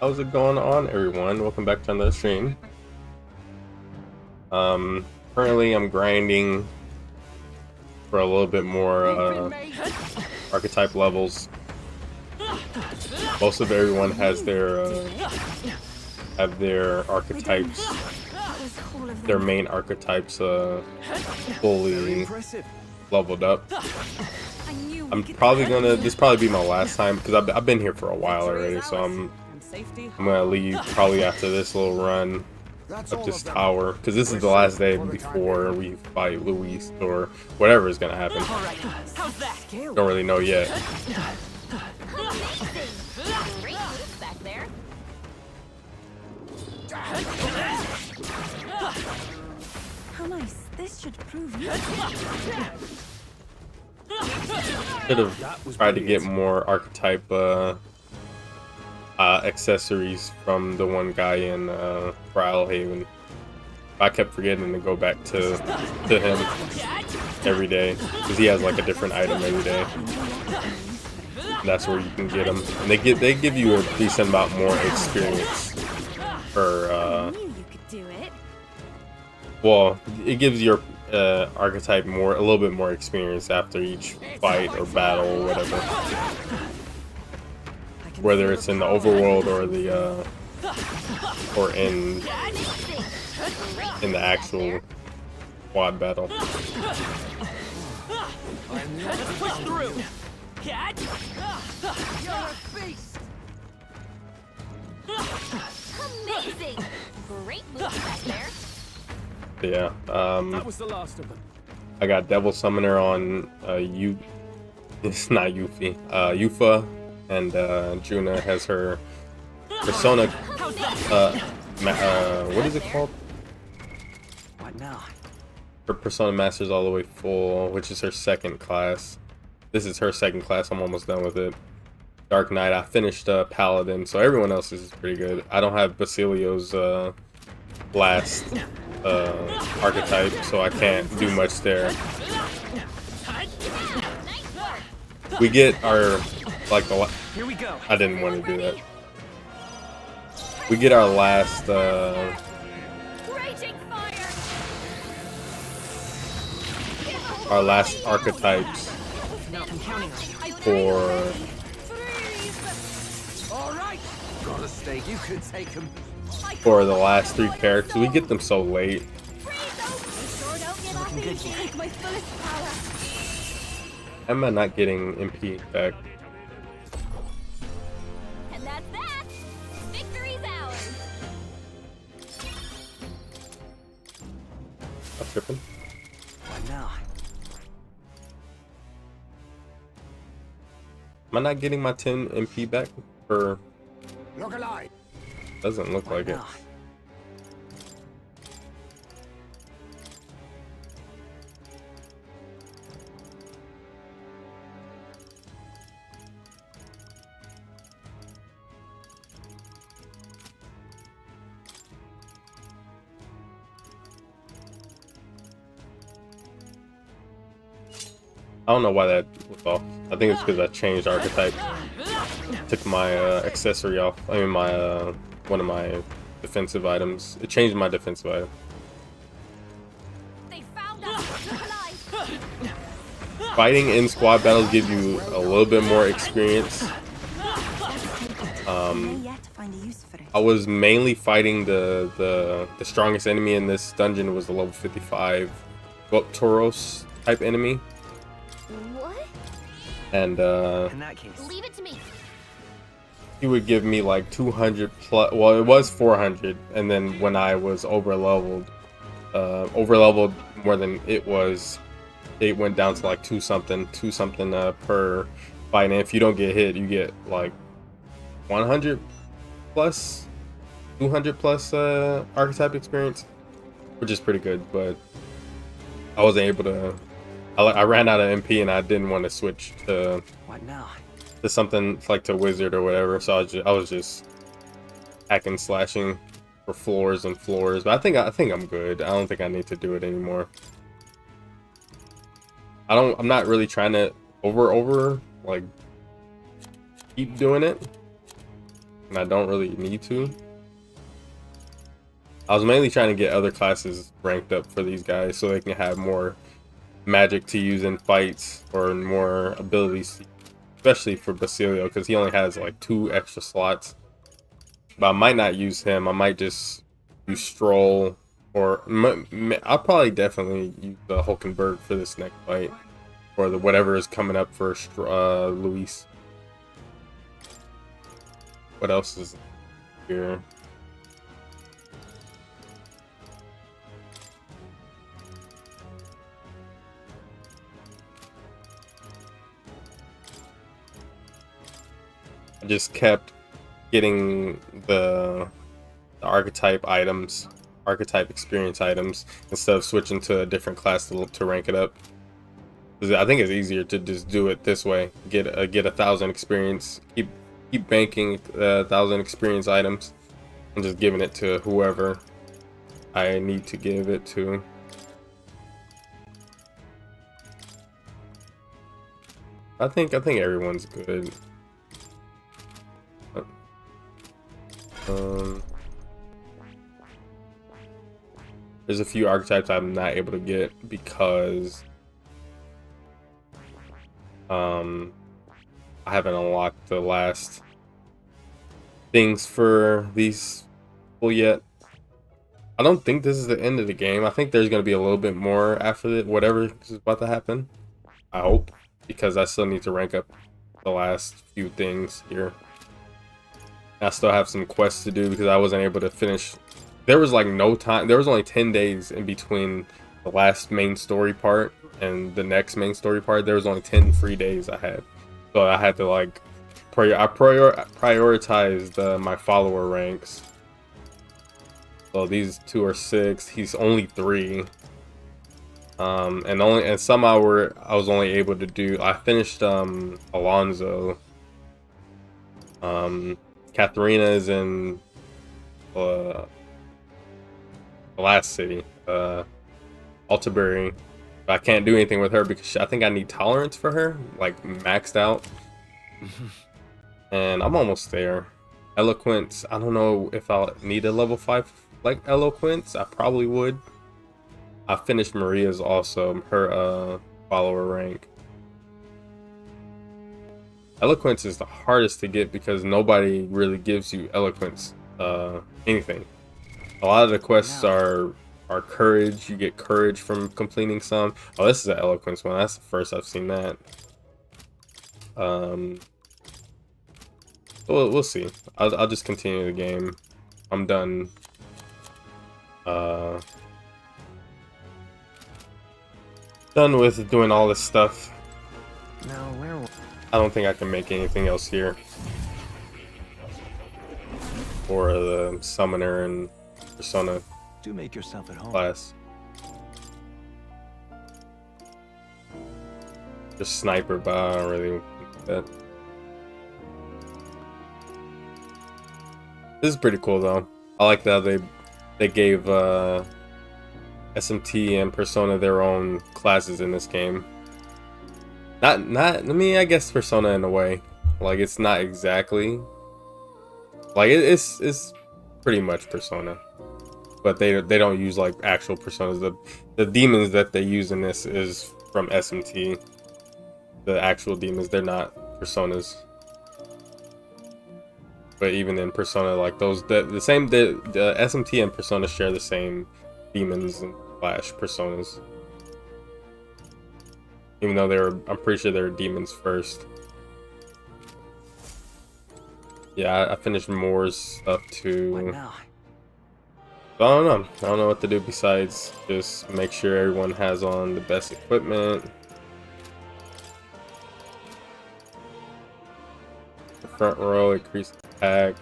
How's it going on, everyone? Welcome back to another stream. Currently I'm grinding for a little bit more archetype levels. Most of everyone has their archetypes, their main archetypes fully leveled up. I'm probably gonna this probably be my last time because I've been here for a while already, so I'm gonna leave probably after this little run up this tower because this is the last day before we fight Luis or whatever is gonna happen. Don't really know yet. How nice. This should prove Should have tried to get more archetype accessories from the one guy in Haven. I kept forgetting to go back to him every day because he has like a different item every day. And that's where you can get them, and they give you a decent amount more experience for well, it gives your archetype a little bit more experience after each fight or battle or whatever. Whether it's in the overworld or the or in the actual quad battle. Amazing! Great move back there. Yeah. That was the last of them. I got Devil Summoner on it's not Yuffie. Yufa, and Juna has her Persona what is it called? What now? Her Persona Masters all the way full, which is her second class. This is her second class. I'm almost done with it. Dark Knight. I finished Paladin, so everyone else is pretty good. I don't have Basilio's last archetype, so I can't do much there. We get our Here we go. I didn't want to do that. We get our last Raging fire. archetypes for All right. Got a stake. You could take him. the last three characters. We get them so late. Am I not getting MP back? And that's that. Victory's ours. I'm tripping. What now? Am I not getting my 10 MP back? Or Look alive. doesn't look like it. I don't know why that was off. I think it's because I changed archetype. Took my accessory off. I mean my one of my defensive items. It changed my defensive item. They found us. Look alive. Fighting in squad battles give you a little bit more experience. I was mainly fighting the strongest enemy in this dungeon was the level 55 Toros type enemy. What? And In that case. Leave it to me. he would give me like 200 plus. Well, it was 400, and then when I was over leveled more than it was, it went down to like two something per fight. And if you don't get hit, you get like 100 plus, 200 plus archetype experience, which is pretty good. But I wasn't able to. I ran out of MP and I didn't want to switch to What now? something like to wizard or whatever, so I was just hacking slashing for floors and floors. But I think I'm good. I don't think I need to do it anymore. I'm not really trying to over like keep doing it. and I don't really need to. I was mainly trying to get other classes ranked up for these guys so they can have more magic to use in fights or more abilities, especially for Basilio, because he only has like 2 extra slots. But I might not use him. I might just use Stroll, or I'll probably definitely use the Hulkenberg for this next fight, or the whatever is coming up for Luis. What else is here? I just kept getting the archetype items, archetype experience items, instead of switching to a different class to rank it up. I think it's easier to just do it this way. Get 1,000 experience, keep banking 1,000 experience items, and just giving it to whoever I need to give it to. I think everyone's good. There's a few archetypes I'm not able to get because I haven't unlocked the last things for these people yet. I don't think this is the end of the game. I think there's going to be a little bit more after whatever is about to happen. I hope, because I still need to rank up the last few things here. I still have some quests to do because I wasn't able to finish. There was like no time. There was only 10 days in between the last main story part and the next main story part. There was only 10 free days I had. So I had to like prioritized my follower ranks. So these 2 are 6. He's only 3. And somehow I was only able to do. I finished Alonso. Katharina is in the last city, Altabury. But I can't do anything with her because I think I need tolerance for her, like maxed out. And I'm almost there. Eloquence, I don't know if I'll need a level 5 like Eloquence. I probably would. I finished Maria's also, her follower rank. Eloquence is the hardest to get because nobody really gives you Eloquence anything. A lot of the quests are courage. You get courage from completing some. Oh, this is an Eloquence one. That's the first I've seen that. We'll see. I'll just continue the game. I'm done. Done with doing all this stuff. Now, where? I don't think I can make anything else here. For the summoner and persona Do make yourself at home. class. Just sniper, but I don't really like that. This is pretty cool though. I like that they gave SMT and Persona their own classes in this game. Not I mean, I guess Persona in a way. Like it's not exactly like it's pretty much Persona. But they don't use like actual personas. The demons that they use in this is from SMT. The actual demons, they're not personas. But even in Persona, like those, the SMT and Persona share the same demons and slash personas. Even though I'm pretty sure they're demons first. Yeah, I finished Moore's stuff too. What now? I don't know what to do besides just make sure everyone has on the best equipment. The front row, increase attack.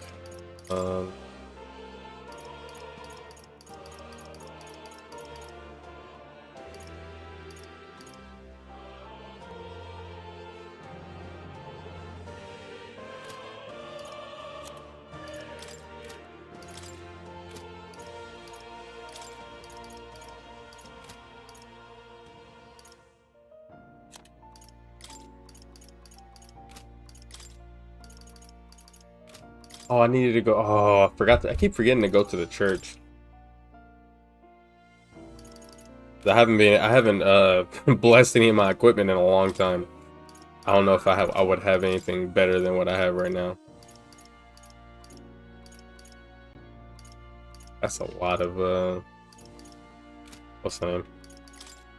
Oh, I needed to go. Oh, I forgot. I keep forgetting to go to the church. I haven't blessed any of my equipment in a long time. I don't know if I would have anything better than what I have right now. That's a lot of what's the name?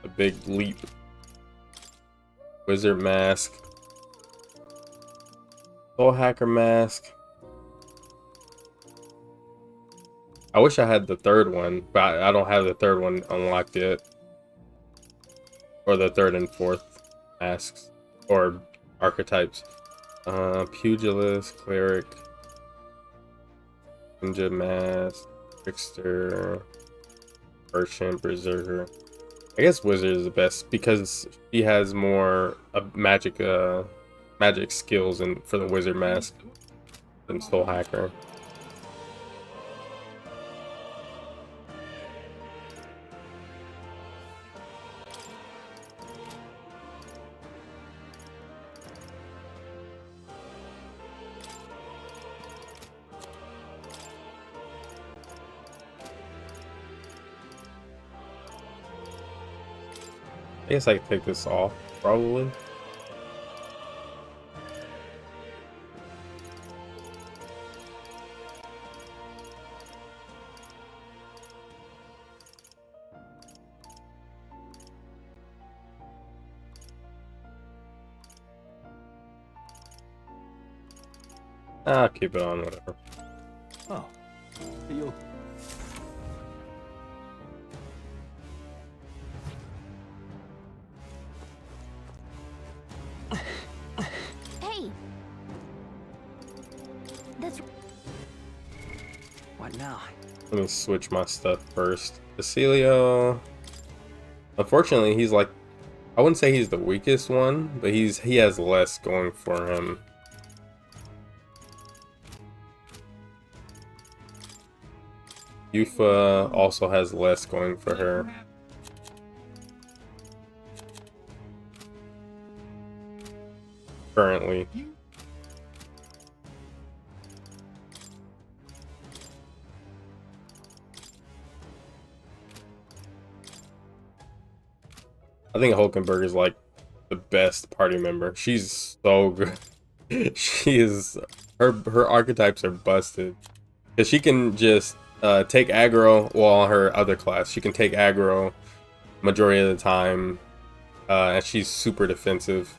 A big leap. Wizard mask. Soul hacker mask. I wish I had the third one, but I don't have the third one unlocked yet. Or the third and fourth masks. Or archetypes. Pugilist, Cleric, Ninja Mask, Trickster, Merchant, Berserker. I guess Wizard is the best because he has more magic skills for the Wizard Mask than Soul Hacker. I guess I could take this off, probably. I'll keep it on, whatever. Oh, you. Hey. That's What now? Let me switch my stuff first. Basilio. Unfortunately, he's like, I wouldn't say he's the weakest one, but he has less going for him. Yufa also has less going for her. Currently. I think Hulkenberg is like the best party member. She's so good. She is, her archetypes are busted. Because she can just take aggro, well, her other class, she can take aggro majority of the time, and she's super defensive.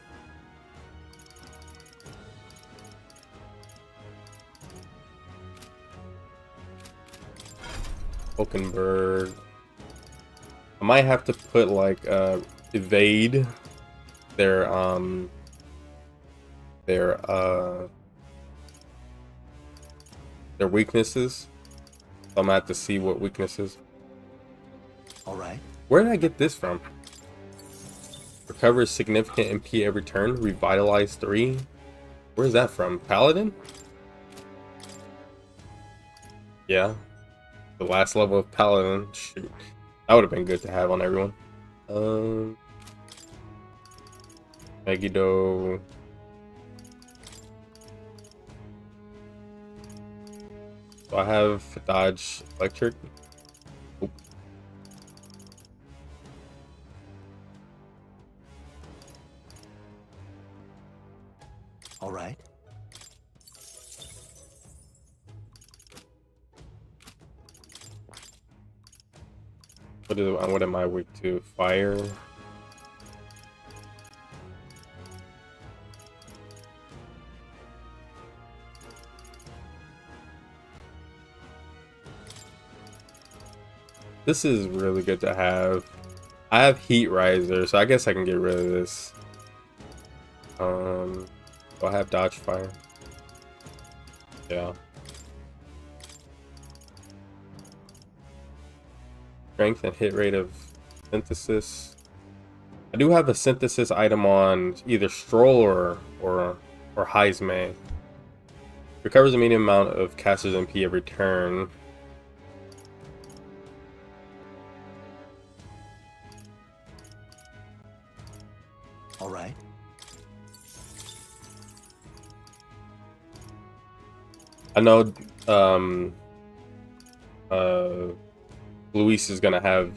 Hulkenberg. I might have to put like evade their weaknesses. So I'm gonna have to see what weaknesses. All right. Where did I get this from? Recovers significant MP every turn. Revitalize 3. Where's that from? Paladin? Yeah. The last level of Paladin. Shoot. That would have been good to have on everyone. Megiddo. So I have dodge electric. Oop. All right. What am I weak to? Fire. This is really good to have. I have Heat Riser, so I guess I can get rid of this. Do I have Dodge Fire? Yeah. Strength and hit rate of Synthesis. I do have a Synthesis item on either Stroll or Heisme. Recovers a medium amount of caster's MP every turn. All right. I know Luis is gonna have.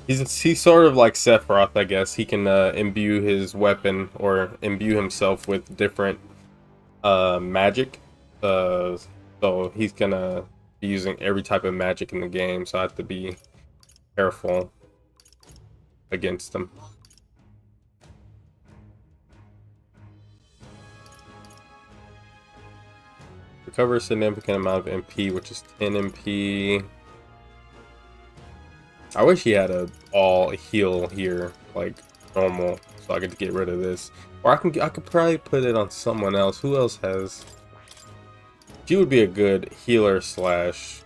He's sort of like Sephiroth, I guess. He can imbue his weapon or imbue himself with different magic. So he's gonna be using every type of magic in the game. So I have to be careful against him. Recover a significant amount of MP, which is 10 MP. I wish he had a all heal here, like normal, so I could get rid of this. Or I could probably put it on someone else. Who else has? She would be a good healer slash.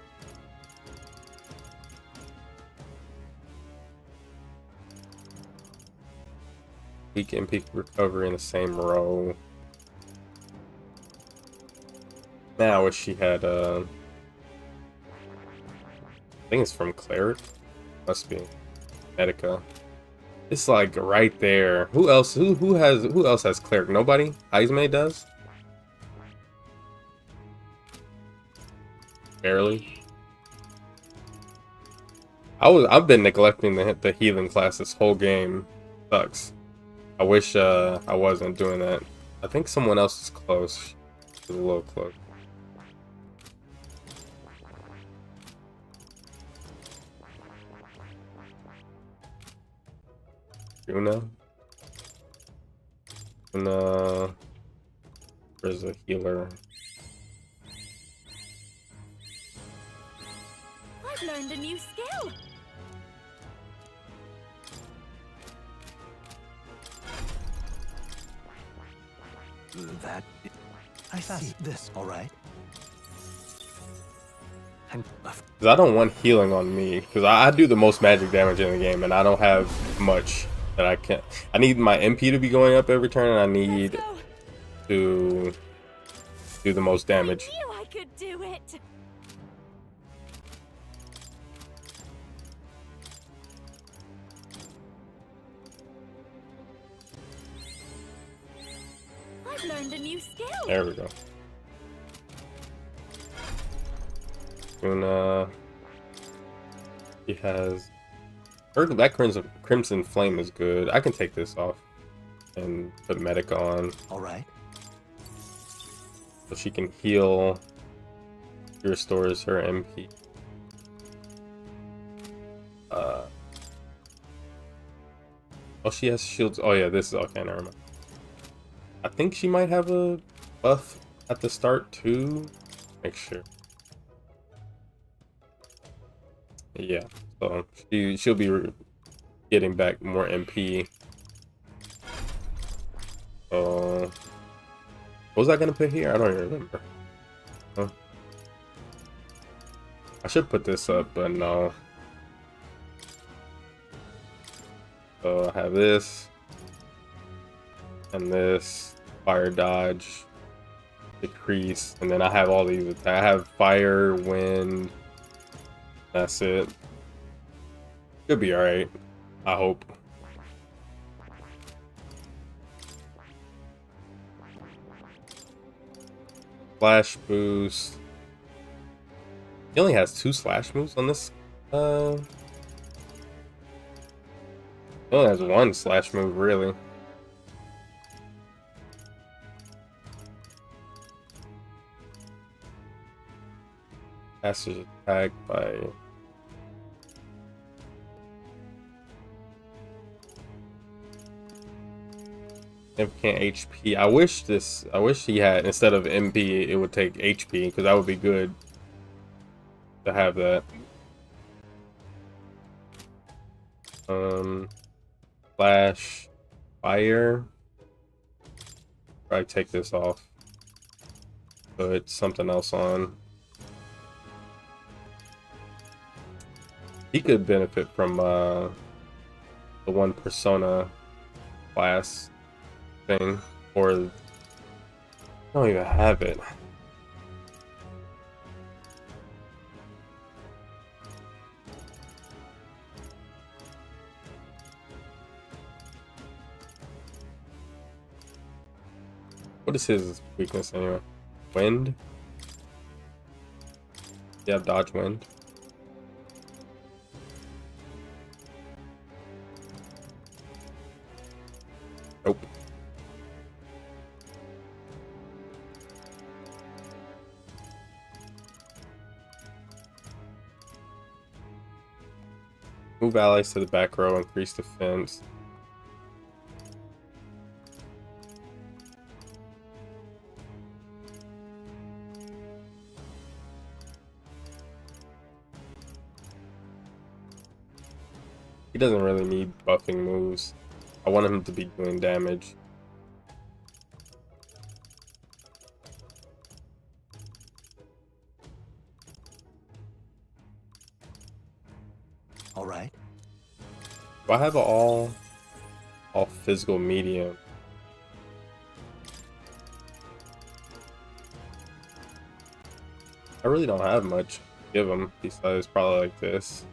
Peak and peak recovery in the same row. Now I wish she had I think it's from Cleric. Must be Medica. It's like right there. Who else has Cleric? Nobody? Izme does? Barely. I've been neglecting the healing class this whole game. Sucks. I wish I wasn't doing that. I think someone else is close. She's a little close. Una. Where's a healer? I've learned a new skill. That I see this, all right? And Because I don't want healing on me, because I do the most magic damage in the game, and I don't have much that I can. I need my MP to be going up every turn, and I need to do the most damage. I knew I could do it. I've learned a new skill. There we go. Una. He has. That Crimson Flame is good. I can take this off and put Medic on. all right. So she can heal. She restores her MP. Oh, she has shields. Oh yeah, this is okay. Never mind. I think she might have a buff at the start too. Make sure. Yeah, so she'll be getting back more MP. What was I gonna put here? I don't even remember. Huh? I should put this up, but no. So I have this and this fire dodge, decrease, and then I have all these. I have fire, wind. That's it. Could be alright. I hope. Slash boost. He only has 2 slash moves on this. He only has 1 slash move, really. Passes attack by significant HP. I wish he had, instead of MP, it would take HP, because that would be good to have that. Flash, fire. Probably take this off. Put something else on. He could benefit from the one persona class thing, or I don't even have it. What is his weakness anyway? Wind? Yeah, dodge wind. Nope. Move allies to the back row, increase defense. He doesn't really need buffing moves. I want him to be doing damage. All right. Do I have an all physical medium? I really don't have much to give him besides probably like this.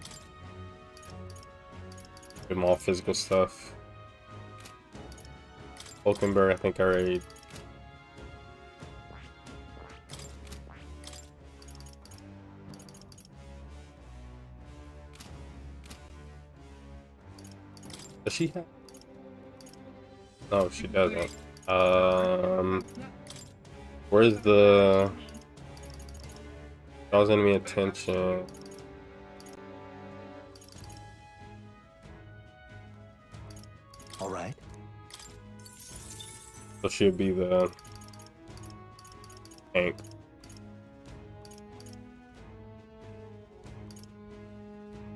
Give him all physical stuff. Hulkenberg, I think I already. Does she have? No, she doesn't. Where's the draws enemy attention? All right. So she'll be the tank.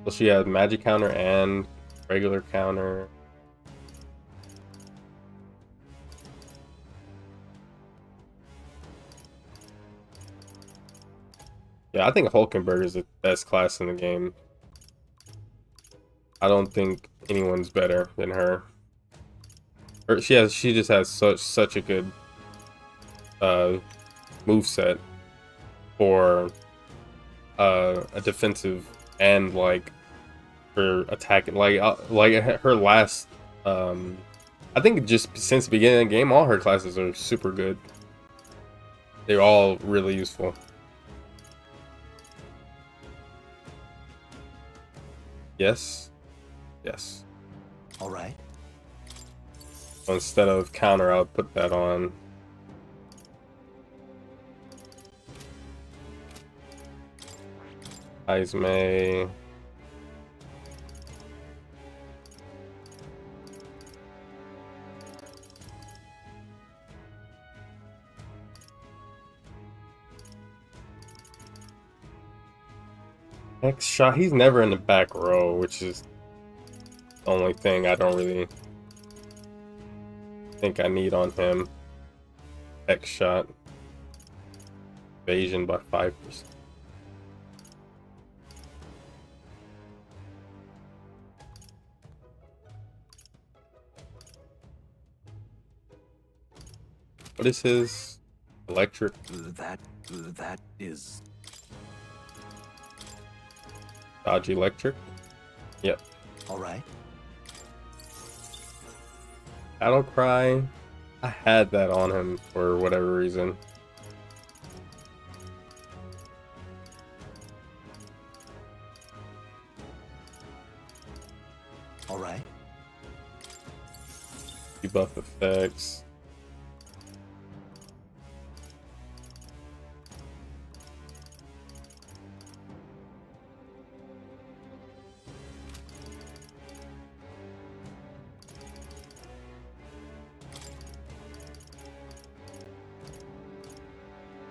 So she has magic counter and regular counter. Yeah, I think Hulkenberg is the best class in the game. I don't think anyone's better than her. She just has such a good move set for a defensive and like for attacking. Like her last I think just since the beginning of the game, all her classes are super good. They're all really useful. Yes. Yes. All right. So instead of counter, I'll put that on. Ismay. Next shot. He's never in the back row, which is the only thing I don't really think I need on him. X shot. Evasion by 5%. What is his electric? That is Dodge electric? Yep. all right. Battle cry. I had that on him for whatever reason. All right. Debuff effects.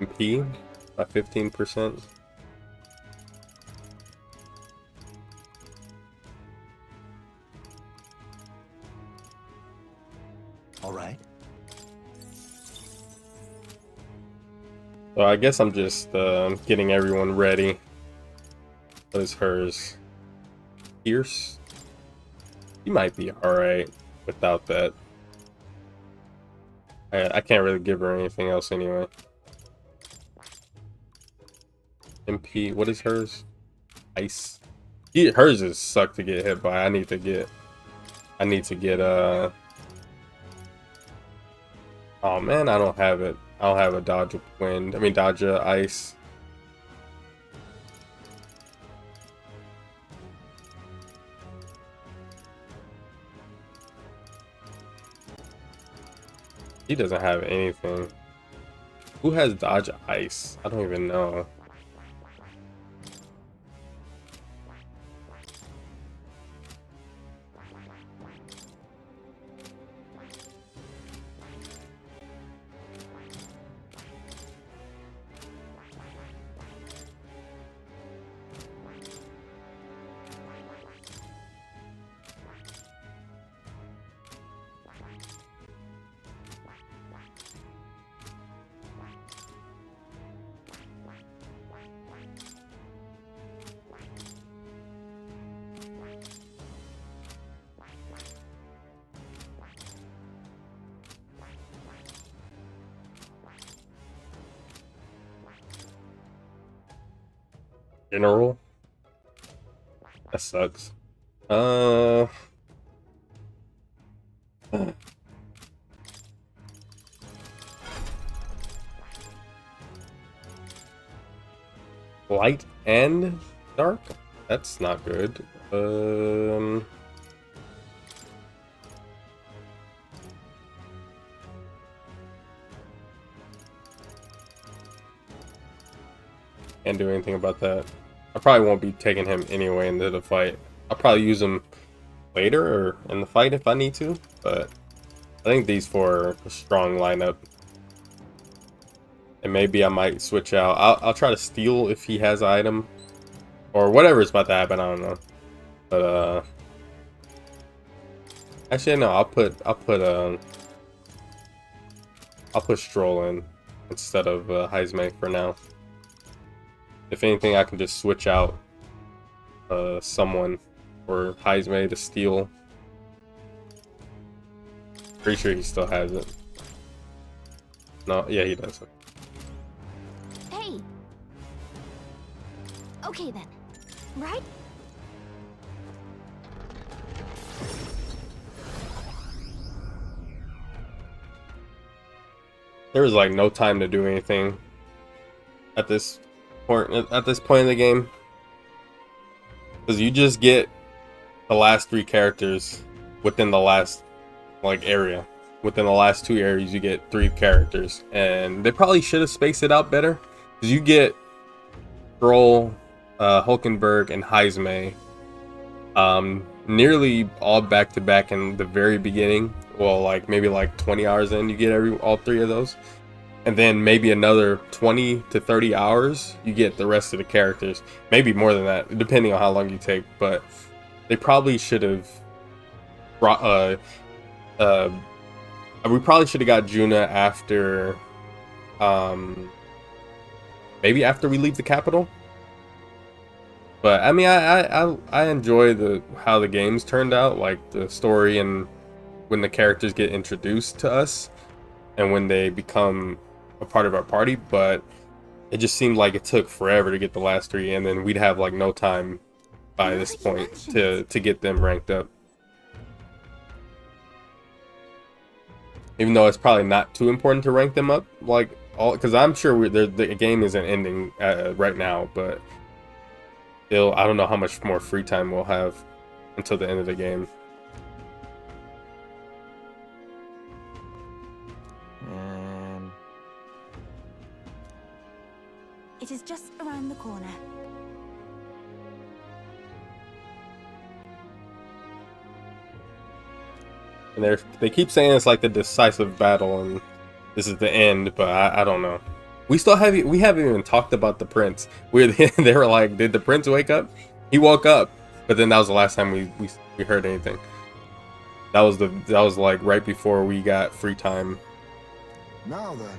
MP by 15%. All right. So I guess I'm just getting everyone ready. What is hers? Pierce? He might be alright without that. I can't really give her anything else anyway. MP, what is hers? Ice. Hers is suck to get hit by. I need to get oh man, I don't have it. I don't have a dodge wind. I mean dodge ice. He doesn't have anything. Who has dodge ice? I don't even know. General? That sucks. Light and dark? That's not good. Can't do anything about that. I probably won't be taking him anyway into the fight. I'll probably use him later or in the fight if I need to, but I think these four are a strong lineup. And maybe I might switch out. I'll try to steal if he has an item. Or whatever's about to happen, I don't know. But actually no, I'll put Stroll in instead of Heisme for now. If anything, I can just switch out someone for Heisme to steal. Pretty sure he still has it. No, yeah, he does. Hey. Okay then. Right? There was like no time to do anything at this point in the game, because you just get the last 3 characters within the last area. Within the last 2 areas, you get 3 characters, and they probably should have spaced it out better, because you get Stroll, Hulkenberg, and Heisme nearly all back to back in the very beginning. Well, maybe 20 hours in, you get all 3 of those, and then maybe another 20 to 30 hours, you get the rest of the characters. Maybe more than that, depending on how long you take. But they probably should have brought. We probably should have got Juna after, maybe after we leave the capital. But I mean, I enjoy how the games turned out, like the story and when the characters get introduced to us and when they become a part of our party. But it just seemed like it took forever to get the last 3, and then we'd have no time by this point to get them ranked up. Even though it's probably not too important to rank them up, because I'm sure the game isn't ending right now, but still, I don't know how much more free time we'll have until the end of the game. It is just around the corner. And they keep saying it's like the decisive battle and this is the end, but I don't know. We haven't even talked about the prince. They were like, did the prince wake up? He woke up, but then that was the last time we heard anything. That was like right before we got free time. Now then.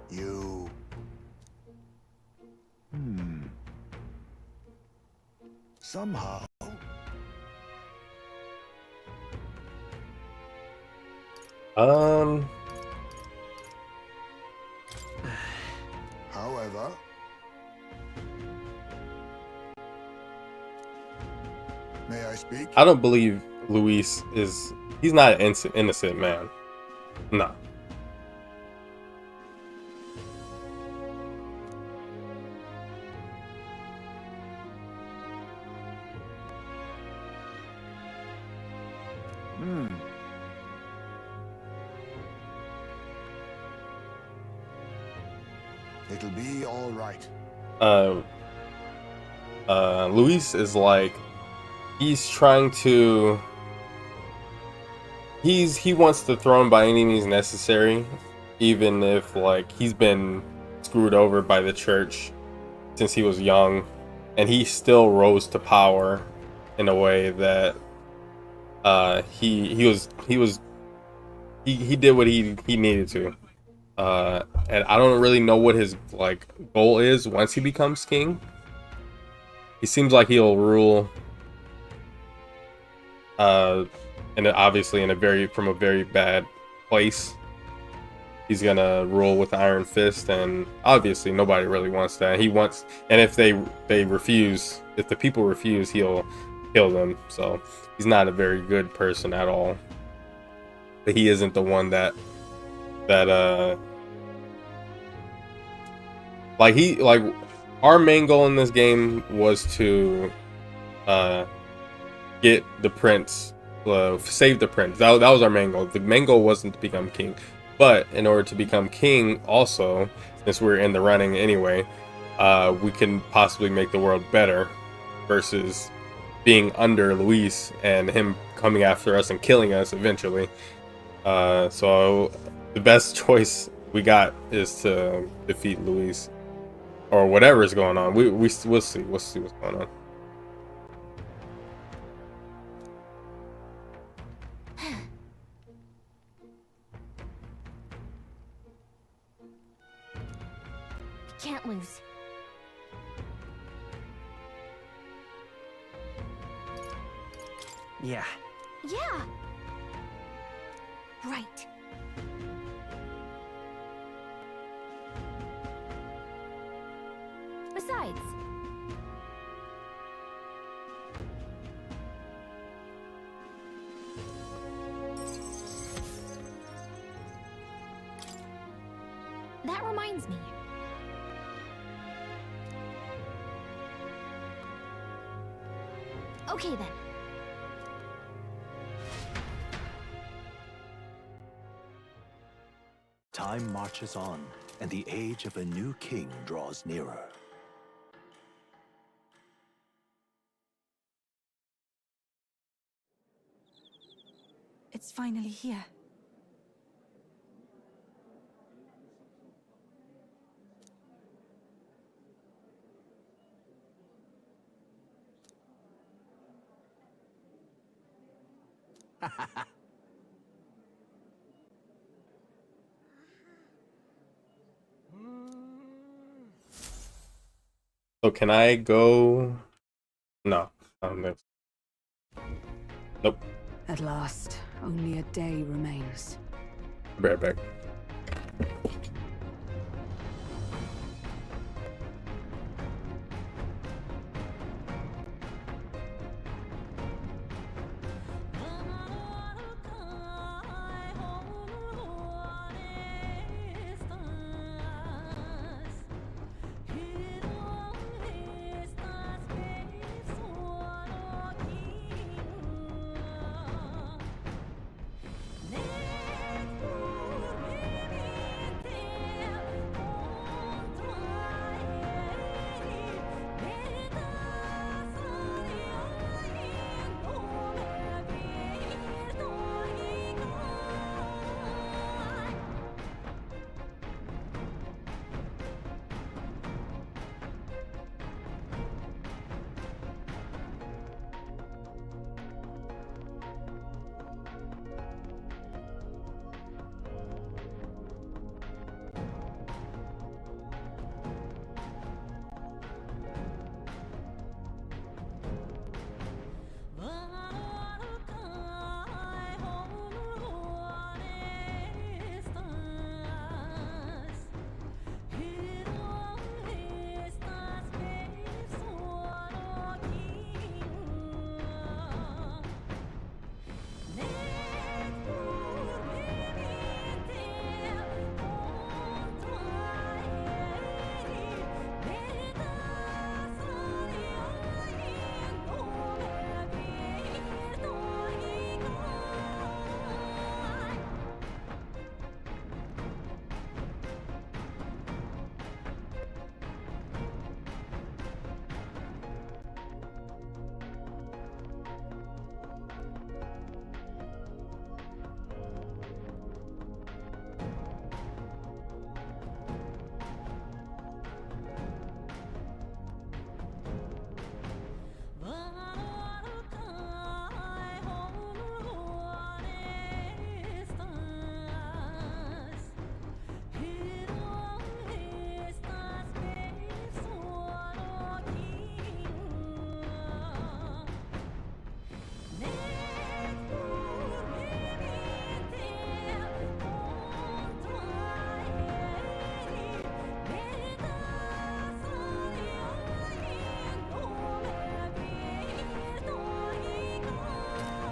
You. Somehow. However. May I speak? I don't believe Luis he's not an innocent man. No. It'll be all right. Luis is like, he's trying to, he wants the throne by any means necessary, even if like he's been screwed over by the church since he was young, and he still rose to power in a way that he did what he needed to. And I don't really know what his like goal is once he becomes king. He seems like he'll rule, and obviously from a very bad place. He's gonna rule with the iron fist, and obviously nobody really wants that. And if they refuse, if the people refuse, he'll kill them. So he's not a very good person at all. But he isn't the one that like our main goal in this game was to get the prince, save the prince. That was our main goal. The main goal wasn't to become king, but in order to become king, also, since we're in the running anyway, we can possibly make the world better versus being under Luis and him coming after us and killing us eventually. So the best choice we got is to defeat Luis, or whatever is going on. We'll see what's going on. Can't lose. Yeah. Yeah. Right. Besides, that reminds me. Okay then. Time marches on, and the age of a new king draws nearer. It's finally here. So can I go? No. Nope. At last, only a day remains. Be right back.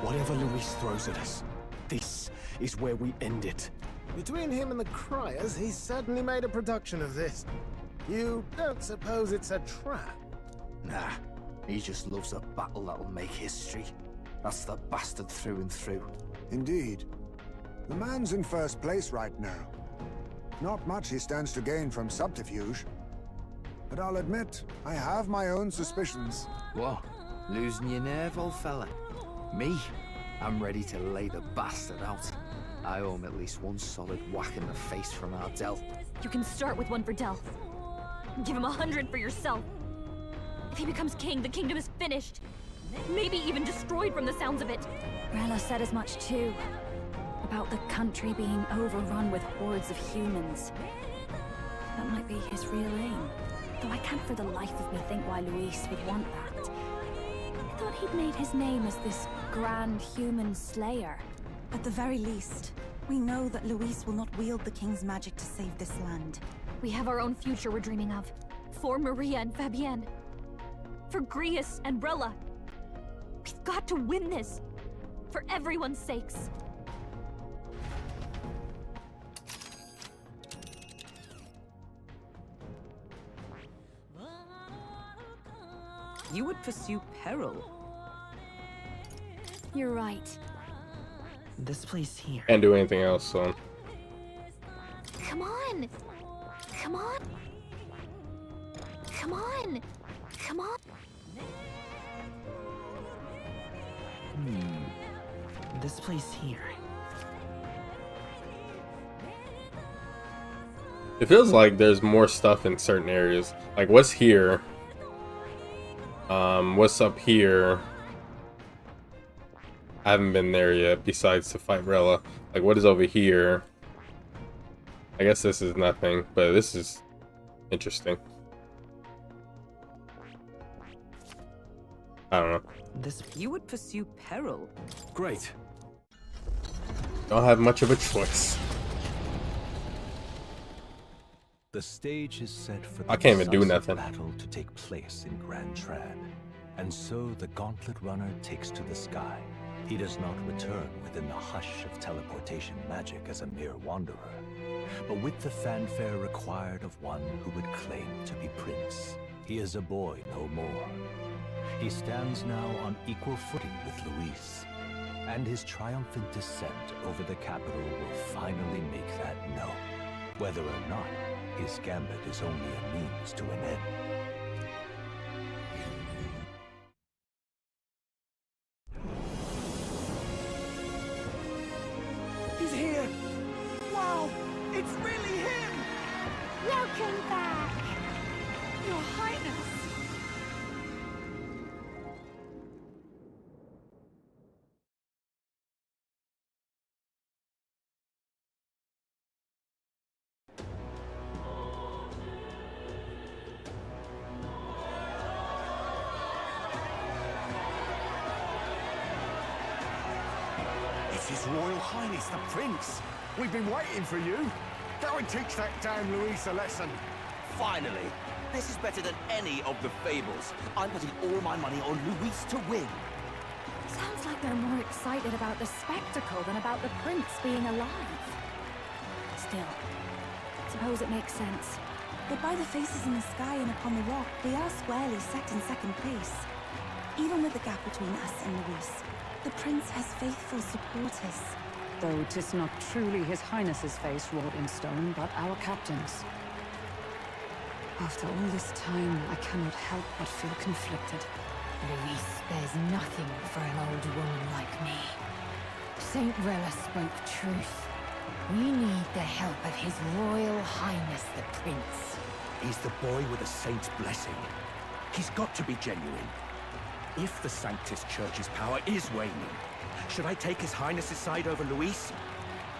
Whatever Luis throws at us, this is where we end it. Between him and the criers, he's certainly made a production of this. You don't suppose it's a trap? Nah, he just loves a battle that'll make history. That's the bastard through and through. Indeed. The man's in first place right now. Not much he stands to gain from subterfuge. But I'll admit, I have my own suspicions. What? Losing your nerve, old fella? Me? I'm ready to lay the bastard out. I owe him at least one solid whack in the face from Ardell. You can start with one for Del. Give him 100 for yourself. If he becomes king, the kingdom is finished. Maybe even destroyed from the sounds of it. Rella said as much too. About the country being overrun with hordes of humans. That might be his real aim. Though I can't for the life of me think why Luis would want that. I thought he'd made his name as this grand human slayer. At the very least, we know that Luis will not wield the king's magic to save this land. We have our own future we're dreaming of. For Maria and Fabienne. For Grius and Rella. We've got to win this. For everyone's sakes. You would pursue peril. You're right. This place here. Can't do anything else, so. Come on! Come on! Come on! Come on! This place here. It feels like there's more stuff in certain areas. Like, what's here? What's up here? I haven't been there yet, besides to fight Rella. Like, what is over here? I guess this is nothing, but this is interesting. I don't know. You would pursue peril. Great. Don't have much of a choice. The stage is set for the I can't even do decisive nothing. battle to take place in Grand Trad. And so the Gauntlet Runner takes to the sky. He does not return within the hush of teleportation magic as a mere wanderer, but with the fanfare required of one who would claim to be prince. He is a boy no more. He stands now on equal footing with Luis, and his triumphant descent over the capital will finally make that known. Whether or not his gambit is only a means to an end. He's here! Wow! It's really him! Welcome back! Your Highness! It's His Royal Highness the Prince. We've been waiting for you. Go and teach that damn Luis a lesson. Finally! This is better than any of the fables. I'm putting all my money on Luis to win. Sounds like they're more excited about the spectacle than about the prince being alive. Still, suppose it makes sense. But by the faces in the sky and upon the rock, we are squarely set in second place. Even with the gap between us and Luis, the prince has faithful supporters. Though 'tis not truly His Highness's face wrought in stone, but our captain's. After all this time, I cannot help but feel conflicted. Luis, there's nothing for an old woman like me. Saint Rella spoke truth. We need the help of His Royal Highness the Prince. He's the boy with a saint's blessing. He's got to be genuine. If the Sanctus Church's power is waning, should I take His Highness's side over Luis?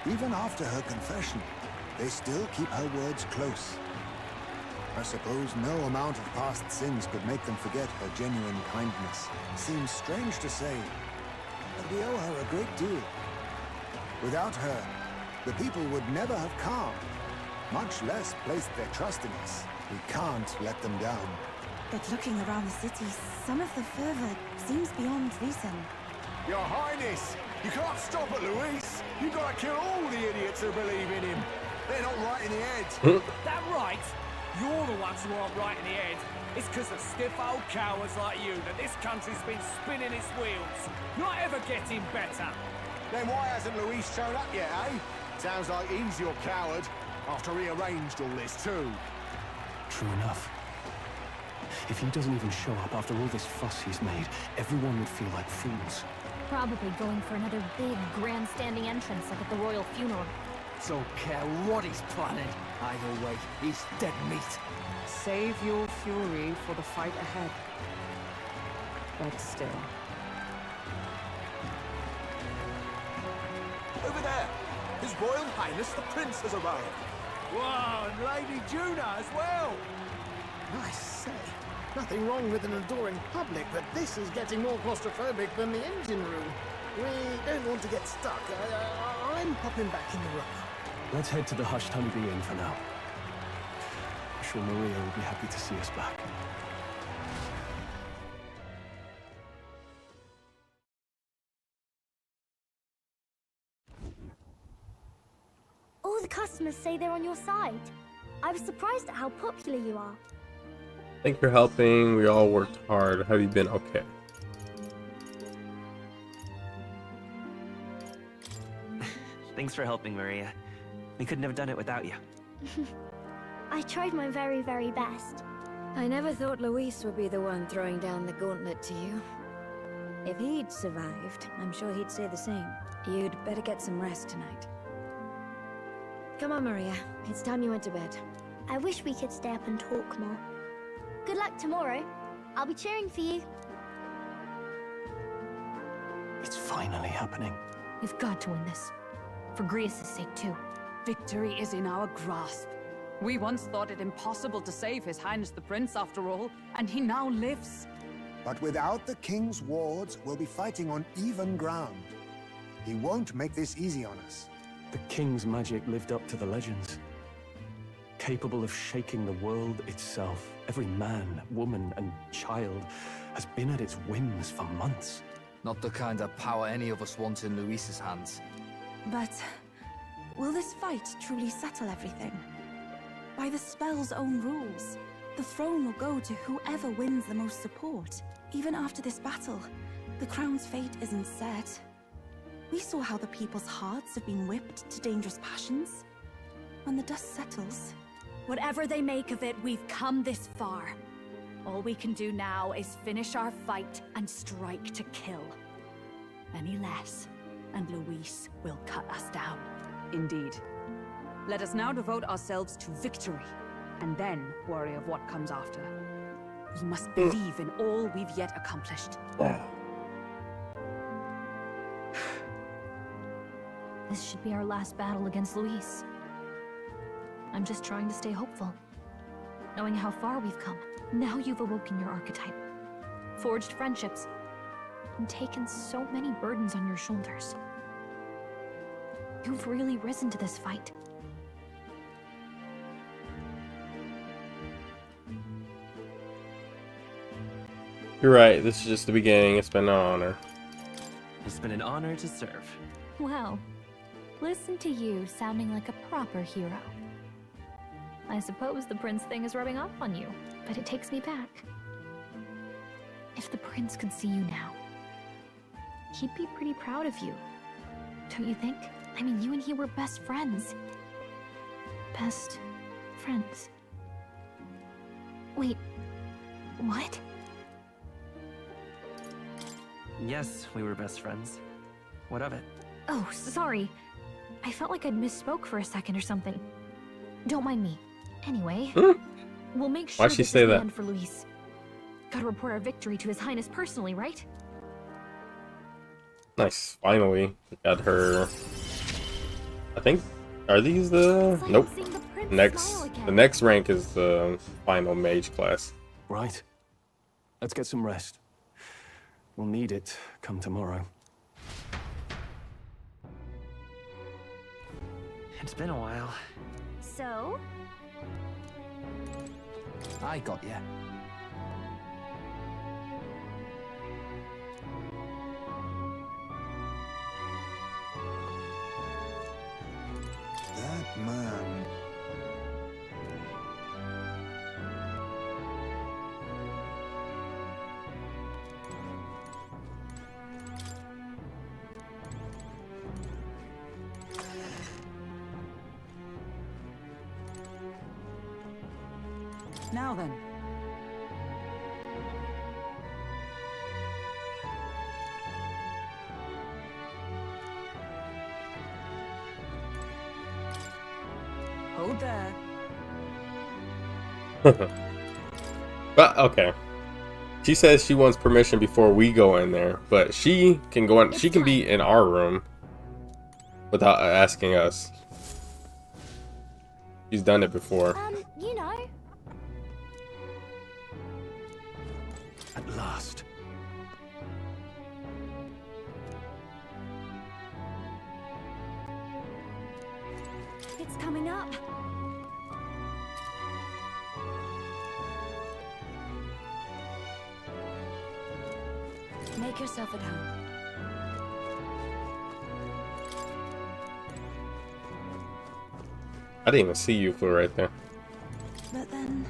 Even after her confession, they still keep her words close. I suppose no amount of past sins could make them forget her genuine kindness. Seems strange to say, but we owe her a great deal. Without her, the people would never have calmed, much less placed their trust in us. We can't let them down. But looking around the city, some of the fervor seems beyond reason. Your Highness, you can't stop at Luis. You've got to kill all the idiots who believe in him. They're not right in the head. That right? You're the ones who aren't right in the head. It's because of stiff old cowards like you that this country's been spinning its wheels. Not ever getting better. Then why hasn't Luis shown up yet, eh? Sounds like he's your coward, after he arranged all this too. True enough. If he doesn't even show up after all this fuss he's made, everyone would feel like fools. Probably going for another big, grandstanding entrance like at the royal funeral. Don't care what he's planning. Either way, he's dead meat. Save your fury for the fight ahead. But still. Over there, His Royal Highness the Prince has arrived. Wow, and Lady Juna as well. I say, nothing wrong with an adoring public, but this is getting more claustrophobic than the engine room. We don't want to get stuck. I'm popping back in the room. Let's head to the hushed honeybee inn for now. I'm sure Maria will be happy to see us back. All the customers say they're on your side. I was surprised at how popular you are. Thank you for helping. We all worked hard. Have you been okay? Thanks for helping, Maria. We couldn't have done it without you. I tried my very, very best. I never thought Luis would be the one throwing down the gauntlet to you. If he'd survived, I'm sure he'd say the same. You'd better get some rest tonight. Come on, Maria. It's time you went to bed. I wish we could stay up and talk more. Good luck tomorrow. I'll be cheering for you. It's finally happening. You've got to win this. For Greece's sake, too. Victory is in our grasp. We once thought it impossible to save His Highness the Prince after all, and he now lives. But without the king's wards, we'll be fighting on even ground. He won't make this easy on us. The king's magic lived up to the legends. Capable of shaking the world itself. Every man, woman, and child has been at its whims for months. Not the kind of power any of us want in Luis's hands. But will this fight truly settle everything? By the spell's own rules, the throne will go to whoever wins the most support. Even after this battle, the crown's fate isn't set. We saw how the people's hearts have been whipped to dangerous passions. When the dust settles... Whatever they make of it, we've come this far. All we can do now is finish our fight and strike to kill. Any less, and Luis will cut us down. Indeed. Let us now devote ourselves to victory, and then worry of what comes after. We must believe in all we've yet accomplished. This should be our last battle against Luis. I'm just trying to stay hopeful. Knowing how far we've come. Now you've awoken your archetype. Forged friendships. And taken so many burdens on your shoulders. You've really risen to this fight. You're right. This is just the beginning. It's been an honor. It's been an honor to serve. Wow. Listen to you sounding like a proper hero. I suppose the prince thing is rubbing off on you, but it takes me back. If the prince could see you now, he'd be pretty proud of you. Don't you think? I mean, you and he were best friends. Best friends. Wait, what? Yes, we were best friends. What of it? Oh, sorry. I felt like I'd misspoke for a second or something. Don't mind me. Anyway, we'll make sure Why'd she say this is the that? end for Luis. Gotta report our victory to His Highness personally, right? Nice. Finally, we got her. I think. Are these the? Nope. The next rank is the final mage class. Right. Let's get some rest. We'll need it come tomorrow. It's been a while. So? I got ya. Now then. Hold there. But okay. She says she wants permission before we go in there, but she can go in. She can be in our room without asking us. She's done it before. You know. At last. It's coming up. Make yourself at home. I didn't even see you flew right there. But then...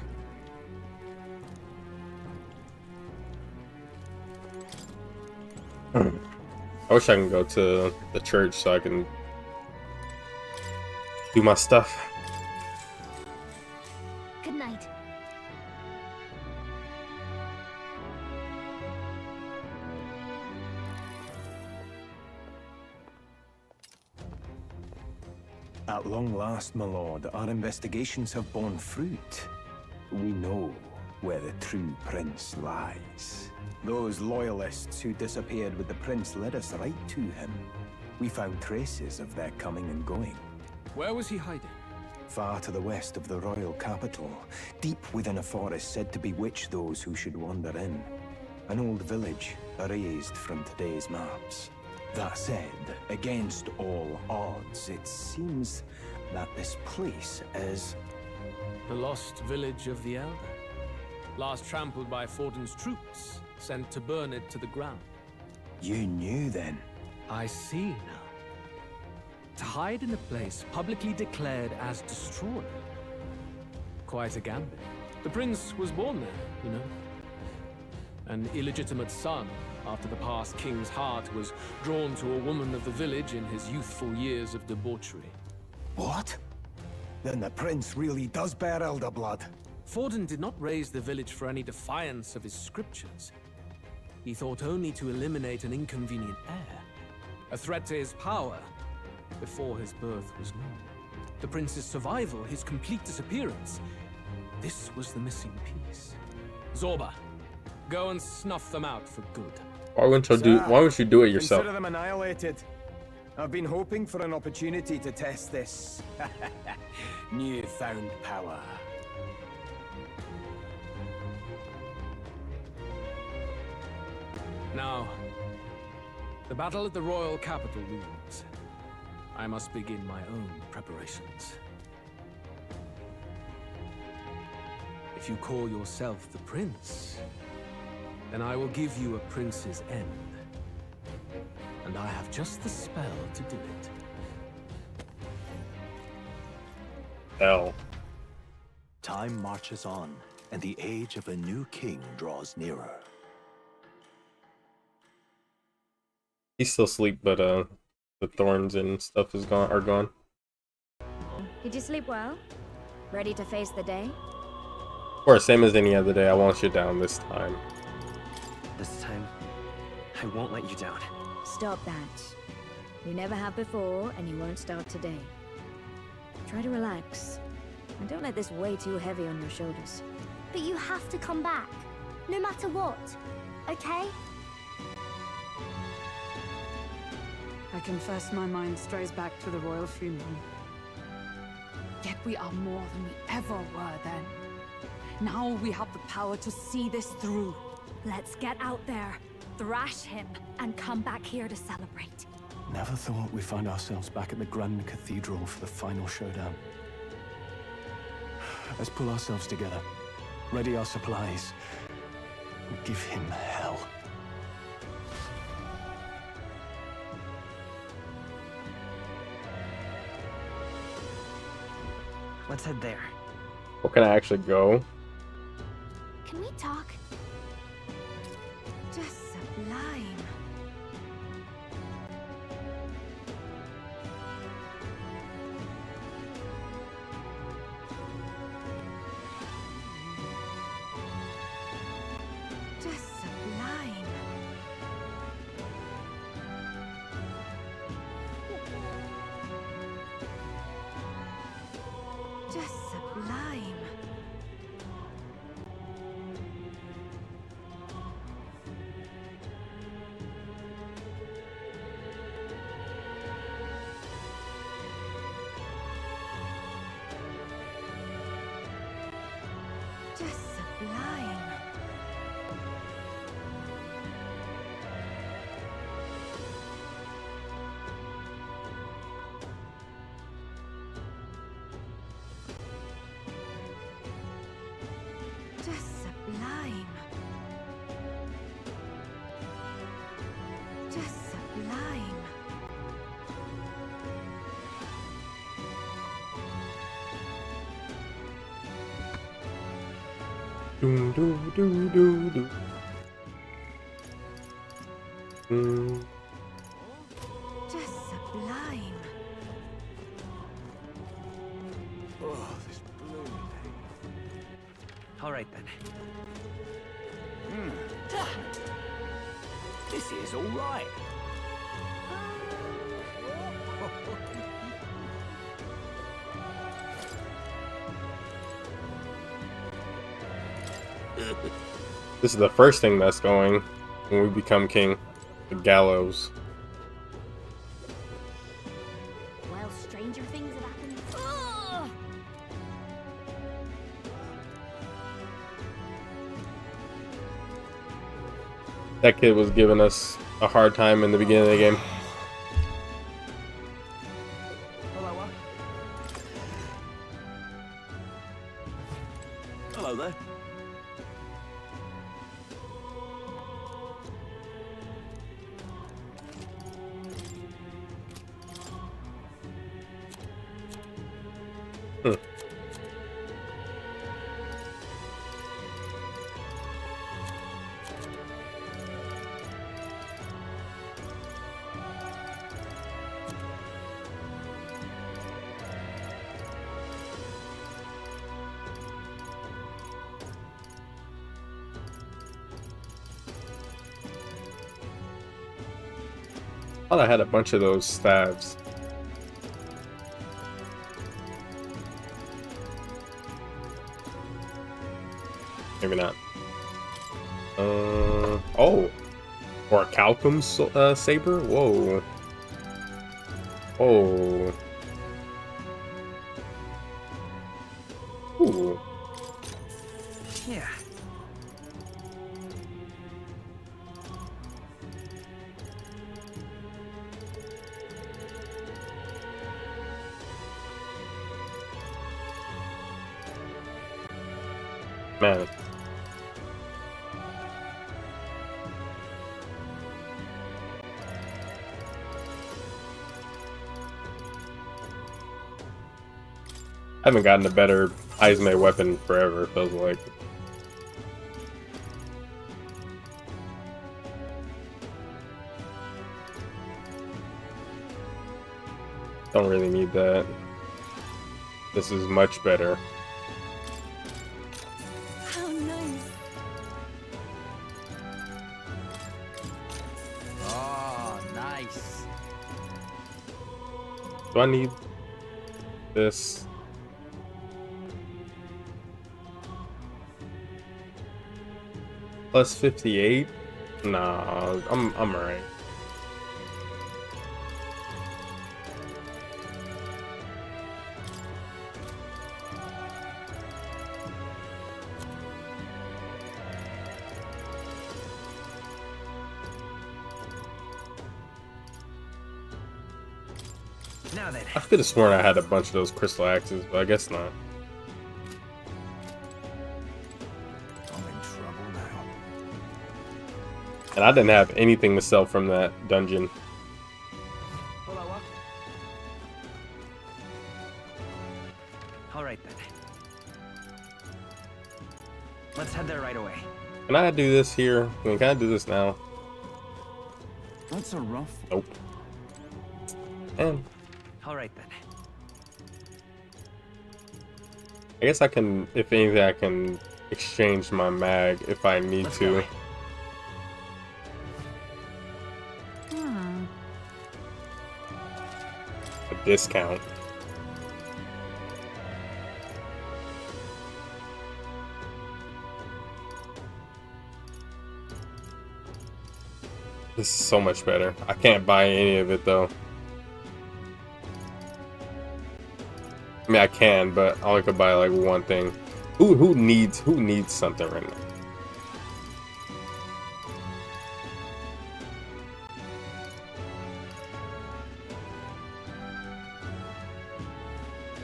I wish I can go to the church so I can do my stuff. Good night. At long last, my lord, our investigations have borne fruit. We know where the true prince lies. Those loyalists who disappeared with the prince led us right to him. We found traces of their coming and going. Where was he hiding? Far to the west of the royal capital, deep within a forest said to bewitch those who should wander in. An old village, erased from today's maps. That said, against all odds, it seems that this place is... The lost village of the Elder. Last trampled by Forden's troops, sent to burn it to the ground. You knew then? I see now. To hide in a place publicly declared as destroyed. Quite a gambit. The prince was born there, you know. An illegitimate son, after the past king's heart was drawn to a woman of the village in his youthful years of debauchery. What? Then the prince really does bear elder blood. Forden did not raise the village for any defiance of his scriptures. He thought only to eliminate an inconvenient heir, a threat to his power, before his birth was known. The prince's survival, his complete disappearance, this was the missing piece. Zorba, go and snuff them out for good. Why wouldn't you do it yourself? Consider them annihilated. I've been hoping for an opportunity to test this newfound power. Now, the battle at the royal capital looms. I must begin my own preparations. If you call yourself the prince, then I will give you a prince's end. And I have just the spell to do it. Hell. Time marches on, and the age of a new king draws nearer. He's still asleep, but the thorns and stuff are gone. Did you sleep well? Ready to face the day? Of course, same as any other day. I won't you down this time. This time, I won't let you down. Stop that. You never have before, and you won't start today. Try to relax, and don't let this weigh too heavy on your shoulders. But you have to come back, no matter what, okay? I confess my mind strays back to the royal funeral. Yet we are more than we ever were then. Now we have the power to see this through. Let's get out there, thrash him, and come back here to celebrate. Never thought we'd find ourselves back at the Grand Cathedral for the final showdown. Let's pull ourselves together, ready our supplies, and give him hell. Let's head there. Where can I actually go? Can we talk? Just sublime. sublime. Just sublime. Just sublime. Just sublime. Doom, doom, doom, doom, doom. Just sublime. Oh, this blooming All right then. This is all right. This is the first thing that's going when we become king. The gallows. Well, stranger things have happened. Ugh! That kid was giving us a hard time in the beginning of the game. Hello there. I thought I had a bunch of those stabs. Maybe not. Oh, or a Calcum saber. Whoa. Oh. Ooh. Yeah. Man. I haven't gotten a better Izme weapon forever, it feels like. Don't really need that. This is much better. How nice. Oh, nice. Do I need this? Plus 58? Nah, I'm alright. Now then. I could have sworn I had a bunch of those crystal axes, but I guess not. I'm in trouble now. And I didn't have anything to sell from that dungeon. All right then. Let's head there right away. Can I do this here? I mean, can I do this now? That's a rough. Nope. And All right then. I guess I can, if anything, I can exchange my mag if I need Let's to. go. A discount. This is so much better. I can't buy any of it though. I mean, I can, but I only could buy like one thing. Who needs something right now?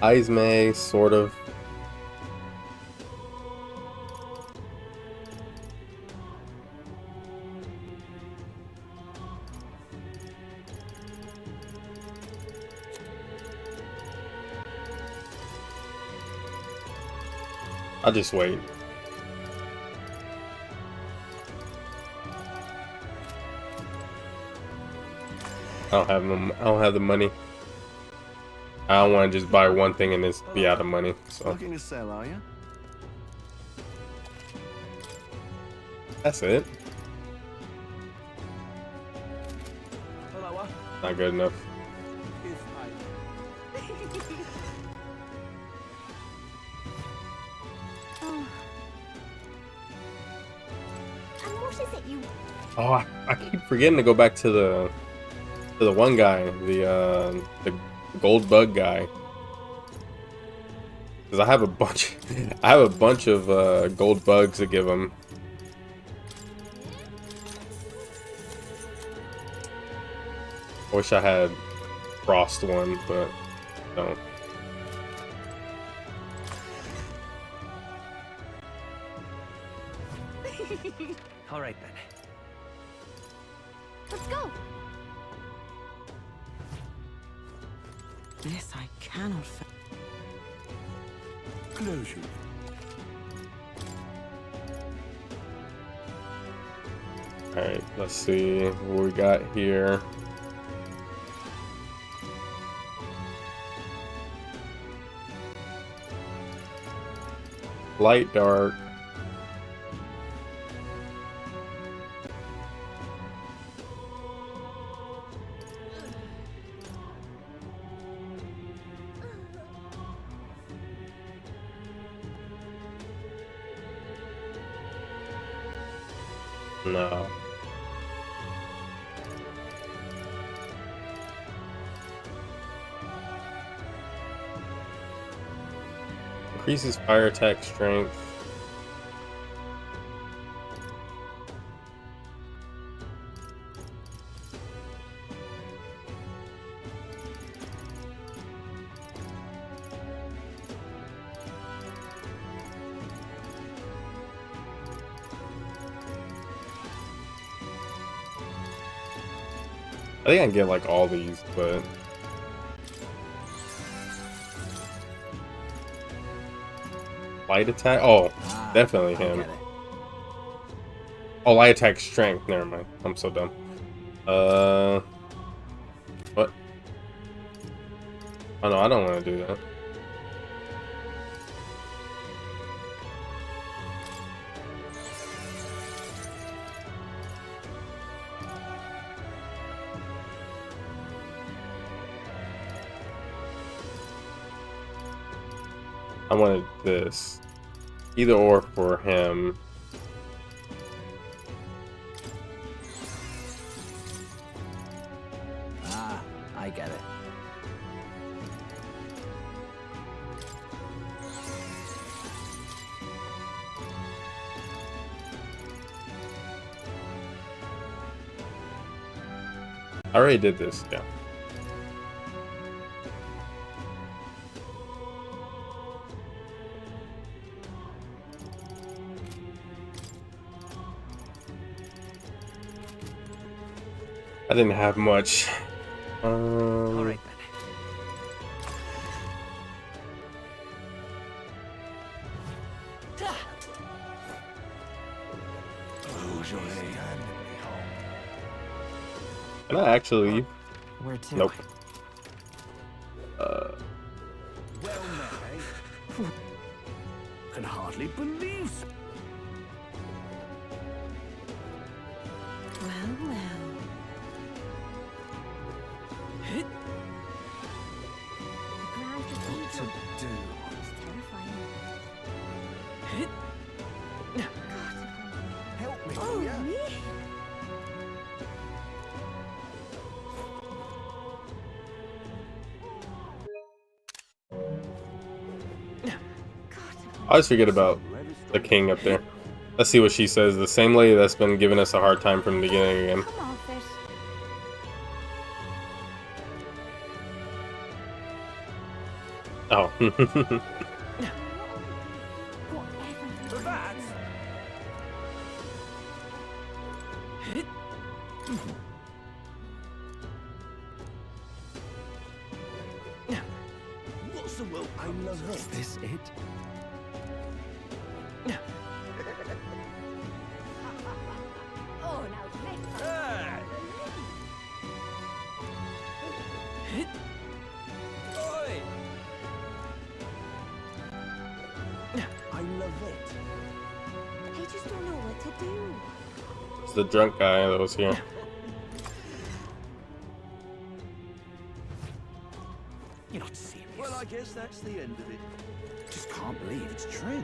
Izme, sort of. I'll just wait. I don't have the money. I don't want to just buy one thing and then be out of money. So Looking to sell, are you? that's it. Not good enough. And what is it you... Oh, I keep forgetting to go back to the one guy, the gold bug guy, because I have a bunch of gold bugs to give him. I wish I had frost one, but don't. All right then. Let's go. This I cannot. Closure. All right, let's see what we got here. Light, dark. No. Increases fire attack strength. I think I can get like all these, but light attack. Oh, definitely him. Oh, light attack strength. Never mind. I'm so dumb. What? Oh no, I don't want to do that. I wanted this. Either or for him. Ah, I get it. I already did this, yeah. I didn't have much. All right then. Can I actually leave? Where to? Nope. Well met, eh? Can hardly believe. Well, well. The Grand Cathedral. What to do? It's terrifying. Help me, Oh, will ya? me? I always forget about the king up there. Let's see what she says. The same lady that's been giving us a hard time from the beginning again. Come on, fish. Oh. What's the will? I love this. Is this it? Oh, now this. I love it. I just don't know what to do. It's the drunk guy that was here. You're not serious. Well, I guess that's the end of it. Just can't believe it's true.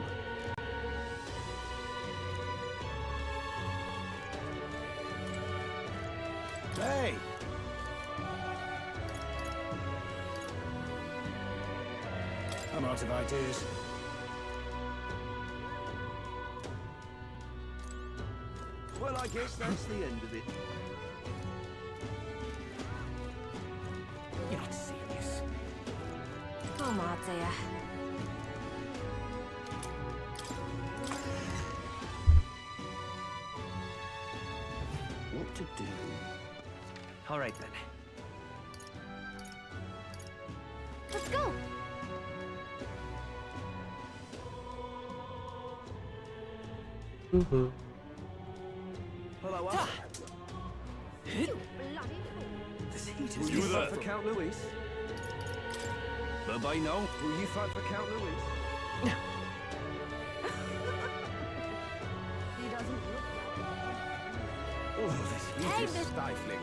Hey! I'm out of ideas. Well, I guess that's the end of it. You're not serious. Oh, my dear. What to do? All right then. Let's go. Hello, You bloody fool. Does he just... Will you fight for Count Louis? Bye-bye now. Will you fight for Count Louis? He doesn't look Oh, this heat Hey, is this- stifling.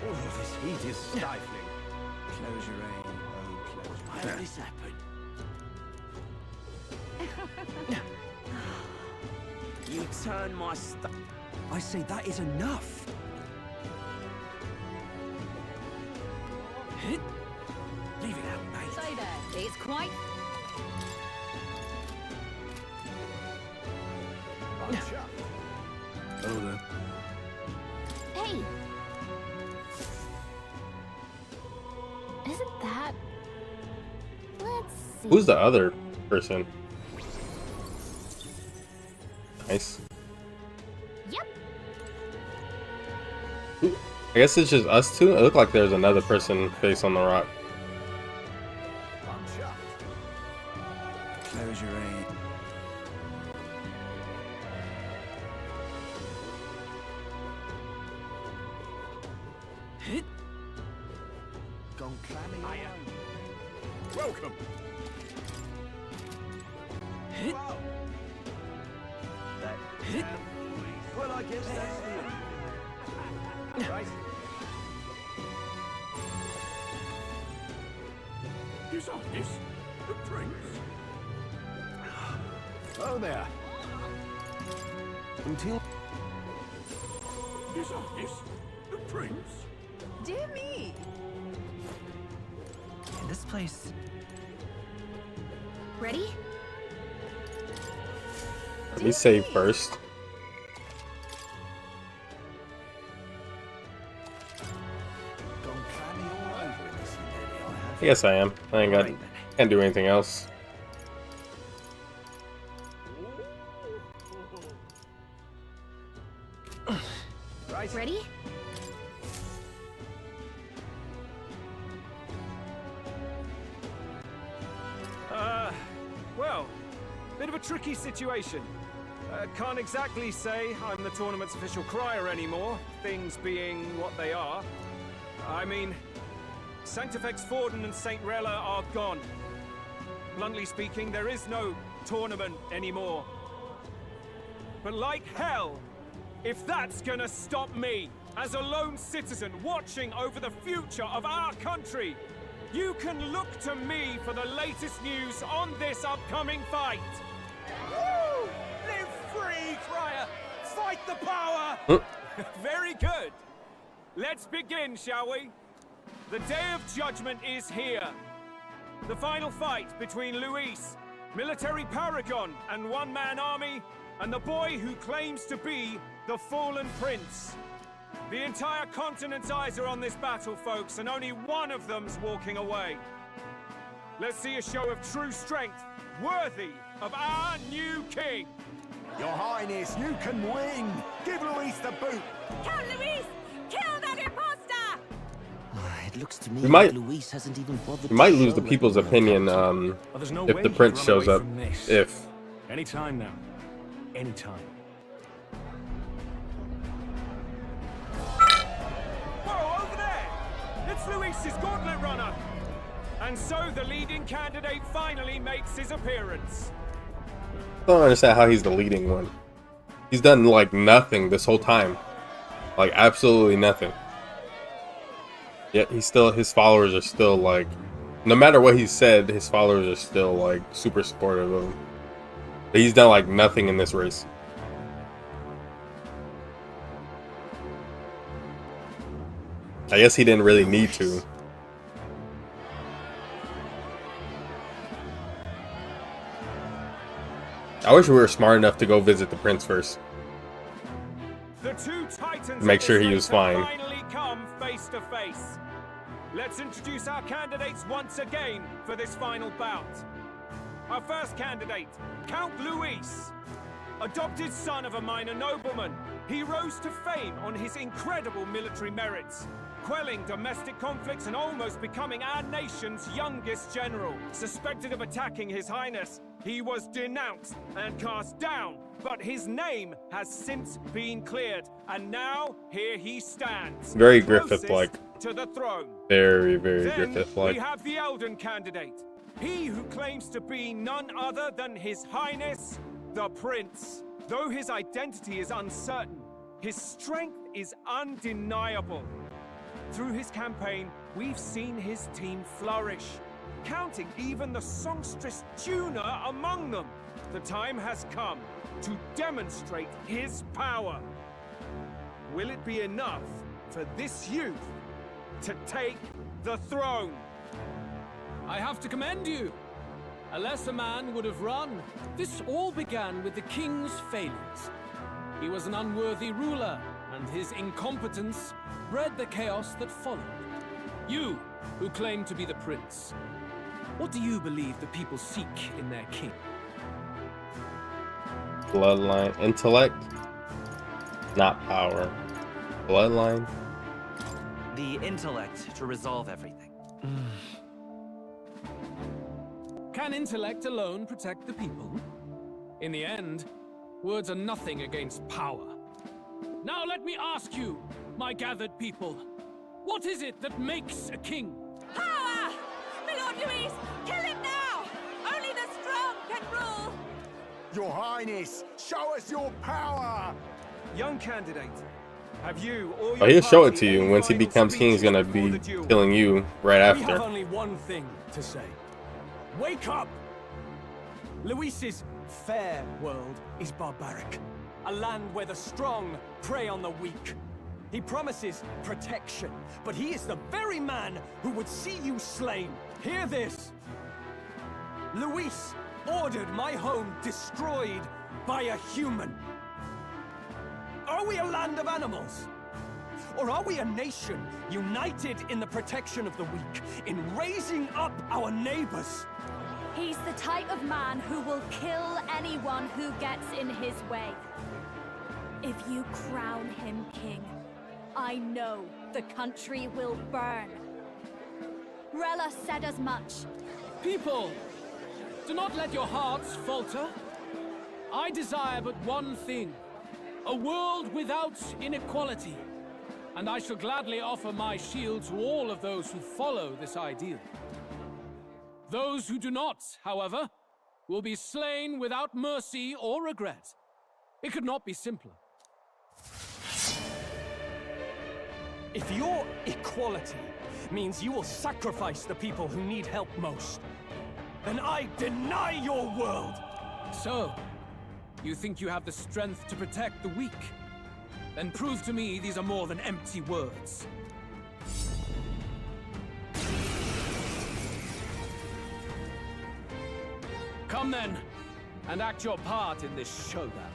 Oh, this heat is stifling. Close your aim. Oh, close your aim. Why did this happen? You turn my stuff. I say that is enough. Leave it out, mate. Stay there. It's quite. Hello there. Hey, Isn't that? Let's see. Who's the other person? Nice. Yep. I guess it's just us two. It looked like there's another person face on the rock. Close your aim. Gone clammy. Welcome. Wow. Well, I guess that's the end. Right. His Highness, the Prince. Oh there. Until His Highness, the Prince. Dear me. This place. Ready? Let me save first. gone clammy all over in this lady, I have. I guess I am. I ain't got. Can't do anything else. Right. Ready? Well, bit of a tricky situation. Can't exactly say I'm the tournament's official crier anymore, things being what they are. I mean, Sanctifex Forden and St. Rella are gone. Bluntly speaking, there is no tournament anymore. But like hell, if that's gonna stop me, as a lone citizen watching over the future of our country, you can look to me for the latest news on this upcoming fight. Woo! Live free, crier! Fight the power! Very good. Let's begin, shall we? The Day of Judgment is here. The final fight between Luis military paragon and one-man army, and the boy who claims to be the fallen prince. The entire continent's eyes are on this battle, folks, and only one of them's walking away. Let's see a show of true strength, worthy of our new king. Your Highness, you can win. Give Luis the boot. Count Luis! Kill that imposter! It looks to me We might, like Luis hasn't even bothered we might to lose show the it. people's opinion there's no if way the he'd prince run shows away up. from this. If. Anytime now. Anytime. Whoa, over there! It's Luis's gauntlet runner! And so the leading candidate finally makes his appearance. I don't understand how he's the leading one. He's done like nothing this whole time. Like absolutely nothing. Yet he's still, his followers are still like, no matter what he said, his followers are still like super supportive of him. But he's done like nothing in this race. I guess he didn't really need to. I wish we were smart enough to go visit the prince first. The two titans Make of sure this he race was have fine. finally come face to face. Let's introduce our candidates once again for this final bout. Our first candidate, Count Luis. Adopted son of a minor nobleman, he rose to fame on his incredible military merits, quelling domestic conflicts and almost becoming our nation's youngest general. Suspected of attacking His Highness, he was denounced and cast down, but his name has since been cleared, and now here he stands. Very closest Griffith-like. to the throne. Very, very Then Griffith-like. we have the Elden candidate, he who claims to be none other than His Highness, the Prince. Though his identity is uncertain, his strength is undeniable. Through his campaign, we've seen his team flourish, counting even the songstress Tuna among them. The time has come to demonstrate his power. Will it be enough for this youth to take the throne? I have to commend you. A lesser man would have run. This all began with the king's failures. He was an unworthy ruler, and his incompetence bred the chaos that followed. You, who claim to be the prince, what do you believe the people seek in their king? Bloodline. Intellect? Not power. Bloodline? The intellect to resolve everything. Can intellect alone protect the people? In the end, words are nothing against power. Now let me ask you, my gathered people, what is it that makes a king? Power! My Lord Luis, kill him now! Only the strong can rule! Your Highness, show us your power! Young candidate, have you or Oh, your he'll show it party to you. any Once he final becomes king, he's gonna speeches before be the duel? killing you right We have after. only one thing to say. Wake up! Luis's fair world is barbaric. A land where the strong prey on the weak. He promises protection, but he is the very man who would see you slain. Hear this. Luis ordered my home destroyed by a human. Are we a land of animals? Or are we a nation united in the protection of the weak, in raising up our neighbors? He's the type of man who will kill anyone who gets in his way. If you crown him king, I know the country will burn. Rella said as much. People, do not let your hearts falter. I desire but one thing, a world without inequality. And I shall gladly offer my shield to all of those who follow this ideal. Those who do not, however, will be slain without mercy or regret. It could not be simpler. If your equality means you will sacrifice the people who need help most, then I deny your world! So, you think you have the strength to protect the weak? Then prove to me these are more than empty words. Come then, and act your part in this showdown.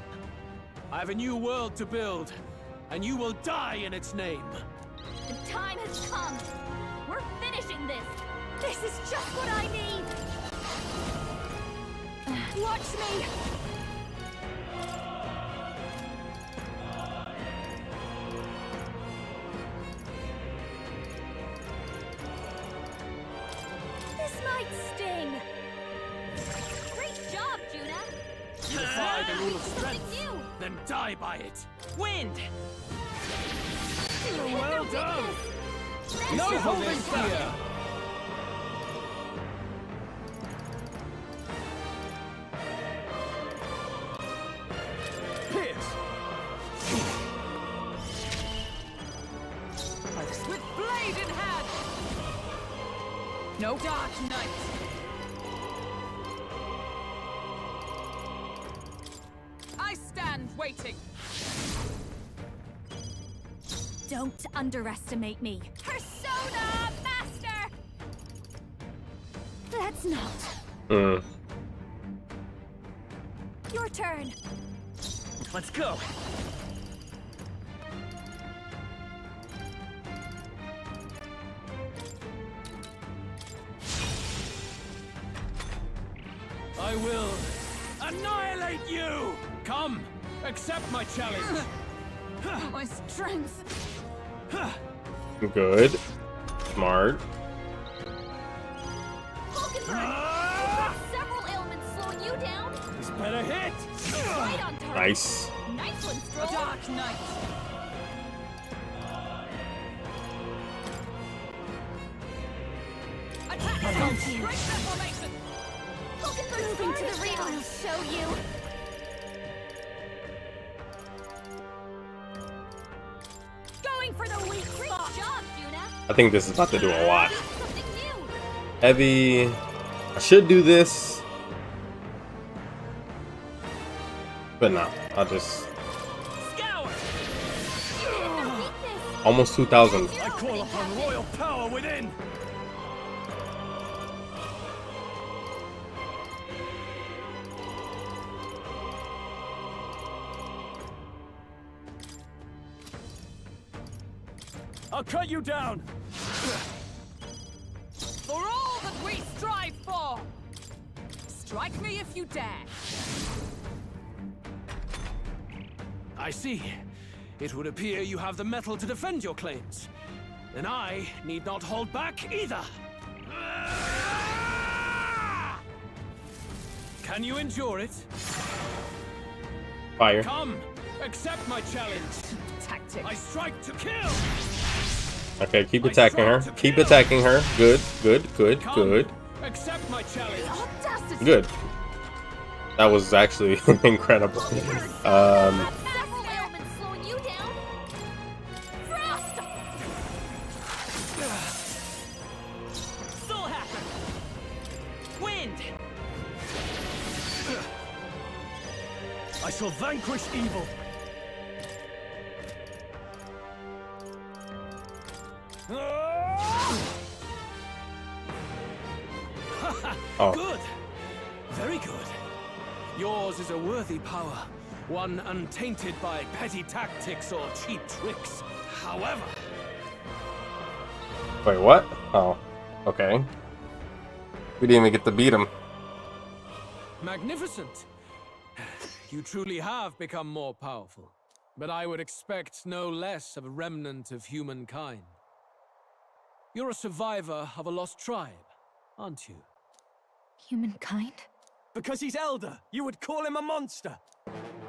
I have a new world to build, and you will die in its name. The time has come. We're finishing this. This is just what I need. Watch me. This might sting. Great job, Juna. You defy the rule of Something strength, new. then die by it. Wind! Well done! Let's No go holding this way. fear! Pierce! With blade in hand! No Dark Knight! I stand waiting! Don't underestimate me. Persona Master! Let's not. Your turn. Let's go. I will annihilate you! Come, accept my challenge. My strength. Good. Smart. Several ailments slowing you down. This better hit! Right on target. Nice. Nice one, Stroll. Dark Knight! Attack! Great reformation! Moving to the ring. I'll show you. Going for the weak spot. Great job, Juna. I think this is about to do a lot. Something new. Heavy. I should do this. But no, I'll just. Almost 2,000. I call upon royal power within! I'll cut you down! For all that we strive for! Strike me if you dare! I see. It would appear you have the metal to defend your claims. Then I need not hold back either. Can you endure it? Fire. Come, accept my challenge. Tactic. I strike to kill. Okay, keep attacking her. Keep attacking her. Good, good, good, good. Accept my challenge. Good. That was actually incredible. Several ailments slowing you down. Frost! Still happen! Wind! I shall vanquish evil. Oh. Good. Very good. Yours is a worthy power, one untainted by petty tactics or cheap tricks. However... Wait, what? Oh, okay. We didn't even get to beat him. Magnificent. You truly have become more powerful. But I would expect no less of a remnant of humankind. You're a survivor of a lost tribe, aren't you? Humankind? Because he's elder, you would call him a monster.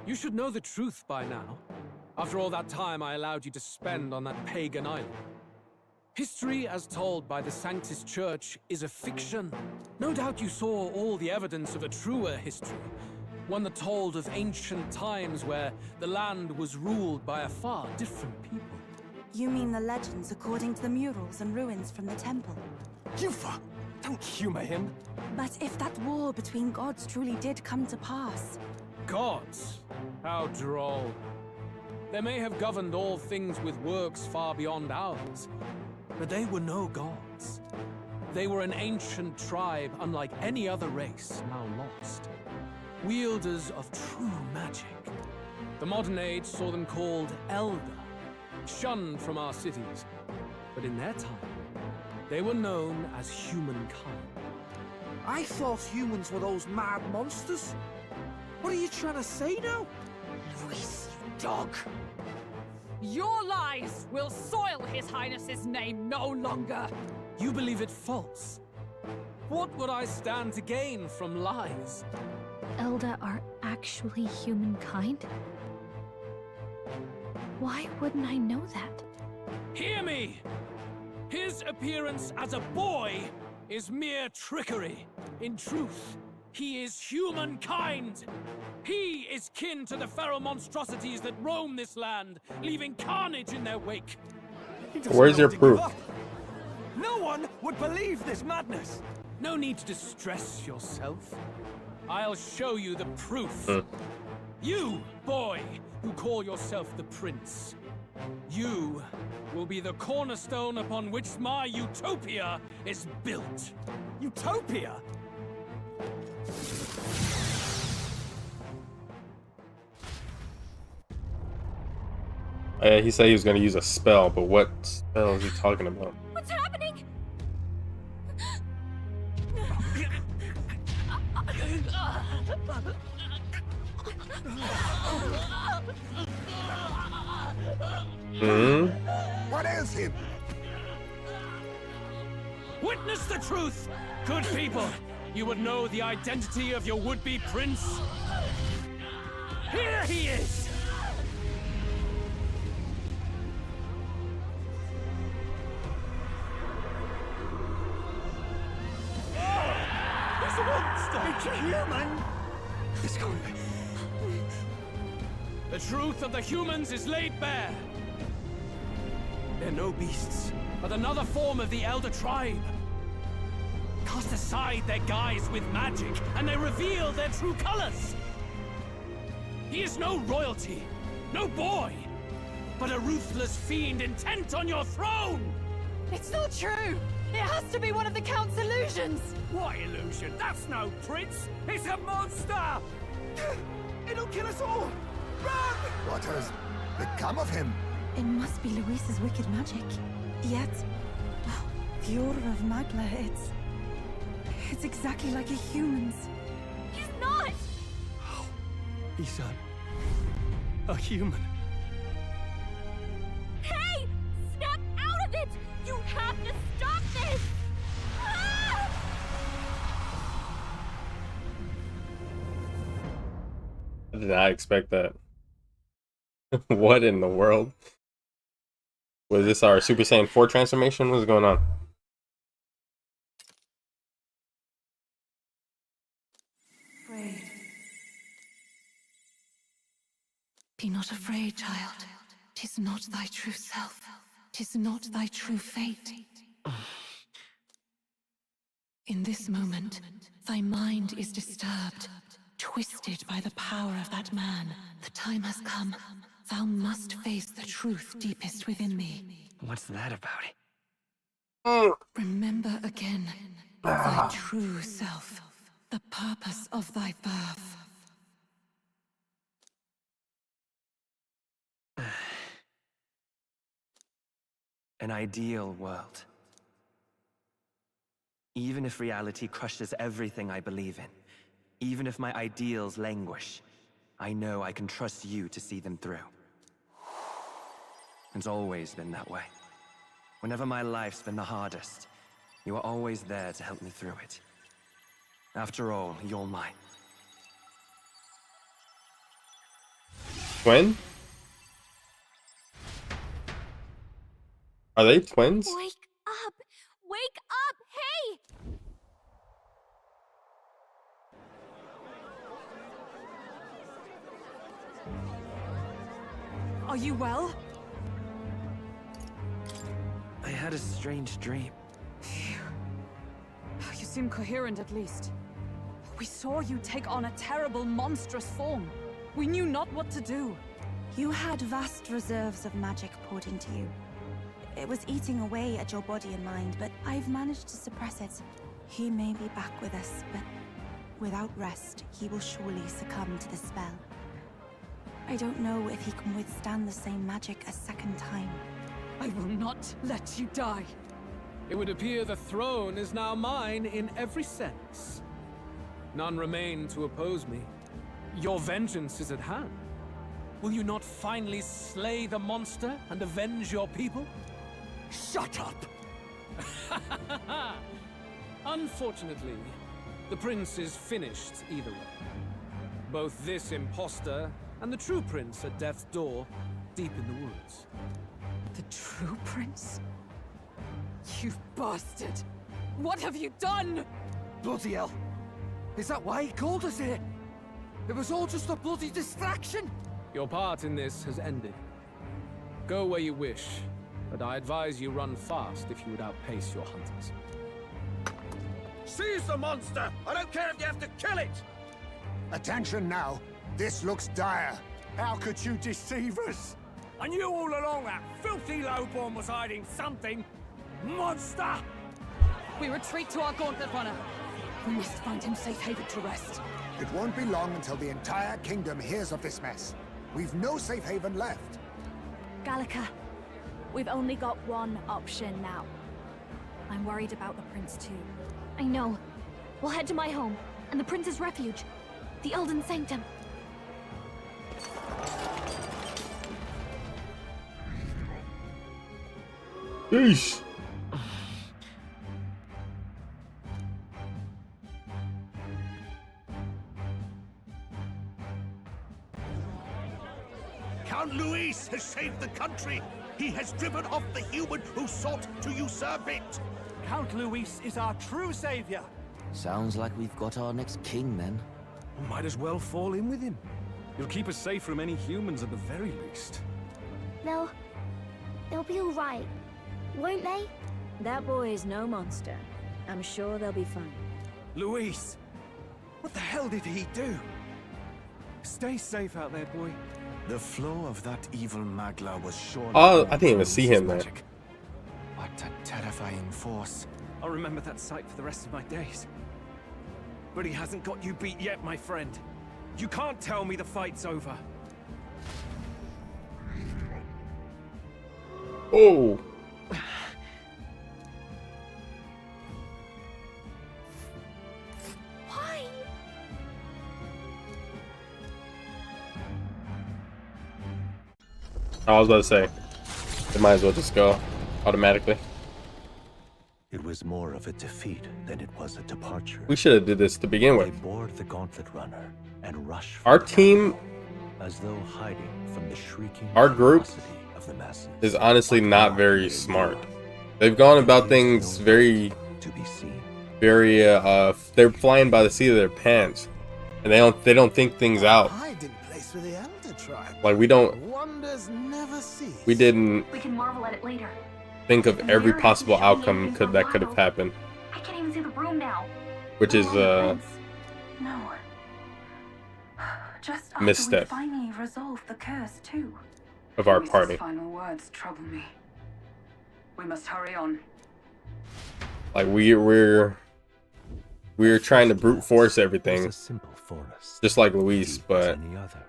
You should know the truth by now. After all that time I allowed you to spend on that pagan island. History, as told by the Sanctus Church, is a fiction. No doubt you saw all the evidence of a truer history. One that told of ancient times where the land was ruled by a far different people. You mean the legends according to the murals and ruins from the temple? Yufa, don't humor him. But if that war between gods truly did come to pass... Gods? How droll. They may have governed all things with works far beyond ours, but they were no gods. They were an ancient tribe unlike any other race, now lost. Wielders of true magic. The modern age saw them called Elder, shunned from our cities. But in their time, they were known as humankind. I thought humans were those mad monsters. What are you trying to say now? Luis, you dog! Your lies will soil His Highness's name no longer! You believe it false? What would I stand to gain from lies? Elder are actually humankind? Why wouldn't I know that? Hear me! His appearance as a boy is mere trickery. In truth, he is humankind. He is kin to the feral monstrosities that roam this land, leaving carnage in their wake. Where's your proof? No one would believe this madness. No need to distress yourself. I'll show you the proof. You, boy, who call yourself the prince. You will be the cornerstone upon which my utopia is built. Utopia? He said he was going to use a spell, but what spell is he talking about? What's happening? What ails him? Witness the truth, good people. You would know the identity of your would-be prince. Here he is! He's a monster! It's a human! It's going. The truth of the humans is laid bare. They're no beasts, but another form of the Elder Tribe. Cast aside their guise with magic, and they reveal their true colors. He is no royalty, no boy, but a ruthless fiend intent on your throne! It's not true! It has to be one of the Count's illusions! What illusion? That's no prince! It's a monster! It'll kill us all! Run! What has become of him? It must be Luis's wicked magic. Yet, the aura of Magla, it's exactly like a human's. He's not! He's a human. Hey! Snap out of it! You have to stop this! Ah! I did not expect that. What in the world? Was this our Super Saiyan 4 transformation? What's going on? Afraid. Be not afraid, child. 'Tis not thy true self. 'Tis not thy true fate. In this moment, thy mind is disturbed, twisted by the power of that man. The time has come. Thou must face the truth deepest within thee. What's that about? Remember again thy true self, the purpose of thy birth. An ideal world. Even if reality crushes everything I believe in, even if my ideals languish, I know I can trust you to see them through. It's always been that way. Whenever my life's been the hardest, you are always there to help me through it. After all, you're mine. Twin? Are they twins? Wake up! Wake up! Hey! Are you well? I had a strange dream. You seem coherent at least. We saw you take on a terrible, monstrous form. We knew not what to do. You had vast reserves of magic poured into you. It was eating away at your body and mind, but I've managed to suppress it. He may be back with us, but without rest, he will surely succumb to the spell. I don't know if he can withstand the same magic a second time. I will not let you die. It would appear the throne is now mine in every sense. None remain to oppose me. Your vengeance is at hand. Will you not finally slay the monster and avenge your people? Shut up! Unfortunately, the prince is finished either way. Both this imposter and the true prince at death's door, deep in the woods. The true prince? You bastard! What have you done? Bloody hell! Is that why he called us here? It was all just a bloody distraction! Your part in this has ended. Go where you wish, but I advise you run fast if you would outpace your hunters. Seize the monster! I don't care if you have to kill it! Attention now. This looks dire. How could you deceive us? I knew all along that filthy lowborn was hiding something. Monster! We retreat to our gauntlet runner. We must find him safe haven to rest. It won't be long until the entire kingdom hears of this mess. We've no safe haven left. Gallica, we've only got one option now. I'm worried about the prince too. I know. We'll head to my home, and the prince's refuge. The Elden Sanctum. Yeesh. Count Luis has saved the country. He has driven off the human who sought to usurp it. Count Luis is our true savior. Sounds like we've got our next king, then. Might as well fall in with him. He'll keep us safe from any humans at the very least. They'll be all right, won't they? That boy is no monster. I'm sure they'll be fine. Luis! What the hell did he do? Stay safe out there, boy. The flow of that evil Magla was surely... Oh, I didn't even see him there. What a terrifying force. I'll remember that sight for the rest of my days. But he hasn't got you beat yet, my friend. You can't tell me the fight's over. Oh. Why? I was about to say, they might as well just go automatically. It was more of a defeat than it was a departure. We should have did this to begin They with. board the gauntlet runner and rush for Our the team, capital, as though hiding from the shrieking our group, ferocity of the masses. is honestly not very smart. They've gone about things very, very. They're flying by the seat of their pants, and they don't think things out. Hiding place for the Elder tribe. Like we don't. Wonders never cease. We didn't We can marvel at it later. think of every possible outcome that could have happened, I can't even see the room now. which is No. Just after misstep we finally resolve the curse, too. of our Luis's party. final words trouble me. We must hurry on. Like we're trying to brute force everything, just like Luis, but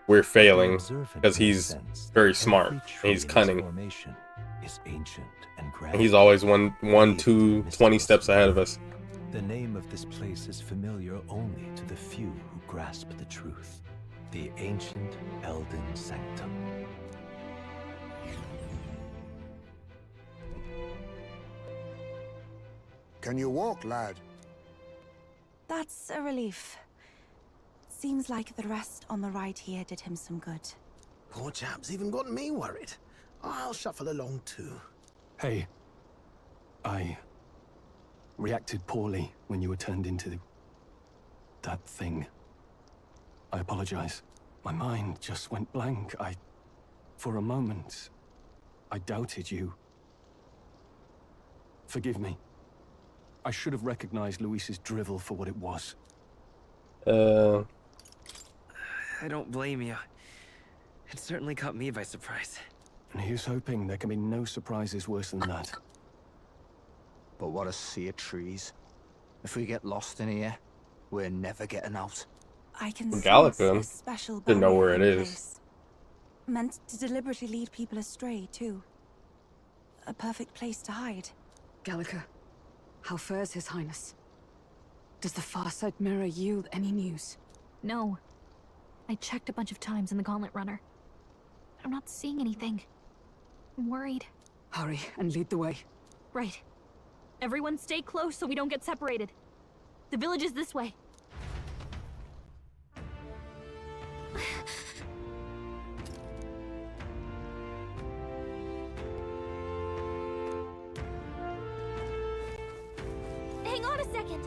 we're failing because he's very smart and he's cunning. Is ancient and And he's always 20 steps ahead of us. The name of this place is familiar only to the few who grasp the truth. The ancient Elden Sanctum. Can you walk, lad? That's a relief. Seems like the rest on the ride here did him some good. Poor chap's even got me worried. I'll shuffle along too. Hey, I reacted poorly when you were turned into that thing. I apologize. My mind just went blank. For a moment, I doubted you. Forgive me. I should have recognized Luis's drivel for what it was. I don't blame you. It certainly caught me by surprise. And here's hoping there can be no surprises worse than that. But what a sea of trees. If we get lost in here, we're never getting out. I can sense Gallica a special didn't know where it barrier in is. place. Meant to deliberately lead people astray, too. A perfect place to hide. Gallica, how fares His Highness? Does the far side mirror yield any news? No. I checked a bunch of times in the Gauntlet Runner. But I'm not seeing anything. I'm worried. Hurry and lead the way. Right. Everyone stay close so we don't get separated. The village is this way. Hang on a second.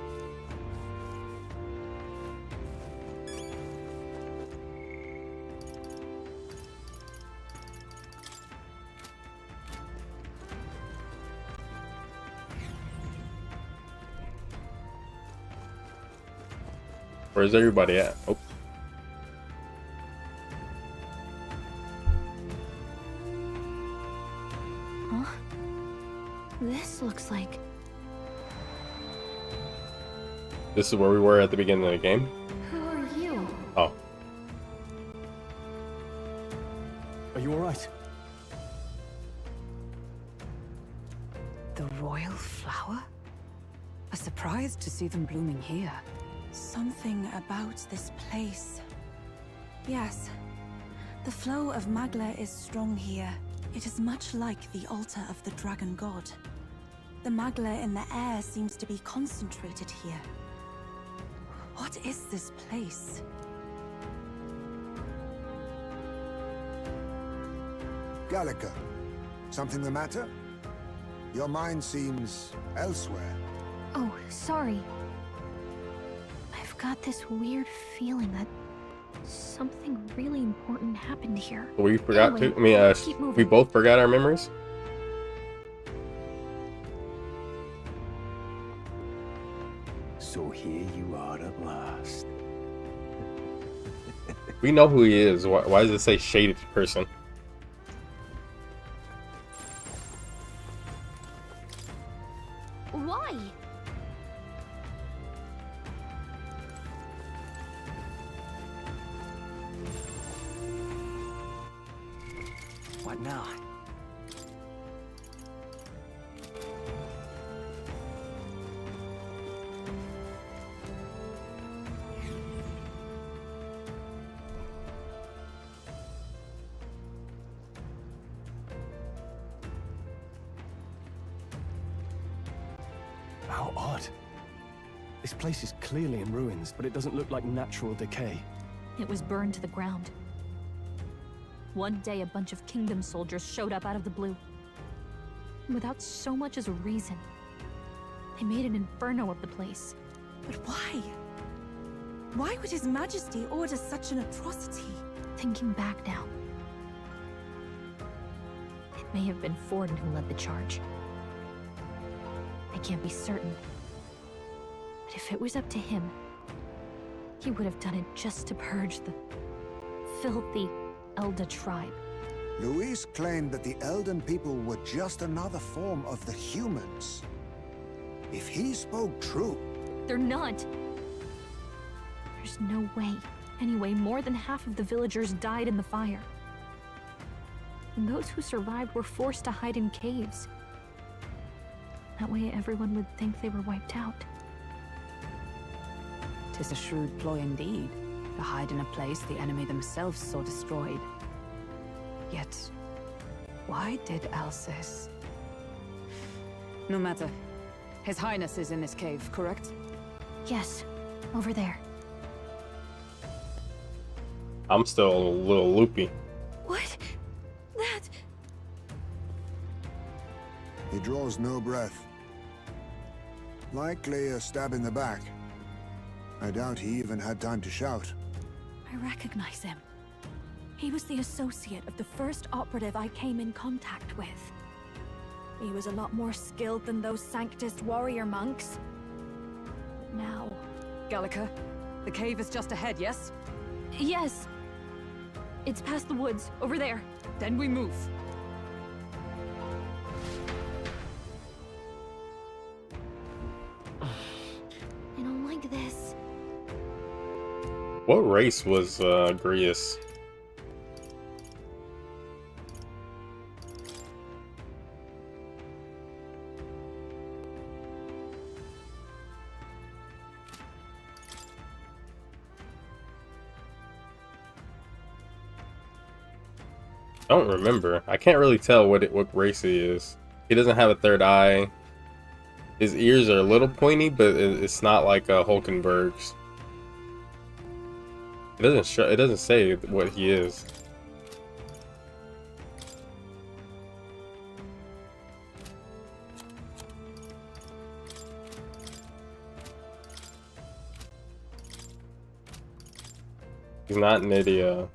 Where's everybody at? Oh. Huh? This looks like... This is where we were at the beginning of the game? Who are you? Oh. Are you alright? The royal flower? A surprise to see them blooming here. Something about this place. Yes. The flow of Magla is strong here. It is much like the altar of the dragon god. The Magla in the air seems to be concentrated here. What is this place? Gallica, something the matter? Your mind seems elsewhere. Oh, sorry. I've got this weird feeling that something really important happened here. We forgot Anyway, to. I mean, keep moving. we both forgot our memories. So here you are at last. We know who he is. Why does it say shaded person? Why? What now? How odd. This place is clearly in ruins, but it doesn't look like natural decay. It was burned to the ground. One day, a bunch of kingdom soldiers showed up out of the blue. Without so much as a reason. They made an inferno of the place. But why? Why would His Majesty order such an atrocity? Thinking back now, it may have been Forden who led the charge. I can't be certain. But if it was up to him, he would have done it just to purge the filthy Elda tribe. Luis claimed that the Elden people were just another form of the humans. If he spoke true... They're not. There's no way. Anyway, more than half of the villagers died in the fire. And those who survived were forced to hide in caves. That way everyone would think they were wiped out. 'Tis a shrewd ploy indeed, to hide in a place the enemy themselves saw destroyed. Yet, why did Alcest? No matter. His Highness is in this cave, correct? Yes, over there. I'm still a little loopy. What? That... He draws no breath. Likely a stab in the back. I doubt he even had time to shout. I recognize him. He was the associate of the first operative I came in contact with. He was a lot more skilled than those Sanctist warrior monks. Now... Gallica, the cave is just ahead, yes? Yes. It's past the woods, over there. Then we move. What race was Grius? I don't remember. I can't really tell what race he is. He doesn't have a third eye. His ears are a little pointy, but it's not like Hulkenberg's. It doesn't say what he is. He's not Nydia.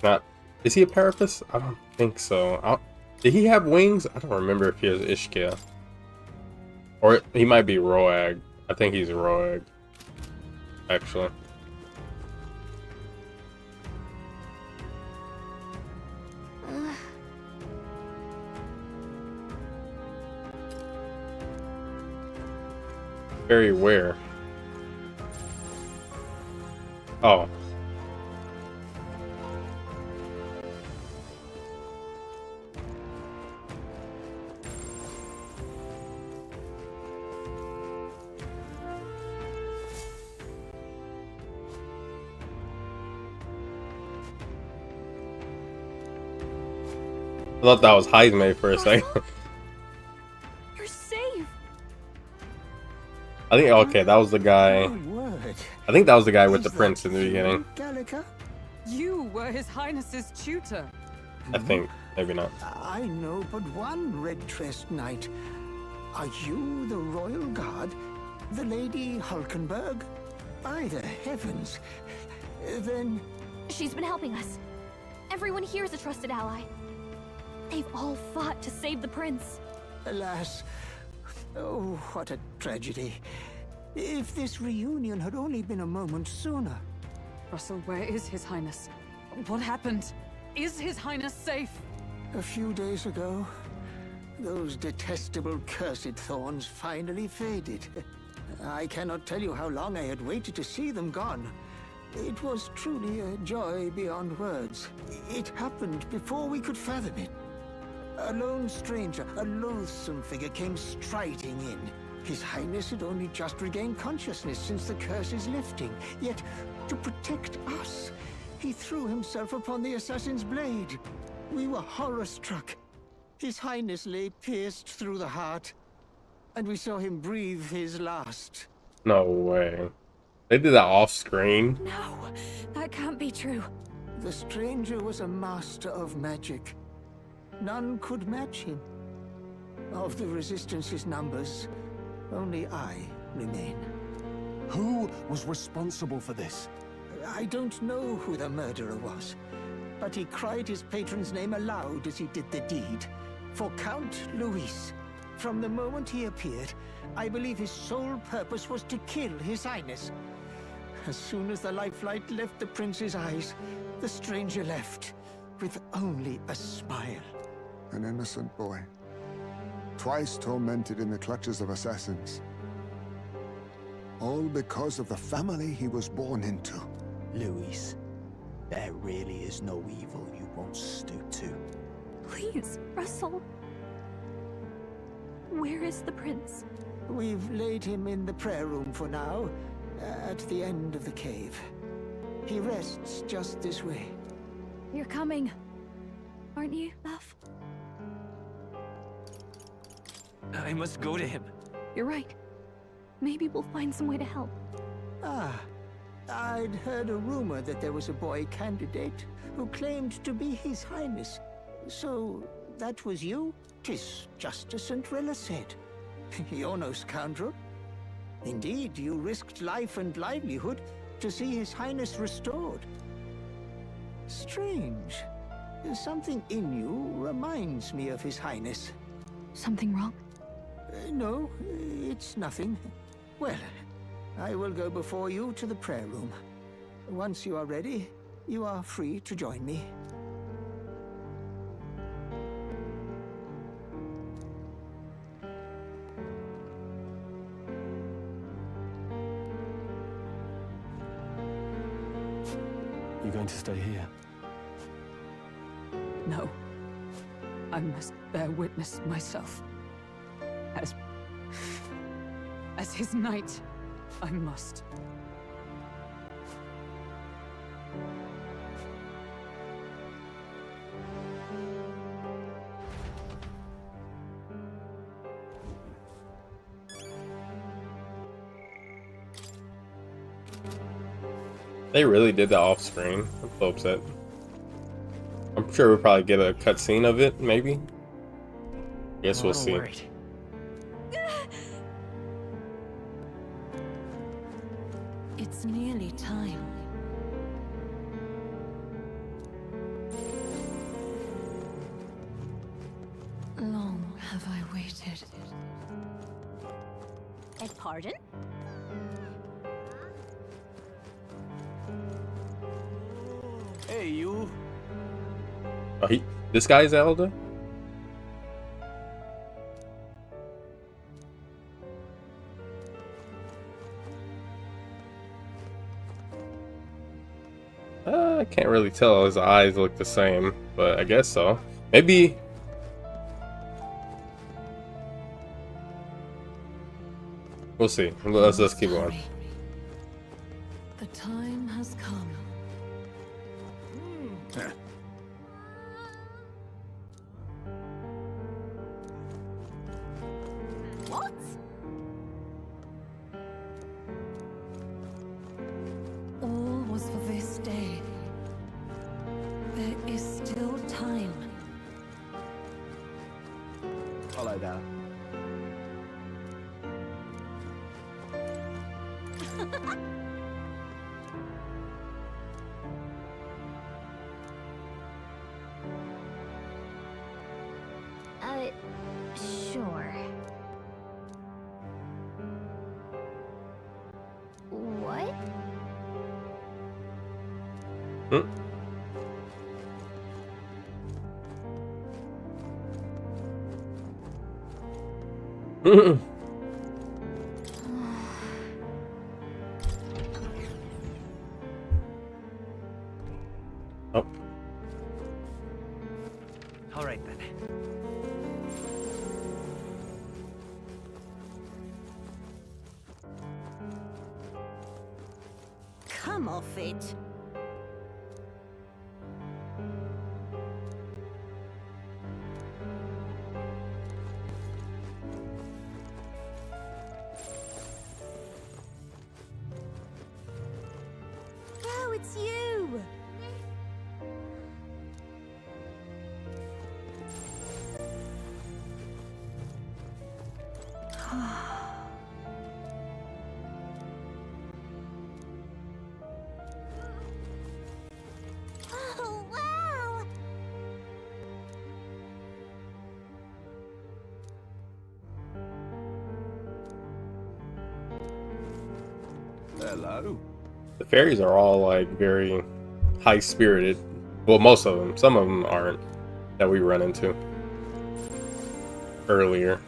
Not. Is he a Parapus? I don't think so. Did he have wings? I don't remember if he has Ishkia. Or he might be Roag. I think he's Roag. Actually. Very where? Oh. I thought that was Heisme for a second. You're safe. I think okay, that was the guy. I think that was the guy with the prince in the beginning. Gallica? You were His Highness's tutor. I think maybe not. I know but one red-dressed knight. Are you the royal guard? The Lady Hulkenberg? By the heavens. Then... She's been helping us. Everyone here is a trusted ally. They've all fought to save the prince. Alas. Oh, what a tragedy. If this reunion had only been a moment sooner. Russell, where is His Highness? What happened? Is His Highness safe? A few days ago, those detestable cursed thorns finally faded. I cannot tell you how long I had waited to see them gone. It was truly a joy beyond words. It happened before we could fathom it. A lone stranger, a loathsome figure, came striding in. His Highness had only just regained consciousness since the curse's lifting. Yet, to protect us, he threw himself upon the assassin's blade. We were horror-struck. His Highness lay pierced through the heart, and we saw him breathe his last. No way. They did that off screen. No, that can't be true. The stranger was a master of magic. None could match him. Of the Resistance's numbers, only I remain. Who was responsible for this? I don't know who the murderer was, but he cried his patron's name aloud as he did the deed. For Count Luis. From the moment he appeared, I believe his sole purpose was to kill His Highness. As soon as the lifelight left the prince's eyes, the stranger left, with only a smile. An innocent boy. Twice tormented in the clutches of assassins. All because of the family he was born into. Luis, there really is no evil you won't stoop to. Please, Russell. Where is the prince? We've laid him in the prayer room for now, at the end of the cave. He rests just this way. You're coming, aren't you, love? I must go to him. You're right. Maybe we'll find some way to help. Ah, I'd heard a rumor that there was a boy candidate who claimed to be His Highness. So, that was you? 'Tis just as St. Rilla said. You're no scoundrel. Indeed, you risked life and livelihood to see His Highness restored. Strange. Something in you reminds me of His Highness. Something wrong? No, it's nothing. Well, I will go before you to the prayer room. Once you are ready, you are free to join me. You going to stay here? No. I must bear witness myself. As his knight, I must. They really did that off screen. I'm so upset. I'm sure we'll probably get a cutscene of it, maybe. Guess we'll see. Worried. It's nearly time. Long have I waited. Pardon? Hey, you. Oh, this guy's Elder? I can't really tell. His eyes look the same, but I guess so. Maybe. We'll see. Let's keep going. The time has come. What? All was for this day. There is still time. Follow that. Sure. What? Oh. All right then. Come off it. Oh, it's you. Oh, wow. Hello. The fairies are all like very high spirited. Well, most of them. Some of them aren't, that we run into earlier.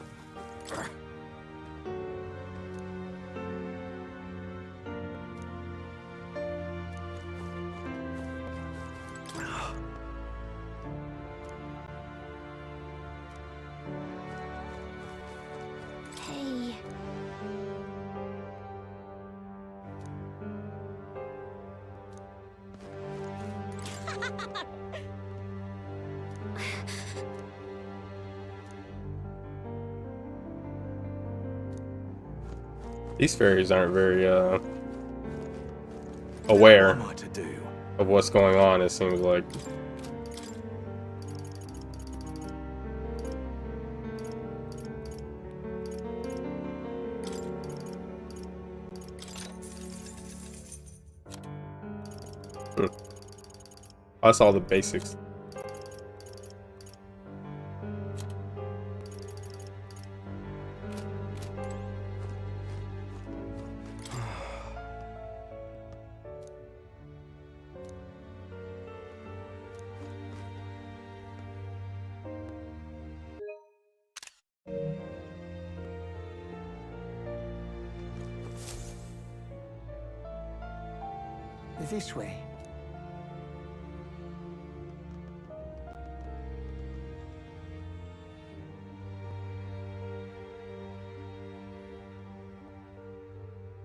Hey. These fairies aren't very aware What am I to do? of what's going on, it seems like. That's all the basics. This way.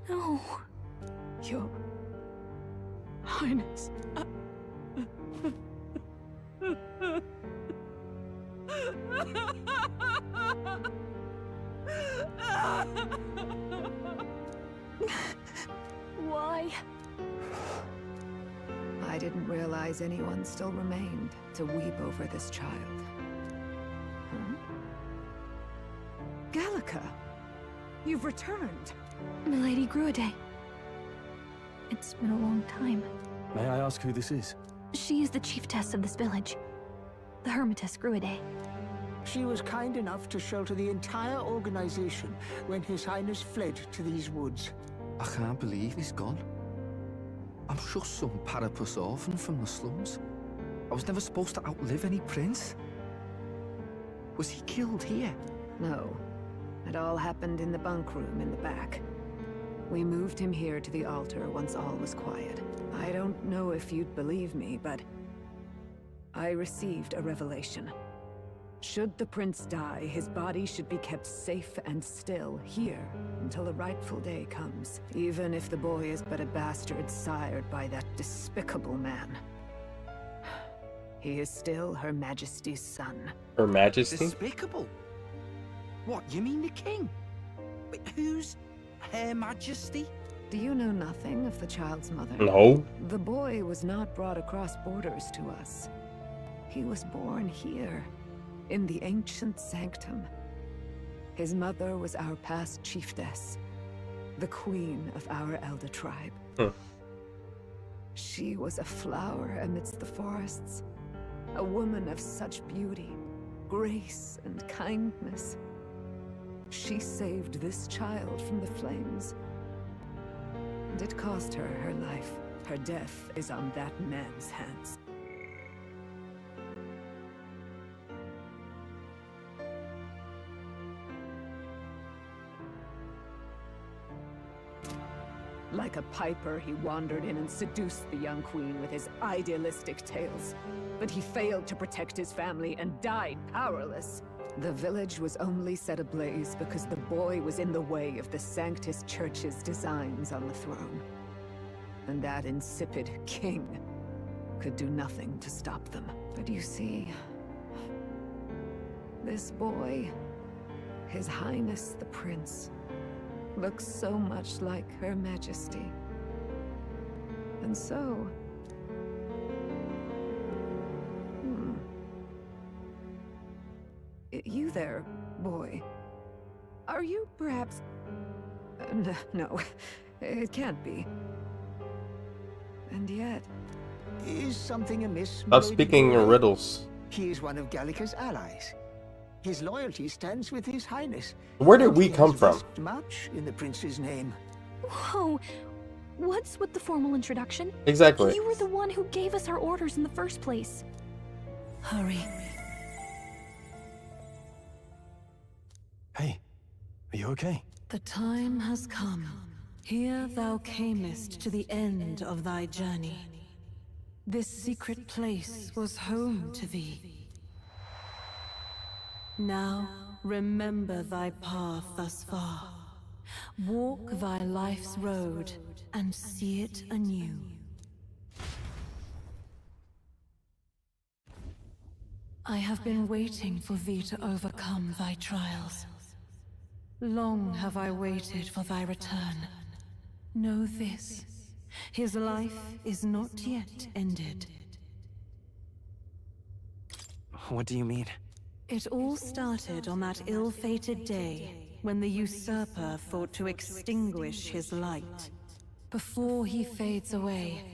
No. Your Highness. Why? I didn't realize anyone still remained to weep over this child. Huh? Gallica, you've returned. Milady Gruide. It's been a long time. May I ask who this is? She is the chiefess of this village. The Hermitess Gruide. She was kind enough to shelter the entire organization when His Highness fled to these woods. I can't believe he's gone. I'm just some parapus orphan from the slums. I was never supposed to outlive any prince. Was he killed here? No. It all happened in the bunk room in the back. We moved him here to the altar once all was quiet. I don't know if you'd believe me, but I received a revelation. Should the prince die, his body should be kept safe and still here until the rightful day comes, even if the boy is but a bastard sired by that despicable man. He is still Her Majesty's son. Her Majesty? Despicable? What, you mean the king? Wait, who's Her Majesty? Do you know nothing of the child's mother? No. The boy was not brought across borders to us. He was born here, in the ancient sanctum. His mother was our past chiefess, the queen of our elder tribe. She was a flower amidst the forests, a woman of such beauty, grace, and kindness. She saved this child from the flames, and it cost her her life. Her death is on that man's hands. Like a piper, he wandered in and seduced the young queen with his idealistic tales. But he failed to protect his family and died powerless. The village was only set ablaze because the boy was in the way of the Sanctus Church's designs on the throne. And that insipid king could do nothing to stop them. But you see, this boy, His Highness the Prince, looks so much like Her Majesty. And so... You there, boy. Are you perhaps... No, it can't be. And yet... Is something amiss? Stop speaking in riddles. He is one of Gallica's allies. His loyalty stands with His Highness. Where did we come from? Risked much in the prince's name. Whoa! What's with the formal introduction? Exactly. You were the one who gave us our orders in the first place. Hurry. Hey, are you okay? The time has come. Here thou camest to the end of thy journey. This secret place was home to thee. Now, remember thy path thus far. Walk thy life's road and see it anew. I have been waiting for thee to overcome thy trials. Long have I waited for thy return. Know this, his life is not yet ended. What do you mean? It all started on that ill-fated day when the usurper thought to extinguish his light. Before he fades away,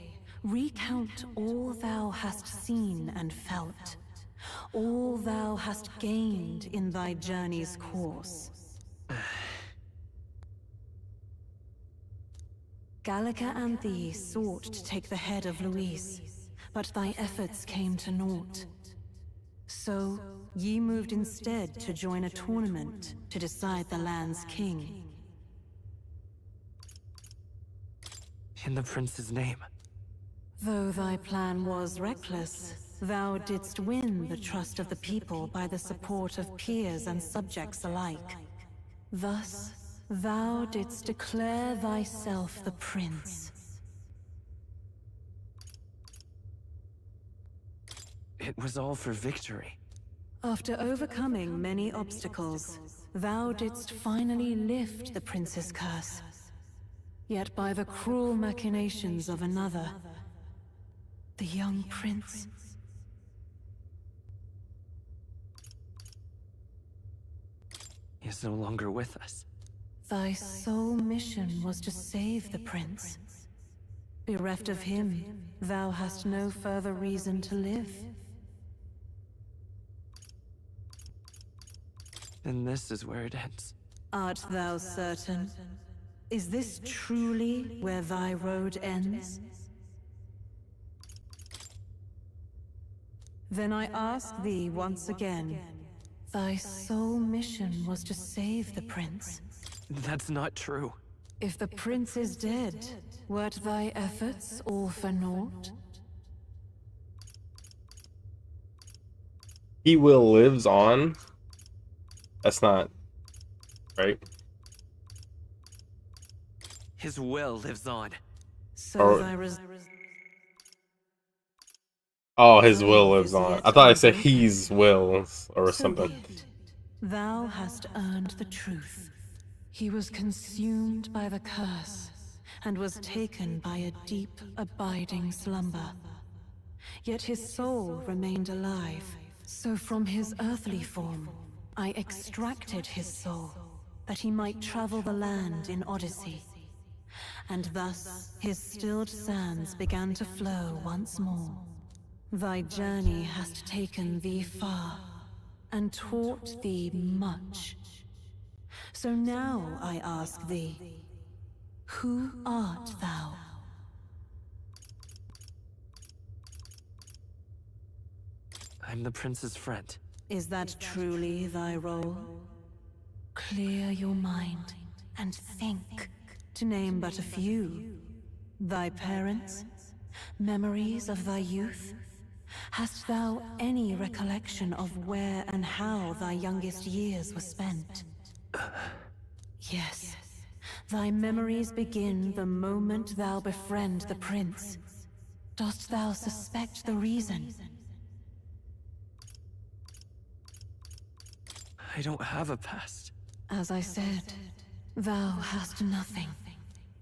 recount all thou hast seen and felt, all thou hast gained in thy journey's course. Gallica and thee sought to take the head of Luis, but thy efforts came to naught. So, ye moved instead to join a tournament to decide the land's king. In the prince's name. Though thy plan was reckless, thou didst win the trust of the people by the support of peers and subjects alike. Thus, thou didst declare thyself the prince. It was all for victory. After overcoming many obstacles, thou didst finally lift the prince's curse. Yet by the cruel machinations of another, the young prince... He is no longer with us. Thy sole mission was to save the prince. Bereft of him, thou hast no further reason to live. And this is where it ends. Art thou certain? Is this truly where thy road ends? Then I ask thee once again, thy sole mission was to save the prince. That's not true. If the prince is dead, wert thy efforts all for naught? He will lives on. That's not right. His will lives on. So Oh, his will lives on. I thought I said he's wills or something. Thou hast earned the truth. He was consumed by the curse, and was taken by a deep, abiding slumber. Yet his soul remained alive, so from his earthly form, I extracted his soul, that he might travel the land in Odyssey. And thus, his stilled sands began to flow once more. Thy journey hast taken thee far, and taught thee much. So now I ask thee, who art thou? I'm the prince's friend. Is that truly thy role? Clear your mind and think, to name but a few. Thy parents? Memories of thy youth? Hast thou any recollection of where and how thy youngest years were spent? Yes. Thy memories begin the moment thou befriend the prince. Dost thou suspect the reason? I don't have a past. As I said, thou hast nothing.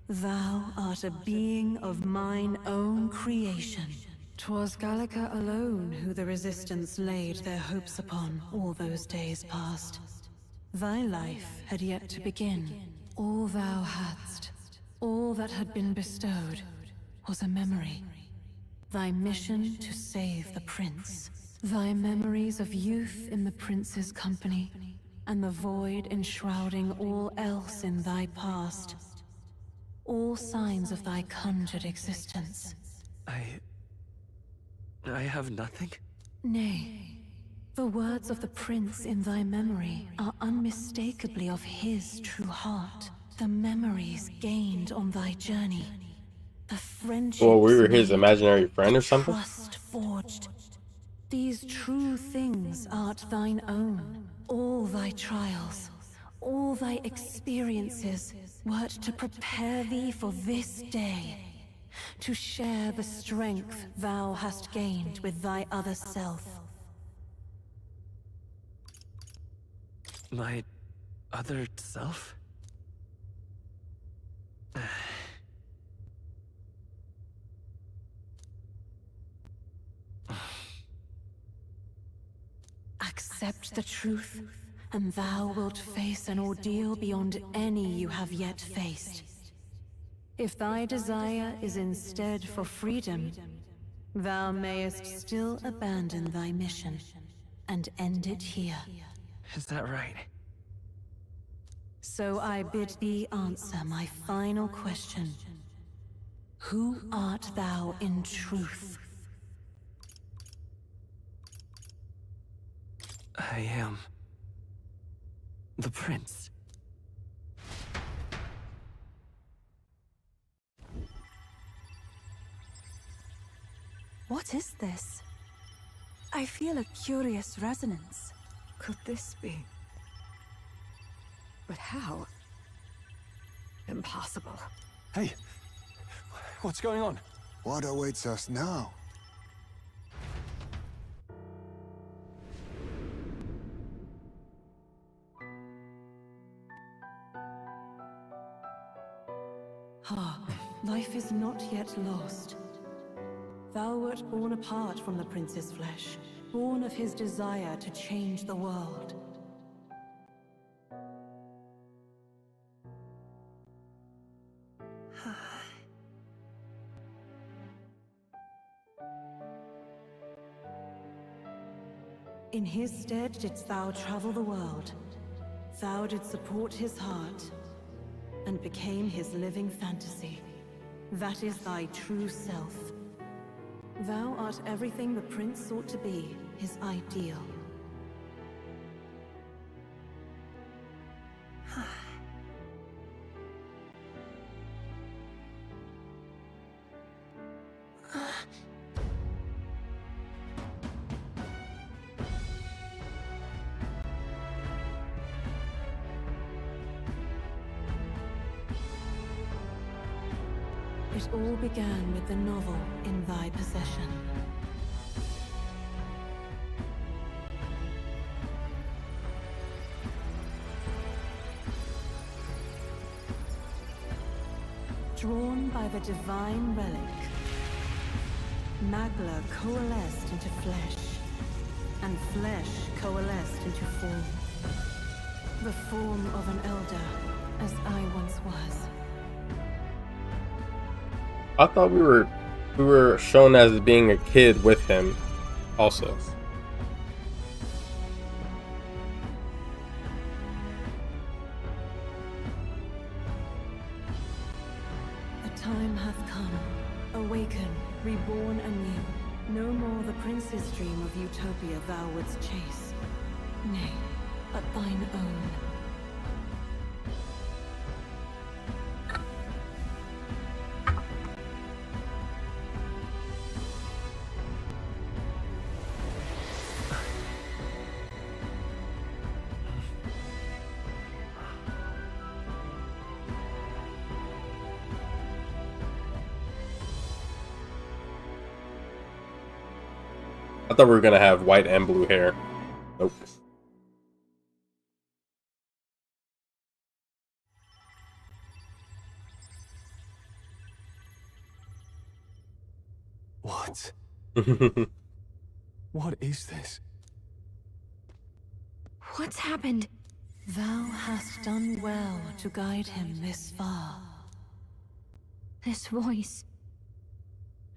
Thou art a being of mine own creation. 'Twas Gallica alone who the Resistance laid their hopes upon all those days past. Thy life had yet to begin. All thou hadst, all that had been bestowed, was a memory. Thy mission to save the prince. Thy memories of youth in the prince's company, and the void enshrouding all else in thy past. All signs of thy conjured existence. I have nothing? Nay. The words of the prince in thy memory are unmistakably of his true heart. The memories gained on thy journey. The friendships Well, we were his made, imaginary friend or something? trust forged. These true things art thine own. All thy trials, all thy experiences, wert to prepare thee for this day. To share the strength thou hast gained with thy other self. My other self? Accept the truth, and thou wilt face an ordeal beyond any you have yet faced. If thy desire is instead for freedom, thou mayest still abandon thy mission, and end it here. Is that right? So I bid thee answer my final question. Who art thou in truth? I am... the prince. What is this? I feel a curious resonance. Could this be? But how? Impossible. Hey, what's going on? What awaits us now? Hark, life is not yet lost. Thou wert born apart from the prince's flesh, born of his desire to change the world. In his stead didst thou travel the world. Thou didst support his heart, and became his living fantasy. That is thy true self. Thou art everything the prince sought to be, his ideal. It all began with the novel in thy possession. Drawn by the divine relic, Magla coalesced into flesh, and flesh coalesced into form. The form of an elder, as I once was. I thought we were shown as being a kid with him also. The time hath come. Awaken, reborn anew. No more the prince's dream of utopia thou wouldst chase. Nay, but thine own. I thought we were gonna have white and blue hair. Nope. What? What is this? What's happened? Thou hast done well to guide him this far. This voice.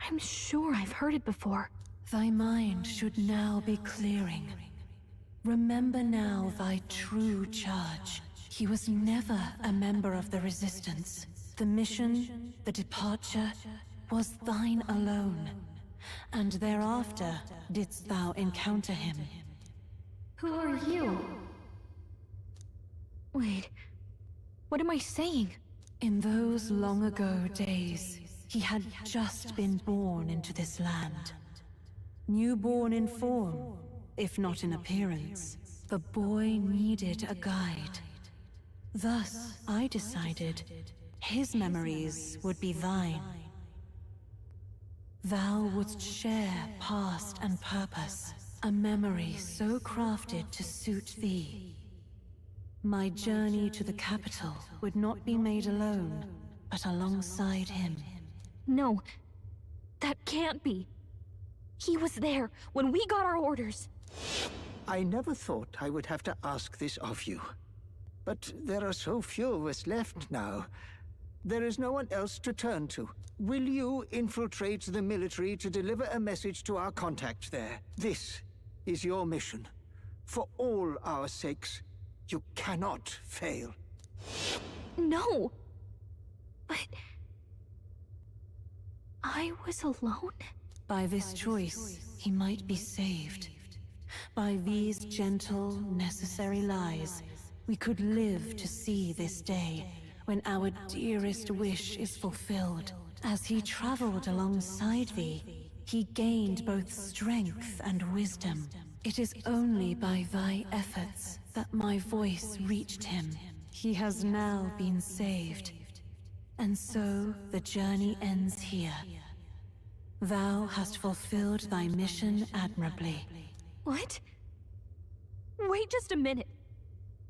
I'm sure I've heard it before. Thy mind should now be clearing. Remember now thy true charge. He was never a member of the Resistance. The mission, the departure, was thine alone. And thereafter didst thou encounter him. Who are you? Wait, what am I saying? In those long ago days, he had just been born into this land. Newborn in form, if not in appearance, the boy needed a guide. Thus, I decided his memories would be thine. Thou wouldst share past and purpose, a memory so crafted to suit thee. My journey to the capital would not be made alone, but alongside him. No, that can't be. He was there when we got our orders. I never thought I would have to ask this of you. But there are so few of us left now. There is no one else to turn to. Will you infiltrate the military to deliver a message to our contact there? This is your mission. For all our sakes, you cannot fail. No. But I was alone? By this choice, he might be saved. By these gentle, necessary lies, we could live to see this day, when our dearest wish is fulfilled. As he traveled alongside thee, he gained both strength and wisdom. It is only by thy efforts that my voice reached him. He has now been saved. And so the journey ends here. Thou hast fulfilled thy mission admirably. What? Wait just a minute.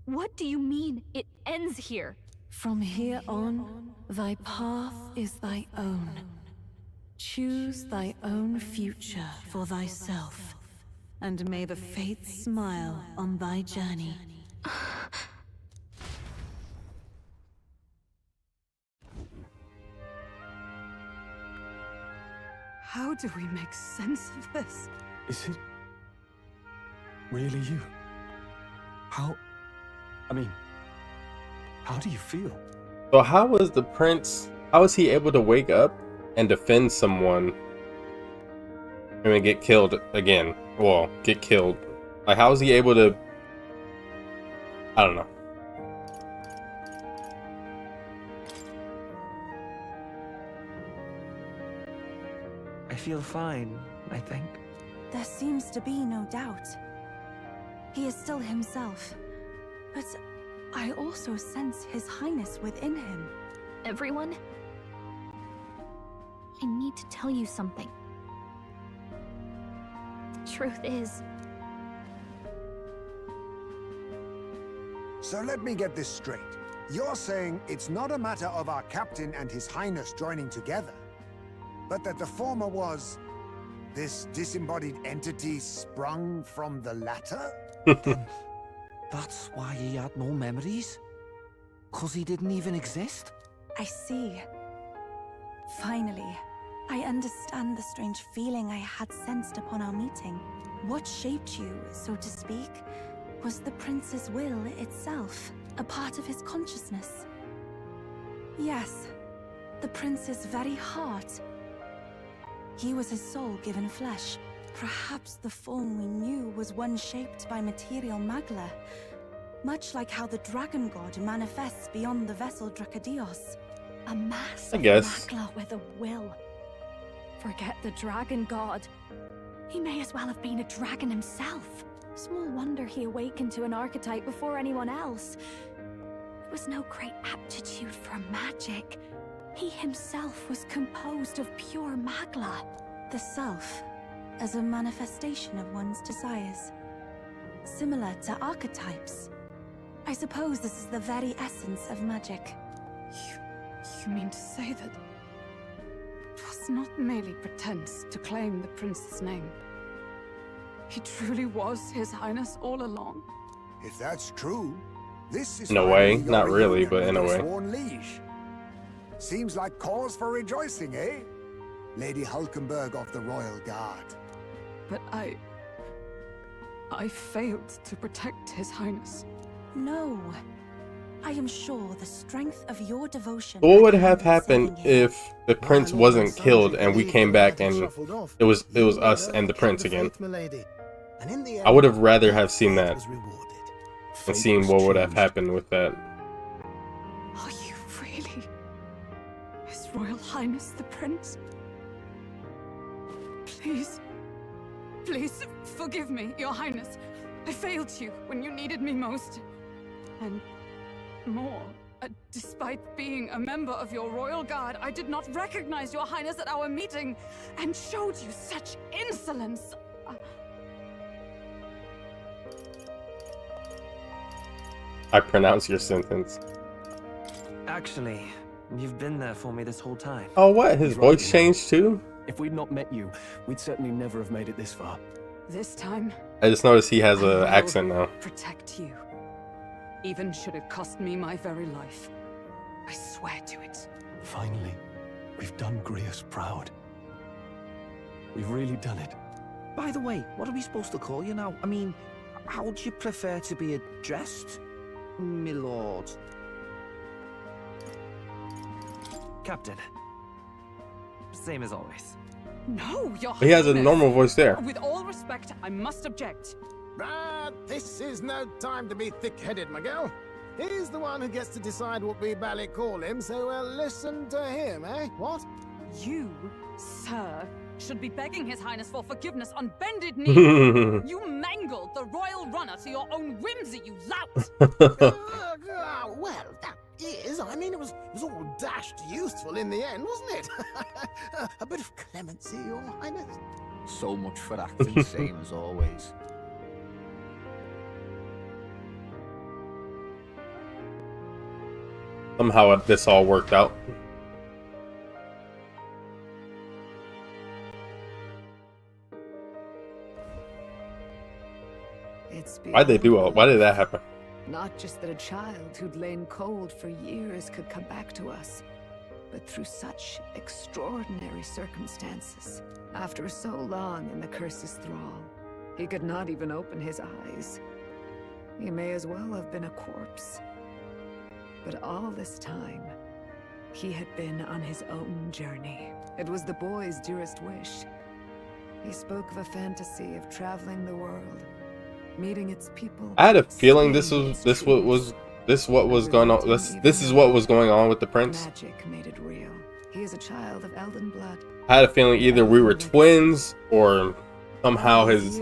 What do you mean, it ends here? From here on, thy path is thy own. Choose thy own future for thyself, and may the fates smile on thy journey. How do we make sense of this? Is it really you? How do you feel? So how was the prince, how was he able to wake up and defend someone and then get killed again? Well, get killed. Like, how was he able to, I don't know. I feel fine, I think. There seems to be no doubt. He is still himself, but I also sense His Highness within him. Everyone? I need to tell you something. The truth is... So let me get this straight. You're saying it's not a matter of our captain and His Highness joining together, but that the former was this disembodied entity sprung from the latter? That's why he had no memories? 'Cause he didn't even exist? I see. Finally, I understand the strange feeling I had sensed upon our meeting. What shaped you, so to speak, was the prince's will itself, a part of his consciousness. Yes, the prince's very heart. He was his soul given flesh. Perhaps the form we knew was one shaped by material magla, much like how the dragon god manifests beyond the vessel Dracadios. A mass I of guess. magla with a will. Forget the dragon god. He may as well have been a dragon himself. Small wonder he awakened to an archetype before anyone else. It was no great aptitude for magic. He himself was composed of pure magla. The self, as a manifestation of one's desires. Similar to archetypes. I suppose this is the very essence of magic. You mean to say that it was not merely pretense to claim the prince's name? He truly was His Highness all along? If that's true, this is In a way, finally not your really, reunion but in a with way. your sworn liege. Seems like cause for rejoicing, eh? Lady Hulkenberg of the Royal Guard. But I failed to protect His Highness. No. I am sure the strength of your devotion... What would have happened if the prince wasn't killed and we came back and it was us and the prince again? I would have rather have seen that and seen what would have happened with that. Are you really His Royal Highness the Prince? Please, please forgive me, Your Highness. I failed you when you needed me most. And more, despite being a member of your Royal Guard, I did not recognize Your Highness at our meeting and showed you such insolence. I pronounce your sentence. Actually, you've been there for me this whole time. Oh, what? His voice changed too? If we'd not met you, we'd certainly never have made it this far. This time, I just noticed he has I an will accent now. protect you. Even should it cost me my very life. I swear to it. Finally, we've done Grius proud. We've really done it. By the way, what are we supposed to call you now? I mean, how would you prefer to be addressed, my lord? Captain. Same as always. No, Your He has a Highness. normal voice there. With all respect, I must object. But this is no time to be thick-headed, Miguel. He's the one who gets to decide what we bally call him, so listen to him, eh? What? You, sir, should be begging His Highness for forgiveness on bended knee. You mangled the royal runner to your own whimsy, you lout! Well, is. I mean, it was all dashed useful in the end, wasn't it? A bit of clemency, Your Highness. So much for acting same as always. Somehow this all worked out. Why'd they do all? Why did that happen? Not just that a child who'd lain cold for years could come back to us, but through such extraordinary circumstances. After so long in the curse's thrall, he could not even open his eyes. He may as well have been a corpse. But all this time, he had been on his own journey. It was the boy's dearest wish. He spoke of a fantasy of traveling the world, meeting its people. I had a feeling this is what was going on. This is what was going on with the prince. Magic made it real. He is a child of Elden blood. I had a feeling either we were twins or somehow his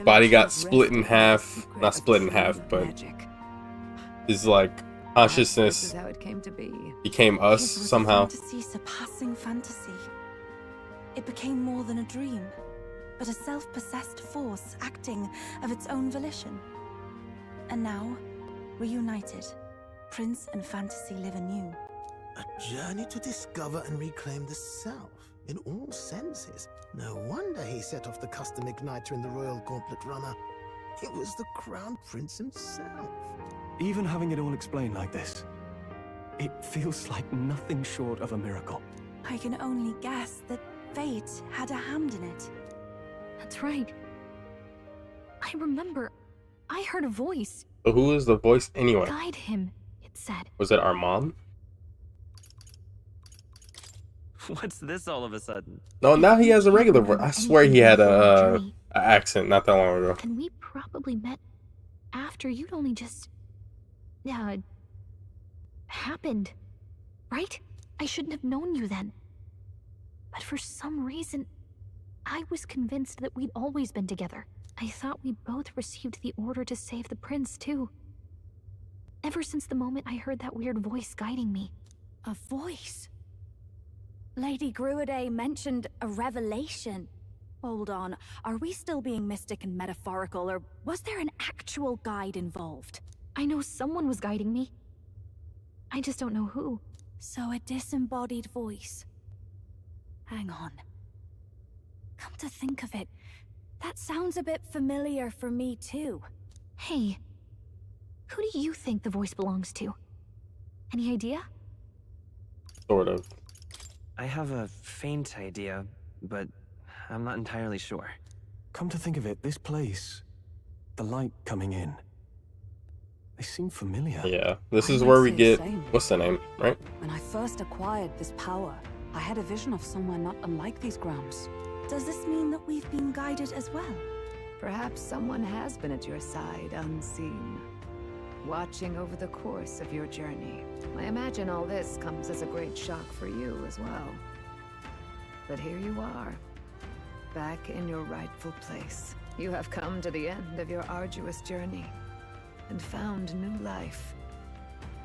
body got split in half. Not split in half, but his consciousness became us somehow. Fantasy surpassing fantasy. It became more than a dream, but a self-possessed force acting of its own volition. And now, reunited, Prince and Fantasy live anew. A journey to discover and reclaim the self, in all senses. No wonder he set off the custom igniter in the Royal Gauntlet Runner. It was the Crown Prince himself. Even having it all explained like this, it feels like nothing short of a miracle. I can only guess that fate had a hand in it. That's right. I remember, I heard a voice. So who is the voice anyway? Guide him, it said. Was it our mom? What's this all of a sudden? No, now he has a regular voice. I swear he had a accent not that long ago. And we probably met after you'd only just happened, right? I shouldn't have known you then. But for some reason, I was convinced that we'd always been together. I thought we both received the order to save the prince, too. Ever since the moment I heard that weird voice guiding me. A voice? Lady Gruaday mentioned a revelation. Hold on, are we still being mystic and metaphorical, or was there an actual guide involved? I know someone was guiding me. I just don't know who. So a disembodied voice. Hang on. Come to think of it, that sounds a bit familiar for me too. Hey, who do you think the voice belongs to? Any idea? Sort of. I have a faint idea, but I'm not entirely sure. Come to think of it, this place, the light coming in, they seem familiar. Yeah, this is where we get, what's the name, right? When I first acquired this power, I had a vision of somewhere not unlike these grounds. Does this mean that we've been guided as well? Perhaps someone has been at your side unseen, watching over the course of your journey. I imagine all this comes as a great shock for you as well. But here you are, back in your rightful place. You have come to the end of your arduous journey and found new life.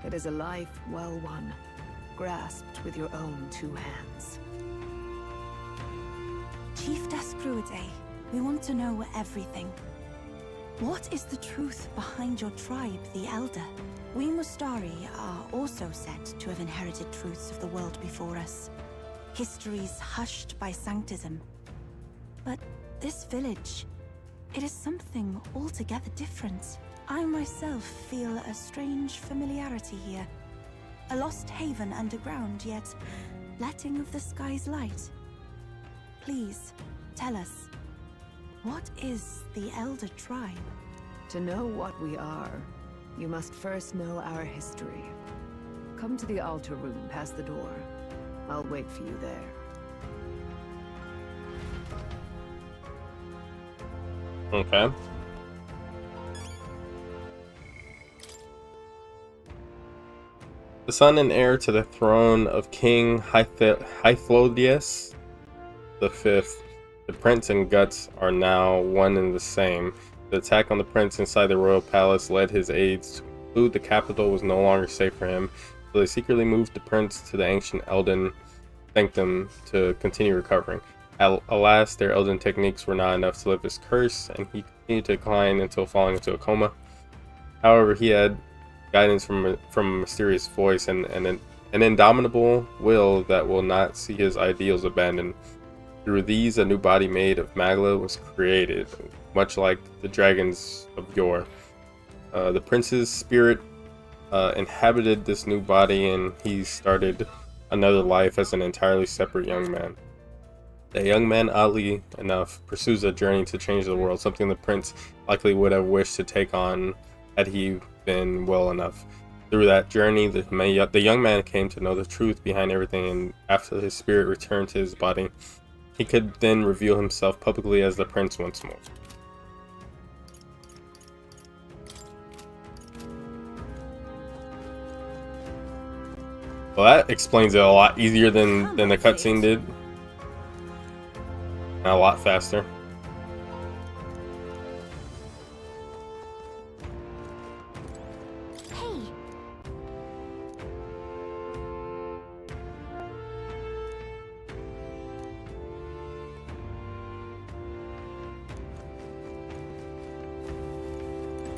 It is a life well won, grasped with your own two hands. Chiefess Gruaday, we want to know everything. What is the truth behind your tribe, the Elder? We Mustari are also said to have inherited truths of the world before us. Histories hushed by sanctism. But this village, it is something altogether different. I myself feel a strange familiarity here. A lost haven underground, yet letting of the sky's light. Please, tell us, what is the Elder Tribe? To know what we are, you must first know our history. Come to the altar room past the door. I'll wait for you there. Okay. The son and heir to the throne of King Hythlodius V, the prince and Guts are now one and the same. The attack on the prince inside the royal palace led his aides to conclude the capital was no longer safe for him, so they secretly moved the prince to the ancient Elden sanctum to continue recovering. Alas, their Elden techniques were not enough to lift his curse, and he continued to decline until falling into a coma. However, he had guidance from a mysterious voice and an indomitable will that will not see his ideals abandoned. Through these, a new body made of Magla was created, much like the dragons of yore. The prince's spirit inhabited this new body, and he started another life as an entirely separate young man. The young man, oddly enough, pursues a journey to change the world, something the prince likely would have wished to take on had he been well enough. Through that journey, the young man came to know the truth behind everything, and after his spirit returned to his body, he could then reveal himself publicly as the prince once more. Well, that explains it a lot easier than the cutscene did. And a lot faster.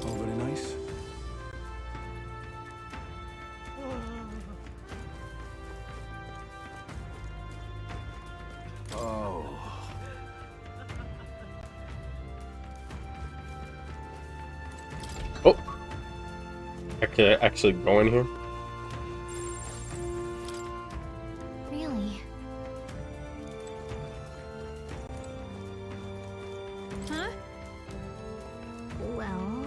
Oh, very nice. Oh. Oh. I could actually go in here. Really? Huh? Well...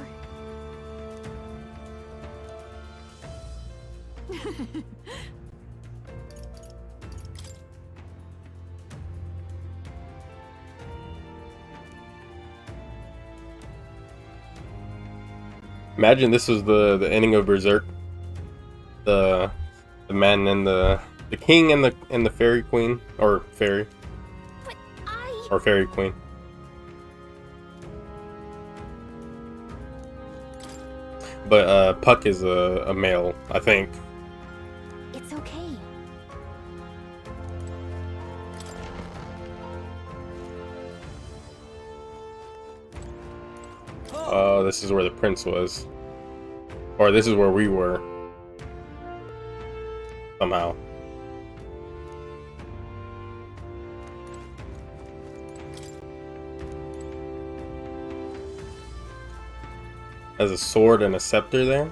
Imagine this was the ending of Berserk. The man and the king and the fairy queen, or fairy, or fairy queen. But Puck is a male, I think. It's okay. Oh, this is where the prince was. Or this is where we were. Somehow. Has a sword and a scepter there.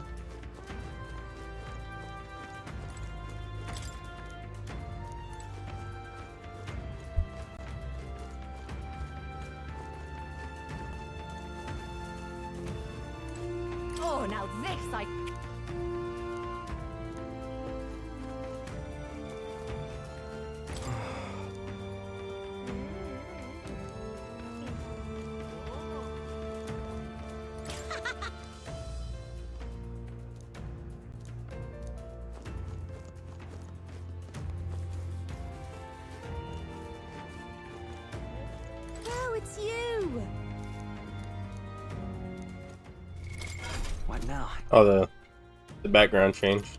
Oh, now this I... Oh, it's you! What now? Oh, the background changed.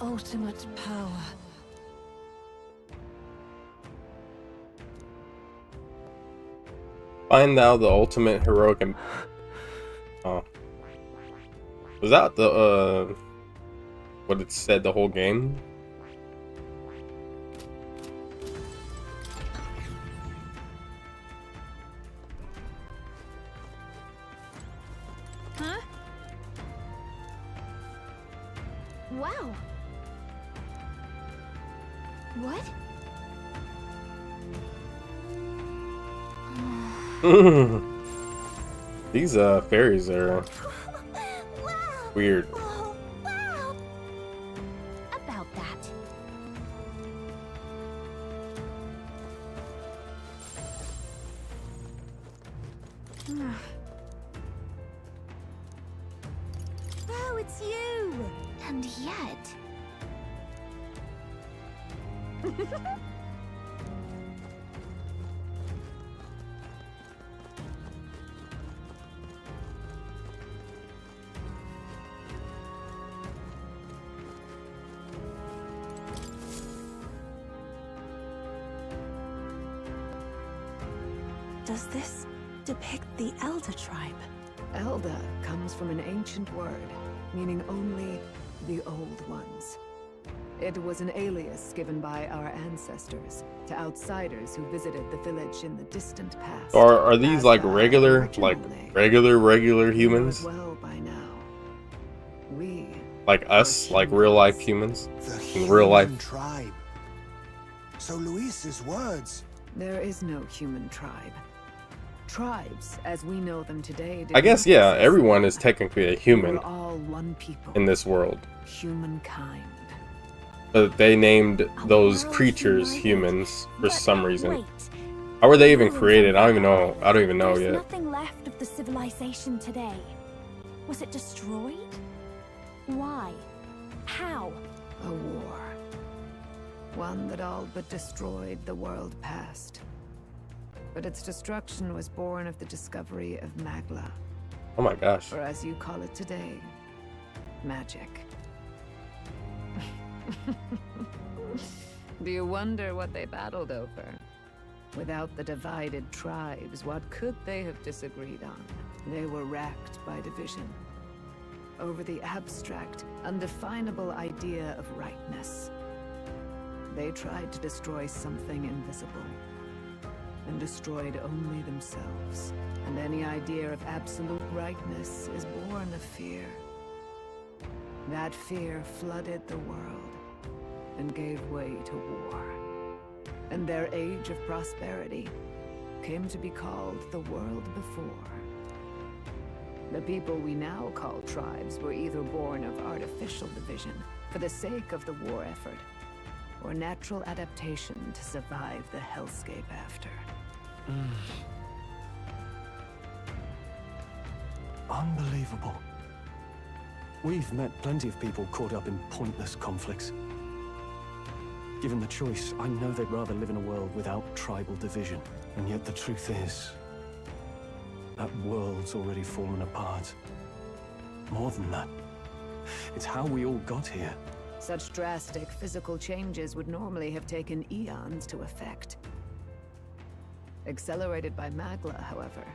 Ultimate power. Find thou the ultimate heroic. Oh, was that the what it said the whole game? Huh? Wow. What? These fairies are weird. About that. And yet... Does this depict the Elder tribe? Elder comes from an ancient word, meaning only the old ones. It was an alias given by our ancestors to outsiders who visited the village in the distant past. Are these like regular humans? Well by now. We, like us, like real life humans? The In real life. human tribe. So Luis's words. There is no human tribe. Tribes, as we know them today, I guess, yeah, everyone is technically a human we're all one people. in this world. Humankind. But they named those creatures humans for some reason. How were they even created? I don't even know. I don't even know There's yet. nothing left of the civilization today. Was it destroyed? Why? How? A war. One that all but destroyed the world past. But its destruction was born of the discovery of Magla. Oh my gosh. Or as you call it today, magic. Do you wonder what they battled over? Without the divided tribes, what could they have disagreed on? They were racked by division. Over the abstract, undefinable idea of rightness. They tried to destroy something invisible. And destroyed only themselves. And any idea of absolute rightness is born of fear. That fear flooded the world and gave way to war. And their age of prosperity came to be called the world before. The people we now call tribes were either born of artificial division for the sake of the war effort, or natural adaptation to survive the hellscape after. Unbelievable. We've met plenty of people caught up in pointless conflicts. Given the choice, I know they'd rather live in a world without tribal division. And yet the truth is, that world's already fallen apart. More than that, it's how we all got here. Such drastic physical changes would normally have taken eons to effect. Accelerated by Magla, however,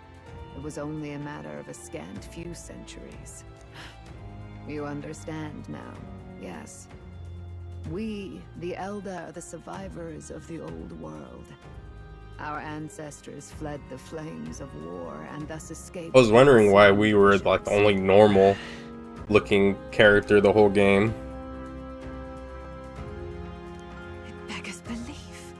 it was only a matter of a scant few centuries. You understand now, yes. We, the Elder, are the survivors of the old world. Our ancestors fled the flames of war and thus escaped. I was wondering why we were like the only normal looking character the whole game. Beggars belief.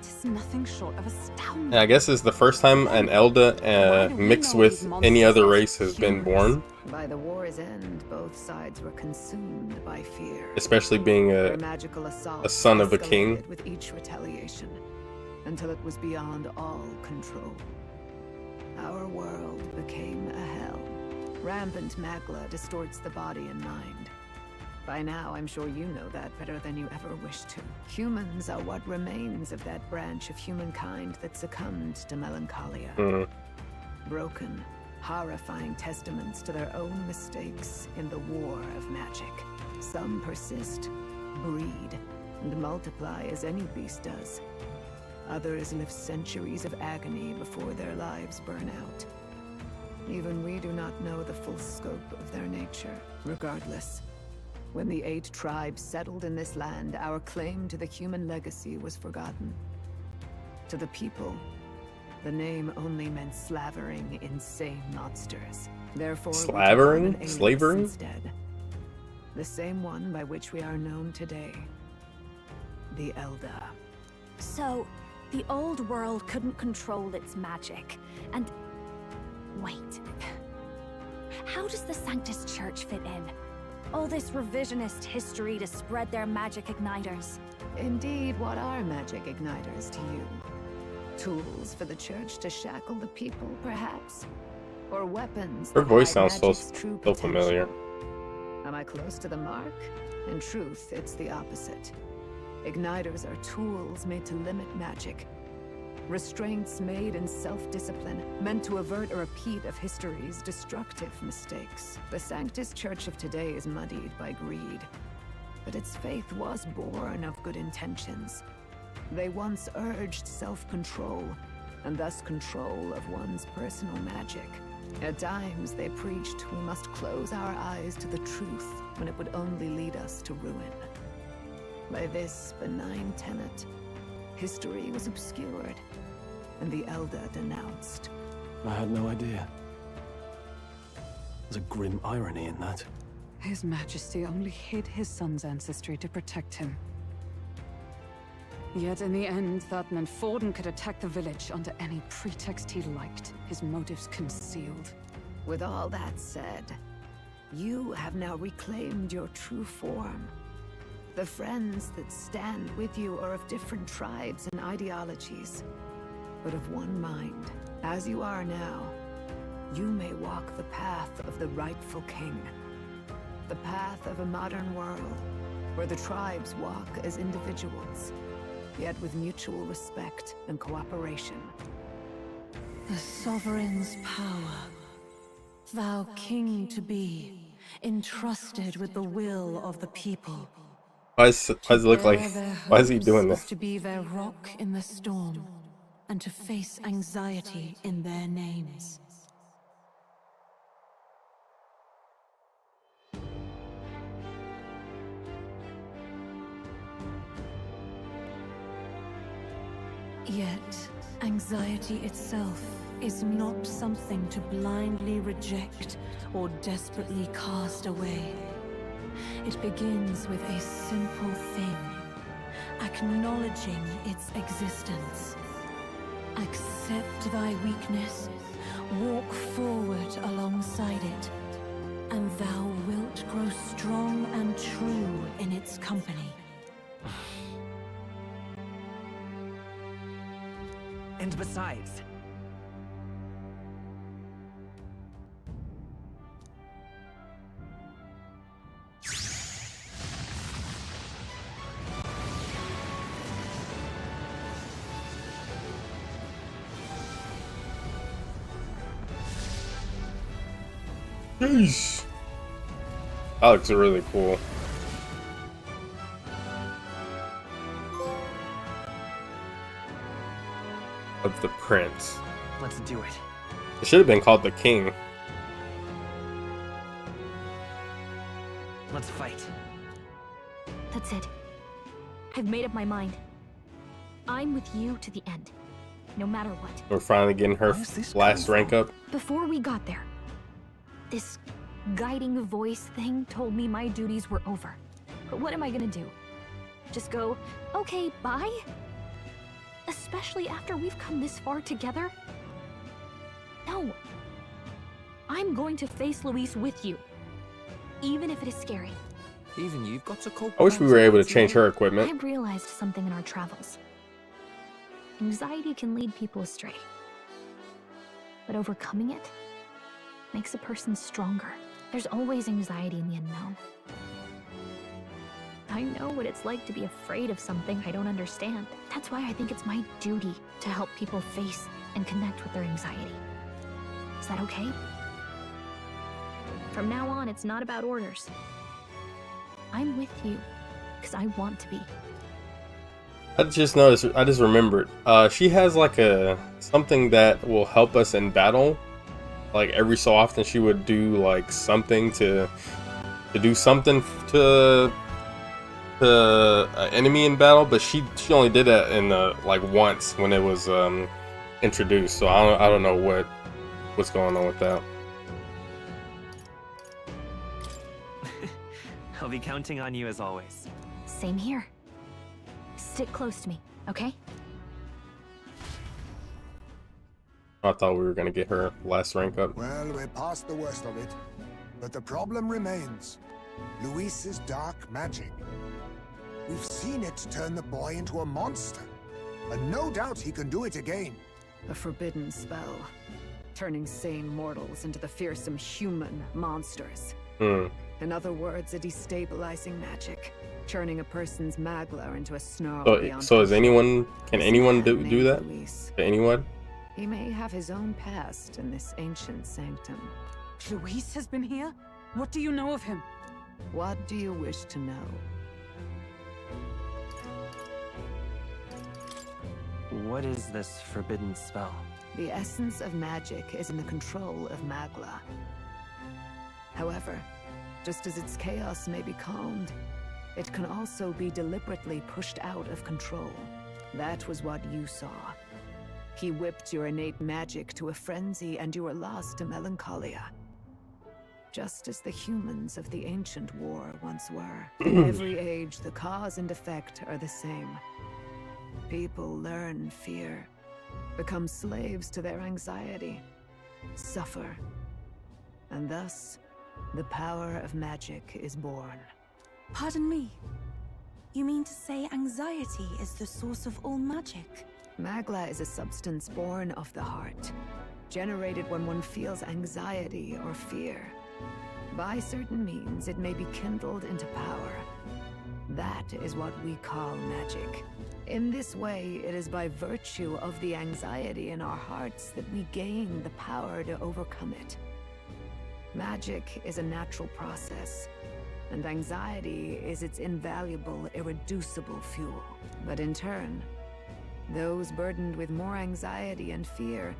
Tis nothing short of astounding. Yeah, I guess it's the first time an Elda mixed with any other race has been born. By the war's end, both sides were consumed by fear. Especially being Their magical assault a son of a king. escalated with each retaliation, until it was beyond all control. Our world became a hell. Rampant Magla distorts the body and mind. By now, I'm sure you know that better than you ever wished to. Humans are what remains of that branch of humankind that succumbed to melancholia. Broken, horrifying testaments to their own mistakes in the war of magic. Some persist, breed, and multiply as any beast does. Others live centuries of agony before their lives burn out. Even we do not know the full scope of their nature. Regardless, when the 8 tribes settled in this land, our claim to the human legacy was forgotten. To the people, the name only meant slavering, insane monsters. Therefore, Slavering? we took on an alias Slavery? instead. The same one by which we are known today. The Elder. So, the old world couldn't control its magic, and... Wait. How does the Sanctus Church fit in? All this revisionist history to spread their magic igniters. Indeed, what are magic igniters to you? Tools for the church to shackle the people, perhaps? Or weapons Her that voice hide sounds magic's so true familiar. potential? Am I close to the mark? In truth, it's the opposite. Igniters are tools made to limit magic. Restraints made in self-discipline, meant to avert a repeat of history's destructive mistakes. The Sanctus Church of today is muddied by greed. But its faith was born of good intentions. They once urged self-control, and thus control of one's personal magic. At times, they preached we must close our eyes to the truth when it would only lead us to ruin. By this benign tenet, history was obscured, and the Elder denounced. I had no idea. There's a grim irony in that. His Majesty only hid his son's ancestry to protect him. Yet in the end, that meant Forden could attack the village under any pretext he liked, his motives concealed. With all that said, you have now reclaimed your true form. The friends that stand with you are of different tribes and ideologies, but of one mind. As you are now, you may walk the path of the rightful king. The path of a modern world, where the tribes walk as individuals, yet with mutual respect and cooperation. The sovereign's power, thou king to be, entrusted with the will of the people. Why does it look like? Why is he doing this? To be their rock in the storm, and to face anxiety in their names. Yet, anxiety itself is not something to blindly reject or desperately cast away. It begins with a simple thing, acknowledging its existence. Accept thy weakness, walk forward alongside it, and thou wilt grow strong and true in its company. And besides... Yeesh. That looks really cool. Of the prince. Let's do it. It should have been called the king. Let's fight. That's it. I've made up my mind. I'm with you to the end, no matter what. We're finally getting her last rank up. Before we got there, this guiding voice thing told me my duties were over. But what am I gonna do? Just go, okay, bye? Especially after we've come this far together? No. I'm going to face Luis with you. Even if it is scary. Even you've got to cope. I wish we were able to change her equipment. I realized something in our travels. Anxiety can lead people astray. But overcoming it makes a person stronger. There's always anxiety in the unknown. I know what it's like to be afraid of something I don't understand. That's why I think it's my duty to help people face and connect with their anxiety. Is that okay? From now on, it's not about orders. I'm with you, because I want to be. I just noticed, I just remembered, she has like something that will help us in battle. Like every so often she would do like something to do something to an enemy in battle, but she only did that in like once when it was introduced. So I don't know what's going on with that. I'll be counting on you as always. Same here. Stick close to me, okay? I thought we were gonna get her last rank up. Well, we're past the worst of it. But the problem remains. Luis's dark magic. We've seen it turn the boy into a monster. And no doubt he can do it again. A forbidden spell. Turning sane mortals into the fearsome human monsters. In other words, a destabilizing magic, turning a person's magla into a snarl beyond So is anyone? Can anyone do that? Luis. Can anyone? He may have his own past in this ancient sanctum. Luis has been here? What do you know of him? What do you wish to know? What is this forbidden spell? The essence of magic is in the control of magla. However, just as its chaos may be calmed, it can also be deliberately pushed out of control. That was what you saw. He whipped your innate magic to a frenzy and you were lost to melancholia. Just as the humans of the ancient war once were. In every age, the cause and effect are the same. People learn fear, become slaves to their anxiety, suffer, and thus, the power of magic is born. Pardon me. You mean to say anxiety is the source of all magic? Magla is a substance born of the heart, generated when one feels anxiety or fear. By certain means, it may be kindled into power. That is what we call magic. In this way, it is by virtue of the anxiety in our hearts that we gain the power to overcome it. Magic is a natural process, and anxiety is its invaluable, irreducible fuel. But in turn, those burdened with more anxiety and fear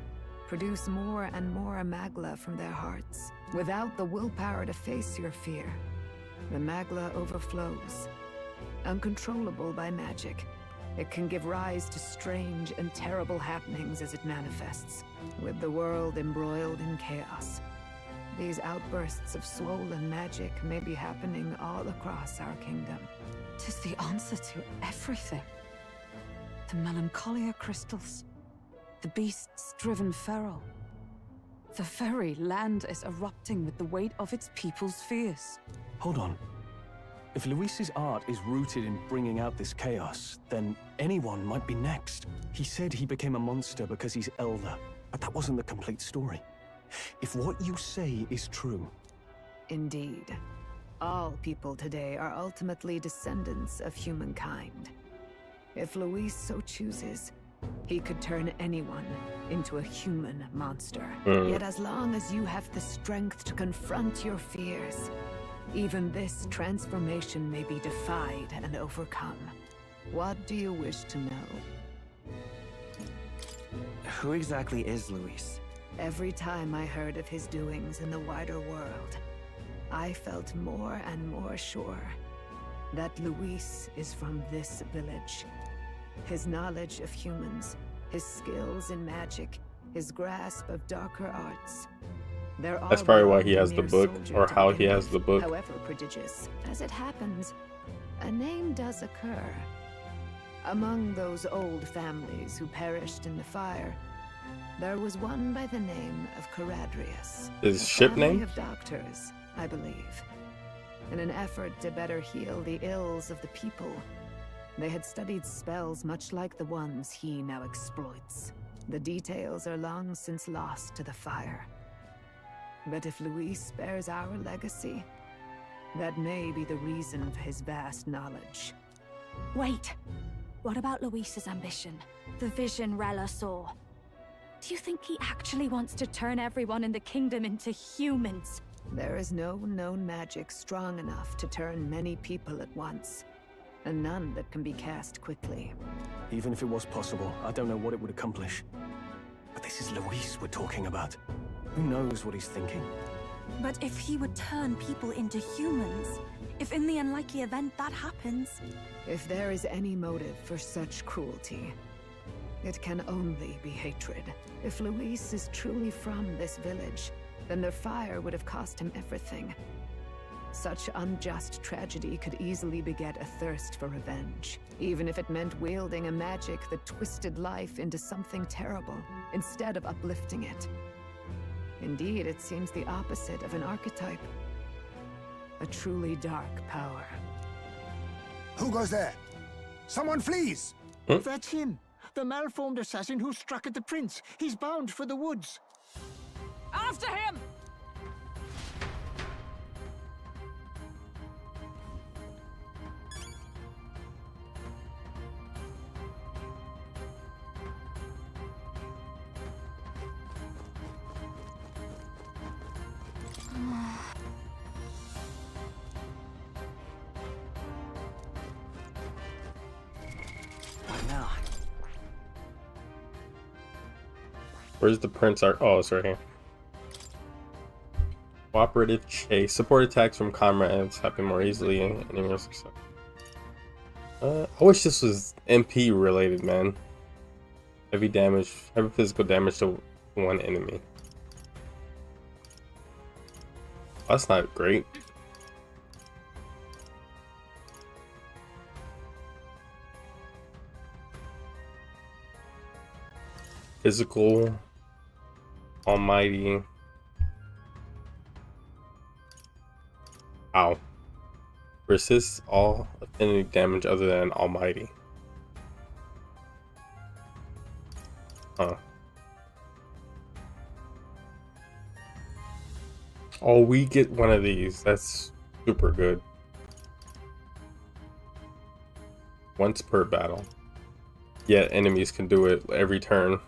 produce more and more magla from their hearts. Without the willpower to face your fear, the magla overflows. Uncontrollable by magic, it can give rise to strange and terrible happenings as it manifests, with the world embroiled in chaos. These outbursts of swollen magic may be happening all across our kingdom. 'Tis the answer to everything. The melancholia crystals, the beasts driven feral. The very land is erupting with the weight of its people's fears. Hold on. If Luis's art is rooted in bringing out this chaos, then anyone might be next. He said he became a monster because he's elder, but that wasn't the complete story. If what you say is true... Indeed. All people today are ultimately descendants of humankind. If Luis so chooses, he could turn anyone into a human monster. Yet as long as you have the strength to confront your fears, even this transformation may be defied and overcome. What do you wish to know? Who exactly is Luis? Every time I heard of his doings in the wider world, I felt more and more sure that Luis is from this village. His knowledge of humans, his skills in magic, his grasp of darker arts. That's probably why he has the book, or how he has the book. However prodigious. As it happens, a name does occur. Among those old families who perished in the fire, there was one by the name of Caradrius. His ship name? Of doctors, I believe. In an effort to better heal the ills of the people, they had studied spells much like the ones he now exploits. The details are long since lost to the fire. But if Luis bears our legacy, that may be the reason for his vast knowledge. Wait! What about Luis's ambition? The vision Rella saw? Do you think he actually wants to turn everyone in the kingdom into humans? There is no known magic strong enough to turn many people at once, and none that can be cast quickly. Even if it was possible, I don't know what it would accomplish. But this is Luis we're talking about. Who knows what he's thinking? But if he would turn people into humans, if in the unlikely event that happens... If there is any motive for such cruelty, it can only be hatred. If Luis is truly from this village, then their fire would have cost him everything. Such unjust tragedy could easily beget a thirst for revenge, even if it meant wielding a magic that twisted life into something terrible, instead of uplifting it. Indeed, it seems the opposite of an archetype. A truly dark power. Who goes there? Someone flees! That's him! The malformed assassin who struck at the prince. He's bound for the woods. After him! Where's the prince? Oh, it's right here. Cooperative chase. Support attacks from comrades happen more easily. I wish this was MP related, man. Heavy damage, heavy physical damage to one enemy. That's not great. Physical, almighty. Ow. Resists all affinity damage other than almighty. Huh. Oh, we get one of these. That's super good. Once per battle. Yet enemies can do it every turn.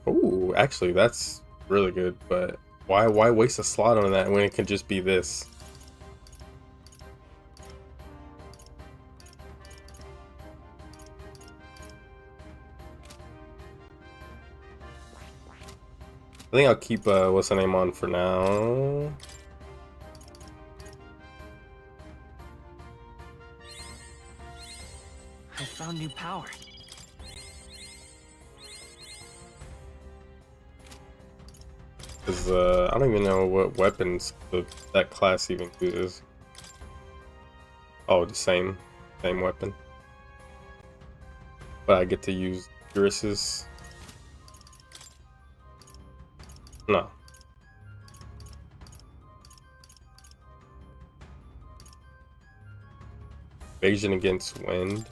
Ooh, actually, that's really good, but why waste a slot on that when it can just be this? I think I'll keep what's the name on for now. I found new power. Cause I don't even know what weapons that class even uses. Oh, the same weapon. But I get to use Eurus's. No. Evasion against wind.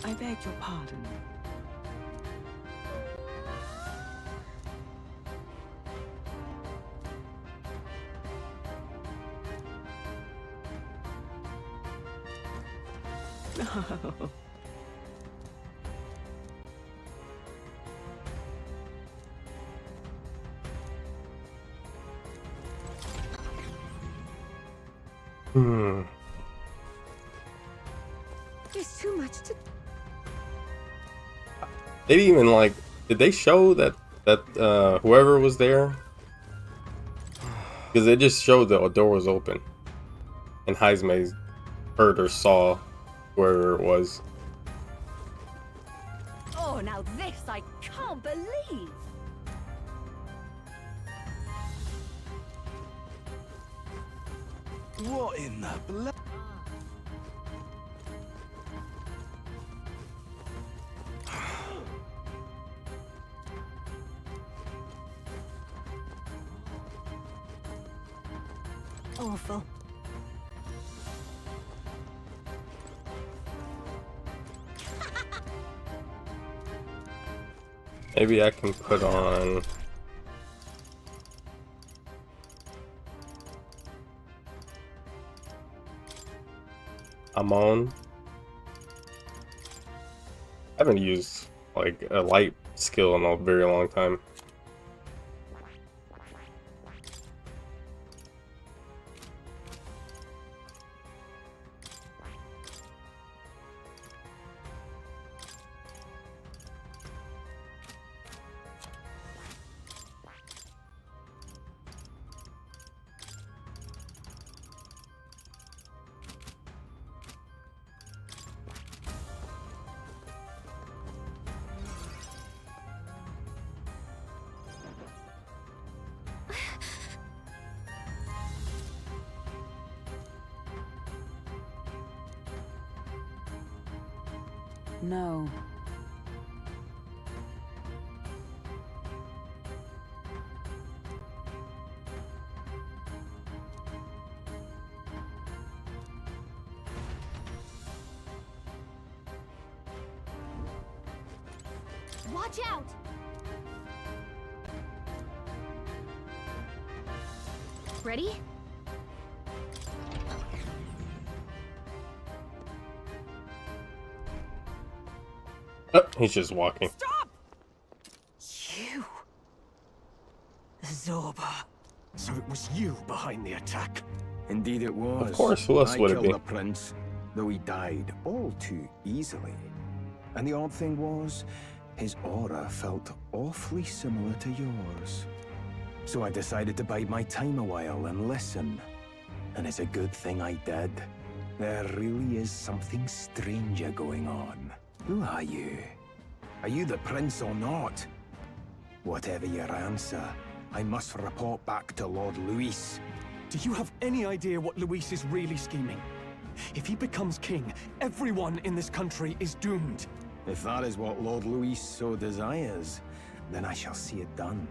I beg your pardon. There's too much to. They didn't even like. Did they show that whoever was there? Because they just showed the door was open, and Heisme heard or saw whoever it was. Oh, now this I can't believe. What in the blood? Awful. Maybe I can put on. Amon. I haven't used like a light skill in a very long time. No. Watch out! Ready? Oh, he's just walking. Stop! You. Zorba. So it was you behind the attack? Indeed it was. Of course, who else I would it killed be? the prince, though he died all too easily. And the odd thing was, his aura felt awfully similar to yours. So I decided to bide my time a while and listen. And it's a good thing I did. There really is something stranger going on. Who are you? Are you the prince or not? Whatever your answer, I must report back to Lord Luis. Do you have any idea what Luis is really scheming? If he becomes king, everyone in this country is doomed. If that is what Lord Luis so desires, then I shall see it done.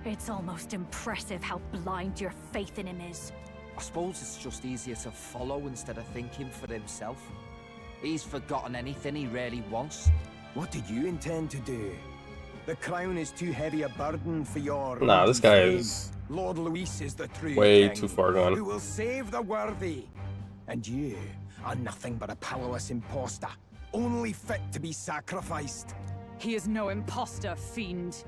It's almost impressive how blind your faith in him is. I suppose it's just easier to follow instead of thinking for himself. He's forgotten anything he really wants. What did you intend to do? The crown is too heavy a burden for your... Nah, this guy is Lord Luis is the true way king, too far gone. who will save the worthy. And you are nothing but a powerless imposter, only fit to be sacrificed. He is no imposter, fiend.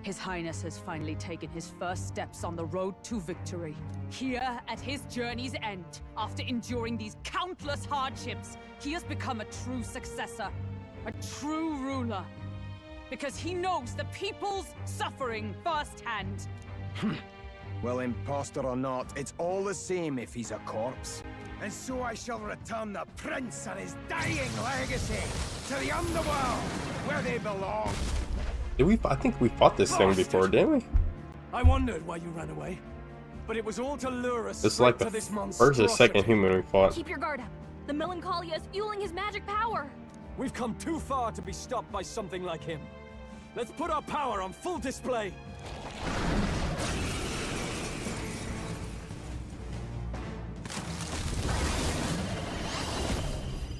His Highness has finally taken his first steps on the road to victory. Here, at his journey's end, after enduring these countless hardships, he has become a true successor, a true ruler. Because he knows the people's suffering firsthand. Well, imposter or not, it's all the same if he's a corpse. And so I shall return the prince and his dying legacy to the underworld, where they belong. Did we? I think we fought this thing before, didn't we? I wondered why you ran away, but it was all to lure us It's like to the this first or monstrosity. second human we fought. Keep your guard up. The Melancholia is fueling his magic power. We've come too far to be stopped by something like him. Let's put our power on full display.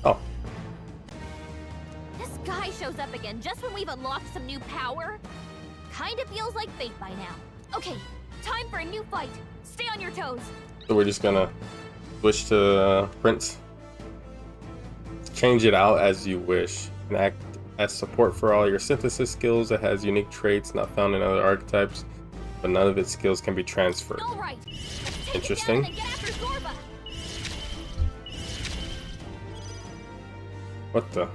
Oh. This guy shows up again just when we've unlocked some new power. Kinda feels like fate by now. Okay, time for a new fight. Stay on your toes. So we're just gonna switch to Prince. Change it out as you wish. And act as support for all your synthesis skills. It has unique traits not found in other archetypes, but none of its skills can be transferred. All right. Interesting. Get after Zorba. What the?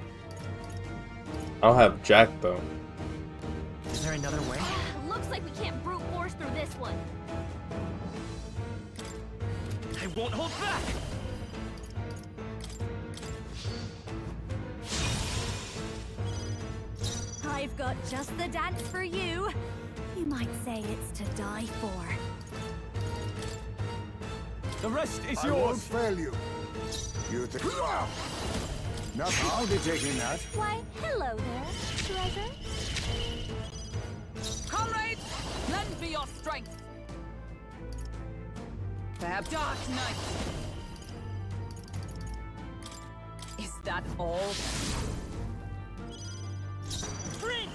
I'll have Jack though. Is there another way? Looks like we can't brute force through this one. I won't hold back! I've got just the dance for you. You might say it's to die for. The rest is I won't yours. fail you. You think... No, I'll be taking that. Why, hello there, treasure. Comrades, lend me your strength. Fair Dark Knight. Is that all? Prince!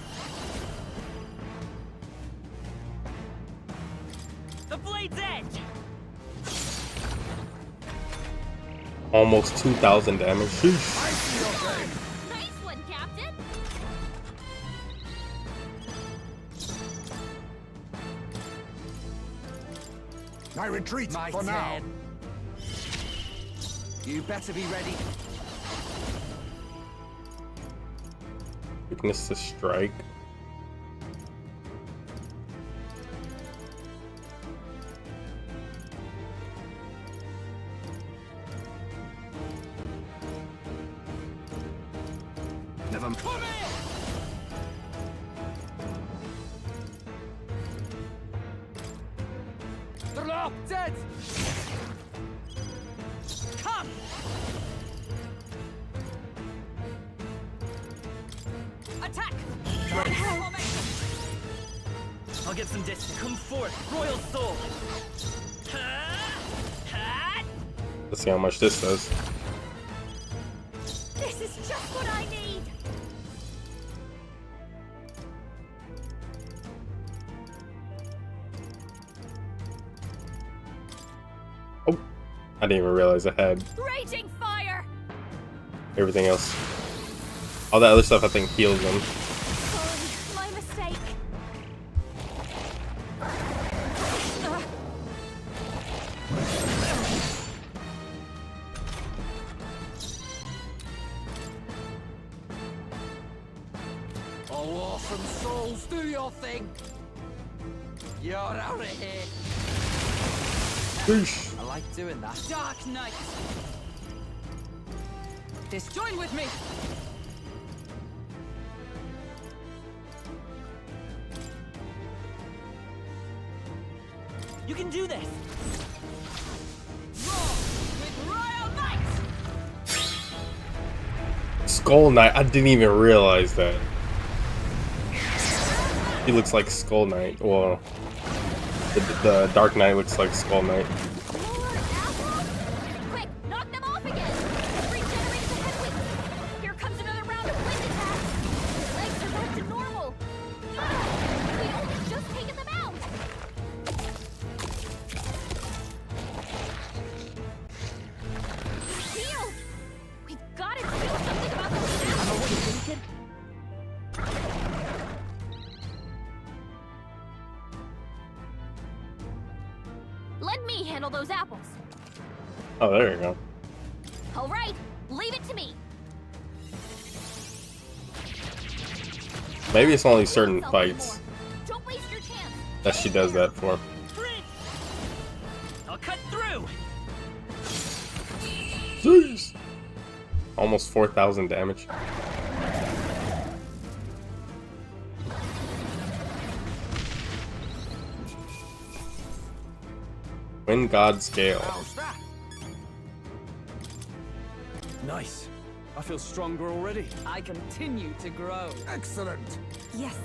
The blade's edge! Almost 2,000 damage. Sheesh. Nice one, Captain. I retreat My for now. turn. You better be ready. Weakness to strike. Never mind. Drop dead! Come! Attack! I'll get some distance. Come forth, Royal Soul! Let's see how much this does. This is just what I need. I didn't even realize I had Raging fire! everything else. All that other stuff I think heals them. Sorry, my mistake. Oh, awesome souls, do your thing. You're out of here. Boosh. I like doing that. Dark Knight! Disjoin with me! You can do this! Roar with Royal Knight! Skull Knight. I didn't even realize that. He looks like Skull Knight. Well, the Dark Knight looks like Skull Knight. Quick, knock them off again! Regenerate the headwind! Here comes another round of wind attacks! Legs are back to normal! We'd only just taken them out! Shield! We've got to do something about those apples! Let me handle those apples. Oh, there you go. All right, leave it to me. Maybe it's only certain fights Don't waste your chance. that she does that for. I'll cut through! Jeez. Almost 4,000 damage. Wind God Scale. Nice. I feel stronger already. I continue to grow. Excellent. Yes,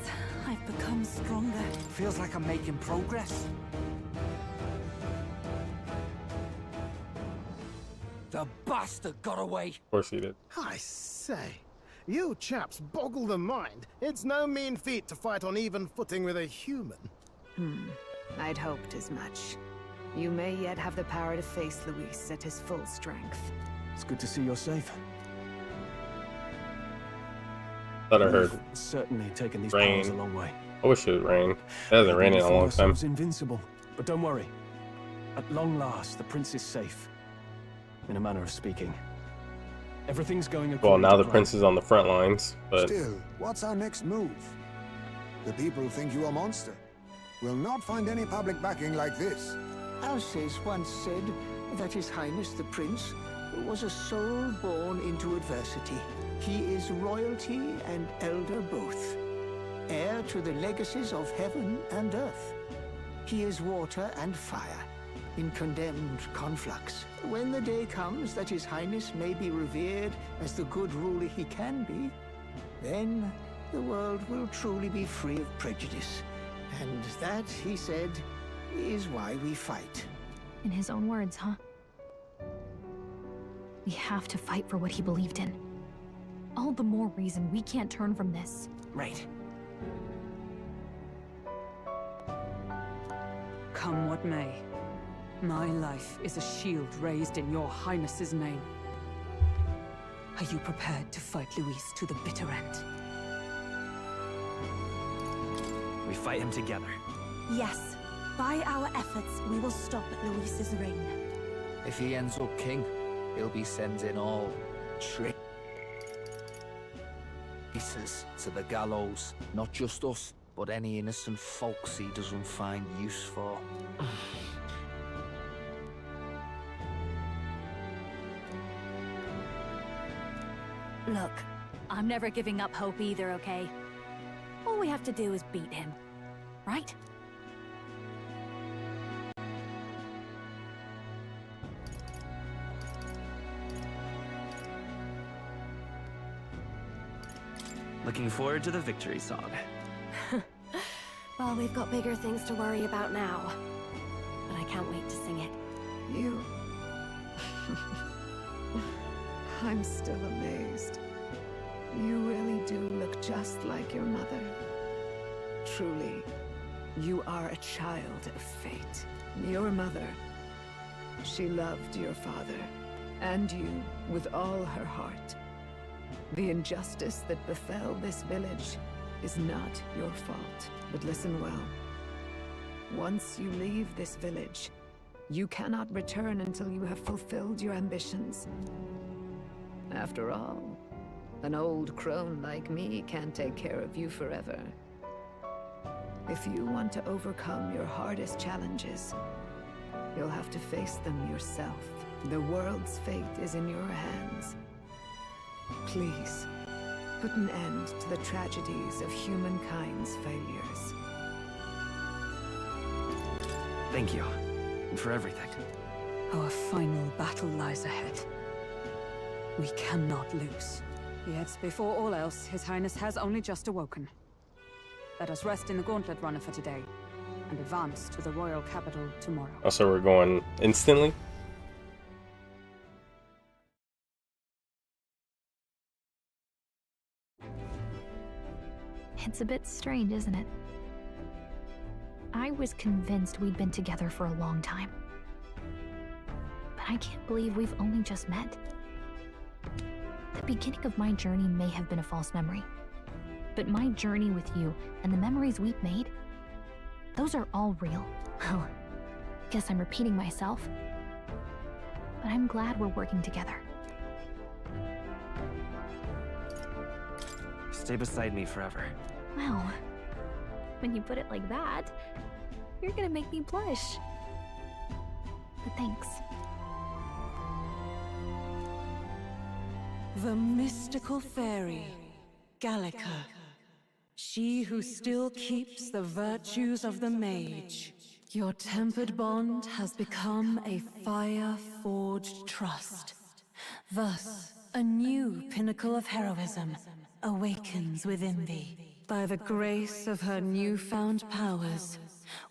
I've become stronger. Feels like I'm making progress. The bastard got away. Of course he did. I say, you chaps boggle the mind. It's no mean feat to fight on even footing with a human. I'd hoped as much. You may yet have the power to face Luis at his full strength. It's good to see you're safe. Thought I heard We've certainly taken these rain. powers a long way. I wish it would rain. It hasn't rained in a long time. Invincible, but don't worry. At long last, the prince is safe. In a manner of speaking. Everything's going Well, according now to the plan. prince is on the front lines, but Still, what's our next move? The people think you a monster. We'll not find any public backing like this. Alces once said that His Highness the Prince was a soul born into adversity. He is royalty and elder both, heir to the legacies of heaven and earth. He is water and fire, in condemned conflux. When the day comes that His Highness may be revered as the good ruler he can be, then the world will truly be free of prejudice. And that, he said, is why we fight. In his own words, huh? We have to fight for what he believed in. All the more reason we can't turn from this. Right. Come what may, my life is a shield raised in your highness's name. Are you prepared to fight Luis to the bitter end? We fight him together. Yes, by our efforts, we will stop Luis's reign. If he ends up king, he'll be sending all traitors to the gallows. Not just us, but any innocent folks he doesn't find use for. Look, I'm never giving up hope either, okay? All we have to do is beat him, right? Looking forward to the victory song. Well, we've got bigger things to worry about now. But I can't wait to sing it. You... I'm still amazed. You really do look just like your mother. Truly, you are a child of fate. Your mother She loved your father, and you, with all her heart. The injustice that befell this village is not your fault. But listen well. Once you leave this village, you cannot return until you have fulfilled your ambitions. After all, an old crone like me can't take care of you forever. If you want to overcome your hardest challenges, you'll have to face them yourself. The world's fate is in your hands. Please, put an end to the tragedies of humankind's failures. Thank you for everything. Our final battle lies ahead. We cannot lose. Yet, before all else, His Highness has only just awoken. Let us rest in the Gauntlet Runner for today, and advance to the royal capital tomorrow. Oh, so we're going instantly? It's a bit strange, isn't it? I was convinced we'd been together for a long time. But I can't believe we've only just met. The beginning of my journey may have been a false memory. But my journey with you and the memories we've made, those are all real. Oh, guess I'm repeating myself. But I'm glad we're working together. Stay beside me forever. Well, when you put it like that, you're gonna make me blush. But thanks. The mystical fairy, Gallica. She who still keeps the virtues of the mage. Your tempered bond has become a fire-forged trust. Thus, a new pinnacle of heroism awakens within thee. By the grace of her newfound powers,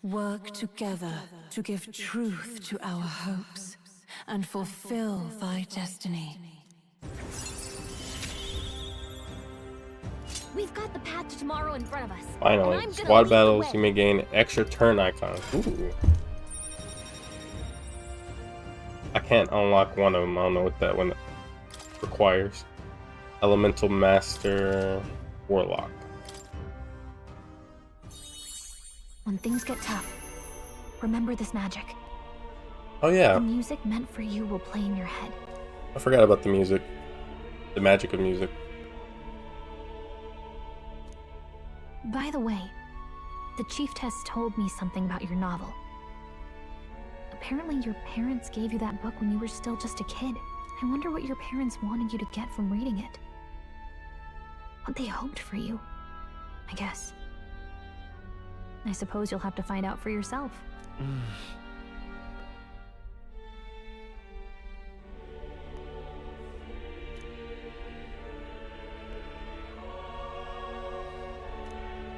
work together to give truth to our hopes and fulfill thy destiny. We've got the path to tomorrow in front of us. Finally, squad battles, you may gain extra turn icons. Ooh. I can't unlock one of them. I don't know what that one requires. Elemental Master Warlock. When things get tough, remember this magic. Oh yeah. The music meant for you will play in your head. I forgot about the music. The magic of music. By the way, the chiefess told me something about your novel. Apparently your parents gave you that book when you were still just a kid. I wonder what your parents wanted you to get from reading it. What they hoped for you, I guess. I suppose you'll have to find out for yourself.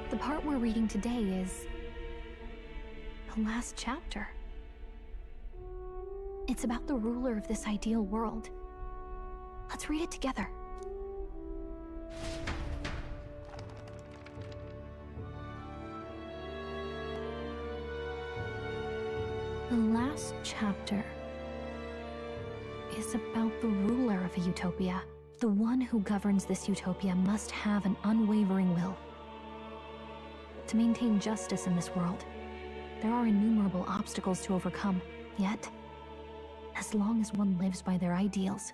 The part we're reading today is the last chapter. It's about the ruler of this ideal world. Let's read it together. The last chapter is about the ruler of a utopia. The one who governs this utopia must have an unwavering will. To maintain justice in this world, there are innumerable obstacles to overcome. Yet, as long as one lives by their ideals,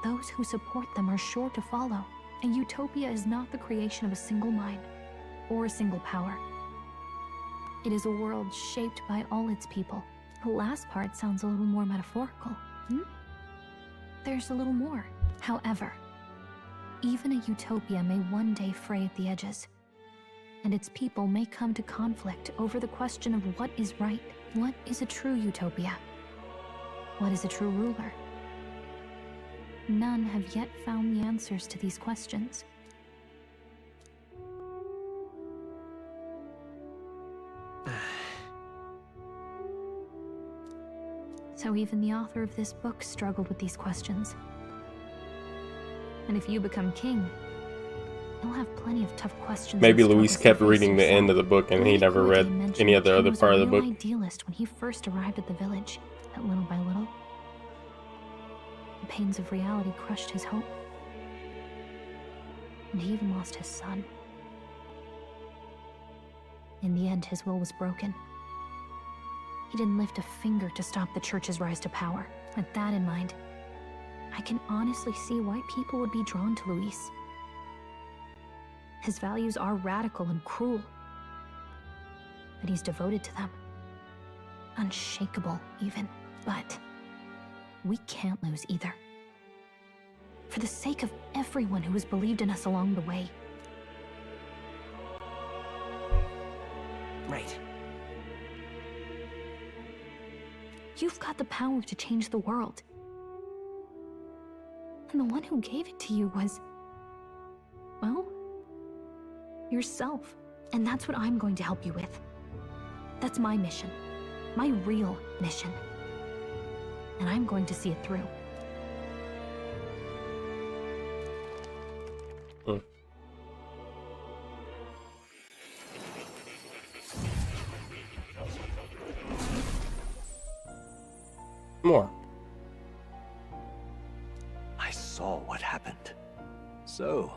those who support them are sure to follow. A utopia is not the creation of a single mind or a single power. It is a world shaped by all its people. The last part sounds a little more metaphorical. There's a little more. However, even a utopia may one day fray at the edges, and its people may come to conflict over the question of what is right. What is a true utopia? What is a true ruler? None have yet found the answers to these questions. So even the author of this book struggled with these questions. And if you become king, He'll have plenty of tough questions. Maybe and Luis struggles to kept face reading the himself. end of the book and he Lady never Corday read mentioned any of the King other was part of a the real book. idealist when he first arrived at the village, and little by little, the pains of reality crushed his hope. And he even lost his son. In the end, his will was broken. He didn't lift a finger to stop the church's rise to power. With that in mind, I can honestly see why people would be drawn to Luis. His values are radical and cruel, but he's devoted to them. Unshakable, even. But we can't lose either. For the sake of everyone who has believed in us along the way. Right. You've got the power to change the world. And the one who gave it to you was, well, yourself. And that's what I'm going to help you with. That's my mission. My real mission. And I'm going to see it through. More. I saw what happened. So,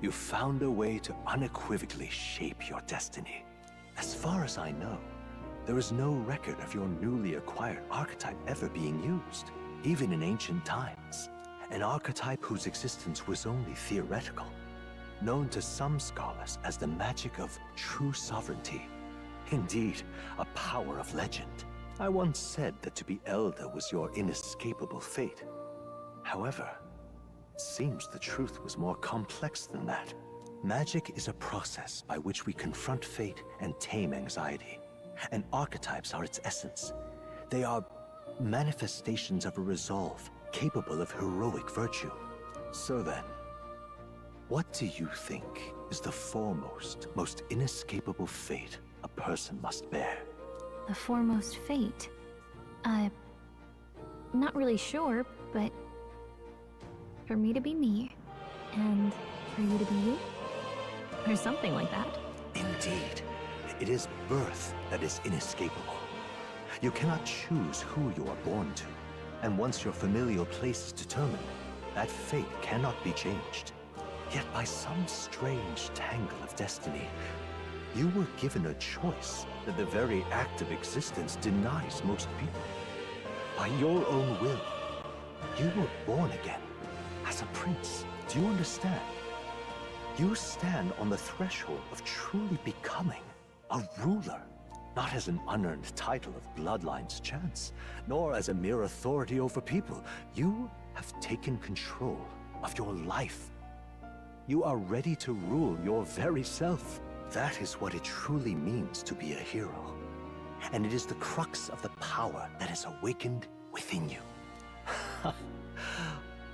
you found a way to unequivocally shape your destiny. As far as I know, there is no record of your newly acquired archetype ever being used, even in ancient times. An archetype whose existence was only theoretical, known to some scholars as the magic of true sovereignty. Indeed, a power of legend. I once said that to be elder was your inescapable fate. However, it seems the truth was more complex than that. Magic is a process by which we confront fate and tame anxiety. And archetypes are its essence. They are manifestations of a resolve capable of heroic virtue. So then, what do you think is the foremost, most inescapable fate a person must bear? The foremost fate? Not really sure, but for me to be me, and for you to be you? Or something like that. Indeed. It is birth that is inescapable. You cannot choose who you are born to, and once your familial place is determined, that fate cannot be changed. Yet by some strange tangle of destiny, you were given a choice that the very act of existence denies most people. By your own will, you were born again as a prince. Do you understand? You stand on the threshold of truly becoming a ruler, not as an unearned title of bloodline's chance, nor as a mere authority over people. You have taken control of your life. You are ready to rule your very self. That is what it truly means to be a hero. And it is the crux of the power that is awakened within you.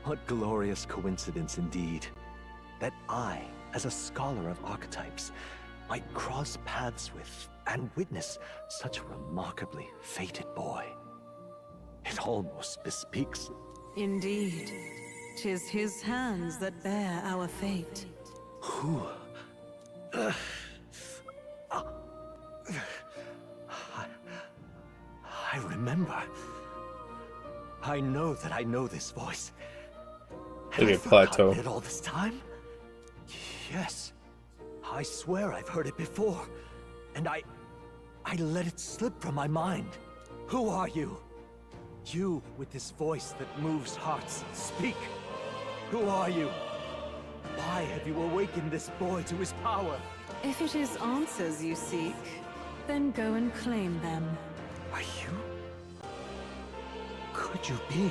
What glorious coincidence indeed, that I, as a scholar of archetypes, might cross paths with and witness such a remarkably fated boy. It almost bespeaks... Indeed. 'Tis his hands that bear our fate. Who? I remember. I know that I know this voice. Look at Plateau. It all this time? Yes. I swear I've heard it before. And I let it slip from my mind. Who are you? You with this voice that moves hearts. Speak. Who are you? Why have you awakened this boy to his power? If it is answers you seek, then go and claim them. Are you? Could you be?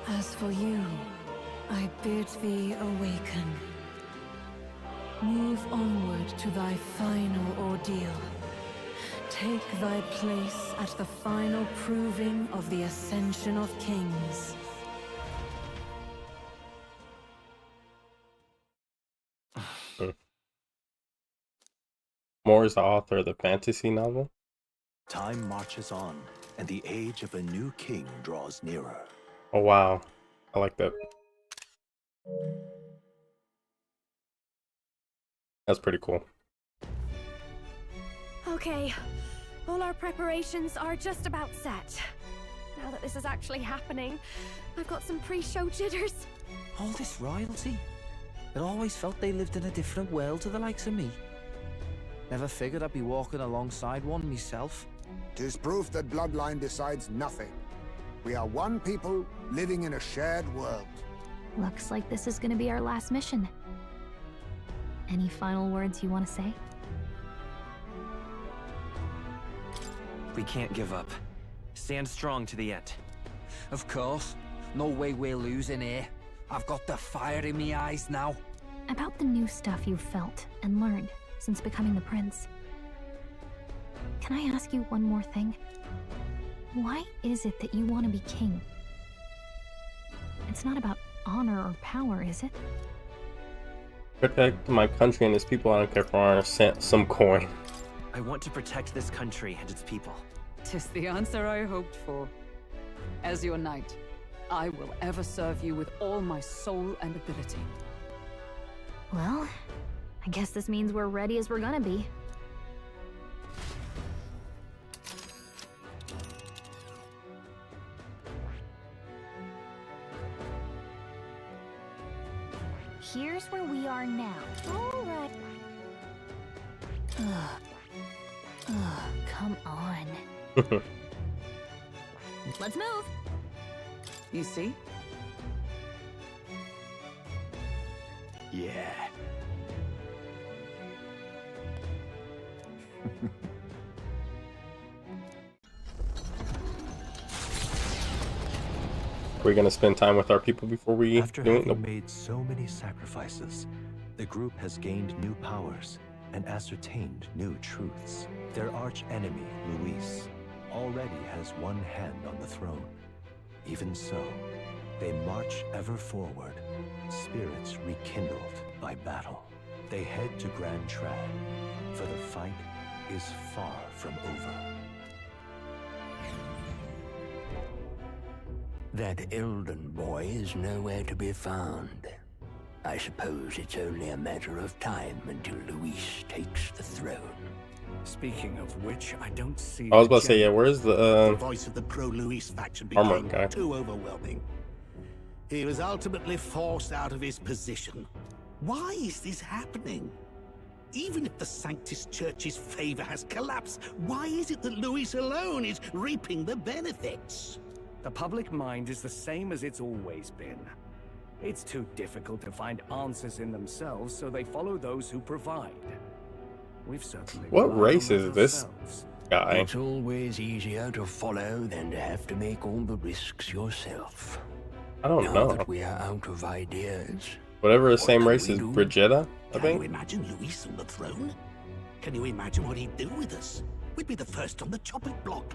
As for you, I bid thee awaken. Move onward to thy final ordeal. Take thy place at the final proving of the ascension of kings. Moore is the author of the fantasy novel. Time marches on, and the age of a new king draws nearer. Oh wow, I like that. That's pretty cool. Okay, all our preparations are just about set. Now that this is actually happening, I've got some pre-show jitters. All this royalty? I always felt they lived in a different world to the likes of me. Never figured I'd be walking alongside one myself. 'Tis proof that bloodline decides nothing. We are one people living in a shared world. Looks like this is gonna be our last mission. Any final words you want to say? We can't give up. Stand strong to the end. Of course. No way we're losing here. I've got the fire in my eyes now. About the new stuff you've felt and learned since becoming the prince. Can I ask you one more thing? Why is it that you want to be king? It's not about honor or power, is it? Protect my country and its people. I don't care for some coin. I want to protect this country and its people. 'Tis the answer I hoped for. As your knight, I will ever serve you with all my soul and ability. Well, I guess this means we're ready as we're gonna be. Here's where we are now. All right. Ugh, come on. Let's move. You see? Yeah. We're gonna spend time with our people before we After do it. having made so many sacrifices, the group has gained new powers and ascertained new truths. Their arch-enemy, Luis, already has one hand on the throne. Even so, they march ever forward, spirits rekindled by battle. They head to Grand Trad, for the fight is far from over. That Elden boy is nowhere to be found. I suppose it's only a matter of time until Luis takes the throne. Speaking of which, I don't see. I was about to say, yeah, where's the voice of the pro-Luis faction armor became guy? too overwhelming. He was ultimately forced out of his position. Why is this happening? Even if the Sanctus Church's favor has collapsed, why is it that Luis alone is reaping the benefits? The public mind is the same as it's always been. It's too difficult to find answers in themselves, so they follow those who provide. We've certainly. What race is this guy? It's always easier to follow than to have to make all the risks yourself. I don't now know. That we are out of ideas. Whatever the same race as do? Brigetta, I Can think. you imagine Luis on the throne? Can you imagine what he'd do with us? We'd be the first on the chopping block.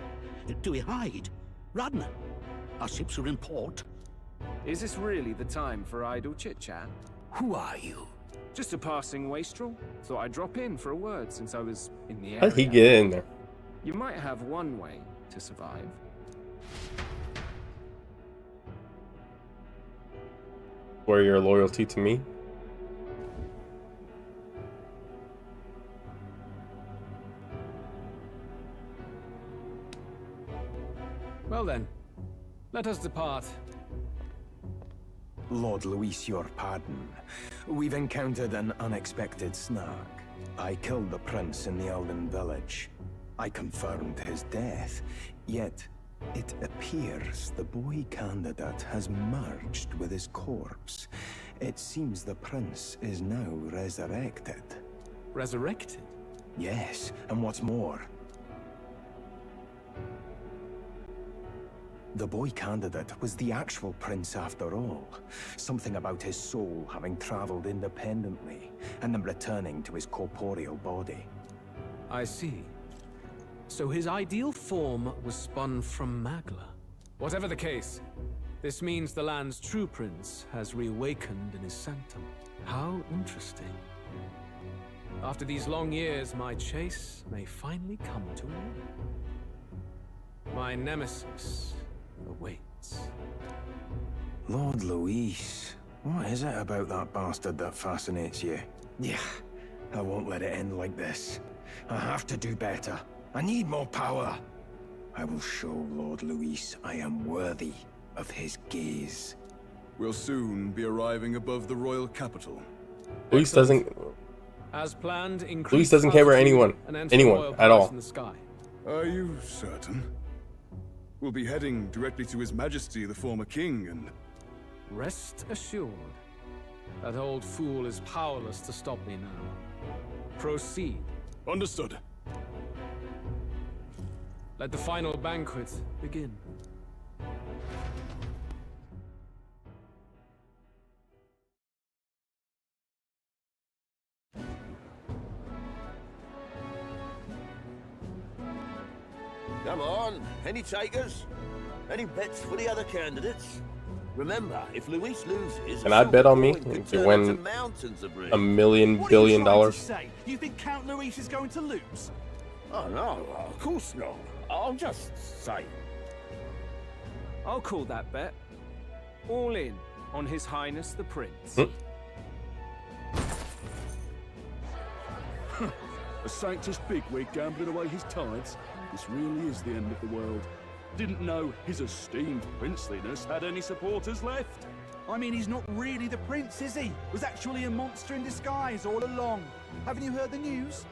Do we hide? Run? Our ships are in port. Is this really the time for idle chit-chat? Who are you? Just a passing wastrel. Thought I'd drop in for a word since I was in the area. How'd he get in there? You might have one way to survive. Swear your loyalty to me. Well then, let us depart. Lord Luis, your pardon. We've encountered an unexpected snag. I killed the prince in the Elden village. I confirmed his death, yet it appears the boy candidate has merged with his corpse. It seems the prince is now resurrected. Resurrected? Yes, and what's more, the boy candidate was the actual prince after all. Something about his soul having traveled independently, and then returning to his corporeal body. I see. So his ideal form was spun from Magla. Whatever the case, this means the land's true prince has reawakened in his sanctum. How interesting. After these long years, my chase may finally come to an end. My nemesis awaits. Lord Luis, what is it about that bastard that fascinates you? Yeah, I won't let it end like this. I have to do better. I need more power. I will show Lord Luis I am worthy of his gaze. We'll soon be arriving above the royal capital. Luis doesn't. As planned, Luis doesn't care about anyone at all. In the sky. Are you certain? We'll be heading directly to His Majesty, the former king, and... Rest assured, that old fool is powerless to stop me now. Proceed. Understood. Let the final banquet begin. Come on, any takers? Any bets for the other candidates? Remember, if Luis loses, Can I bet on me to win $1 million billion? You think Count Luis is going to lose? Oh no, of course not. I'm just saying. I'll call that bet. All in on His Highness the Prince. A sanctus bigwig gambling away his tithes? This really is the end of the world. Didn't know his esteemed princeliness had any supporters left. I mean, he's not really the prince, is he? Was actually a monster in disguise all along. Haven't you heard the news?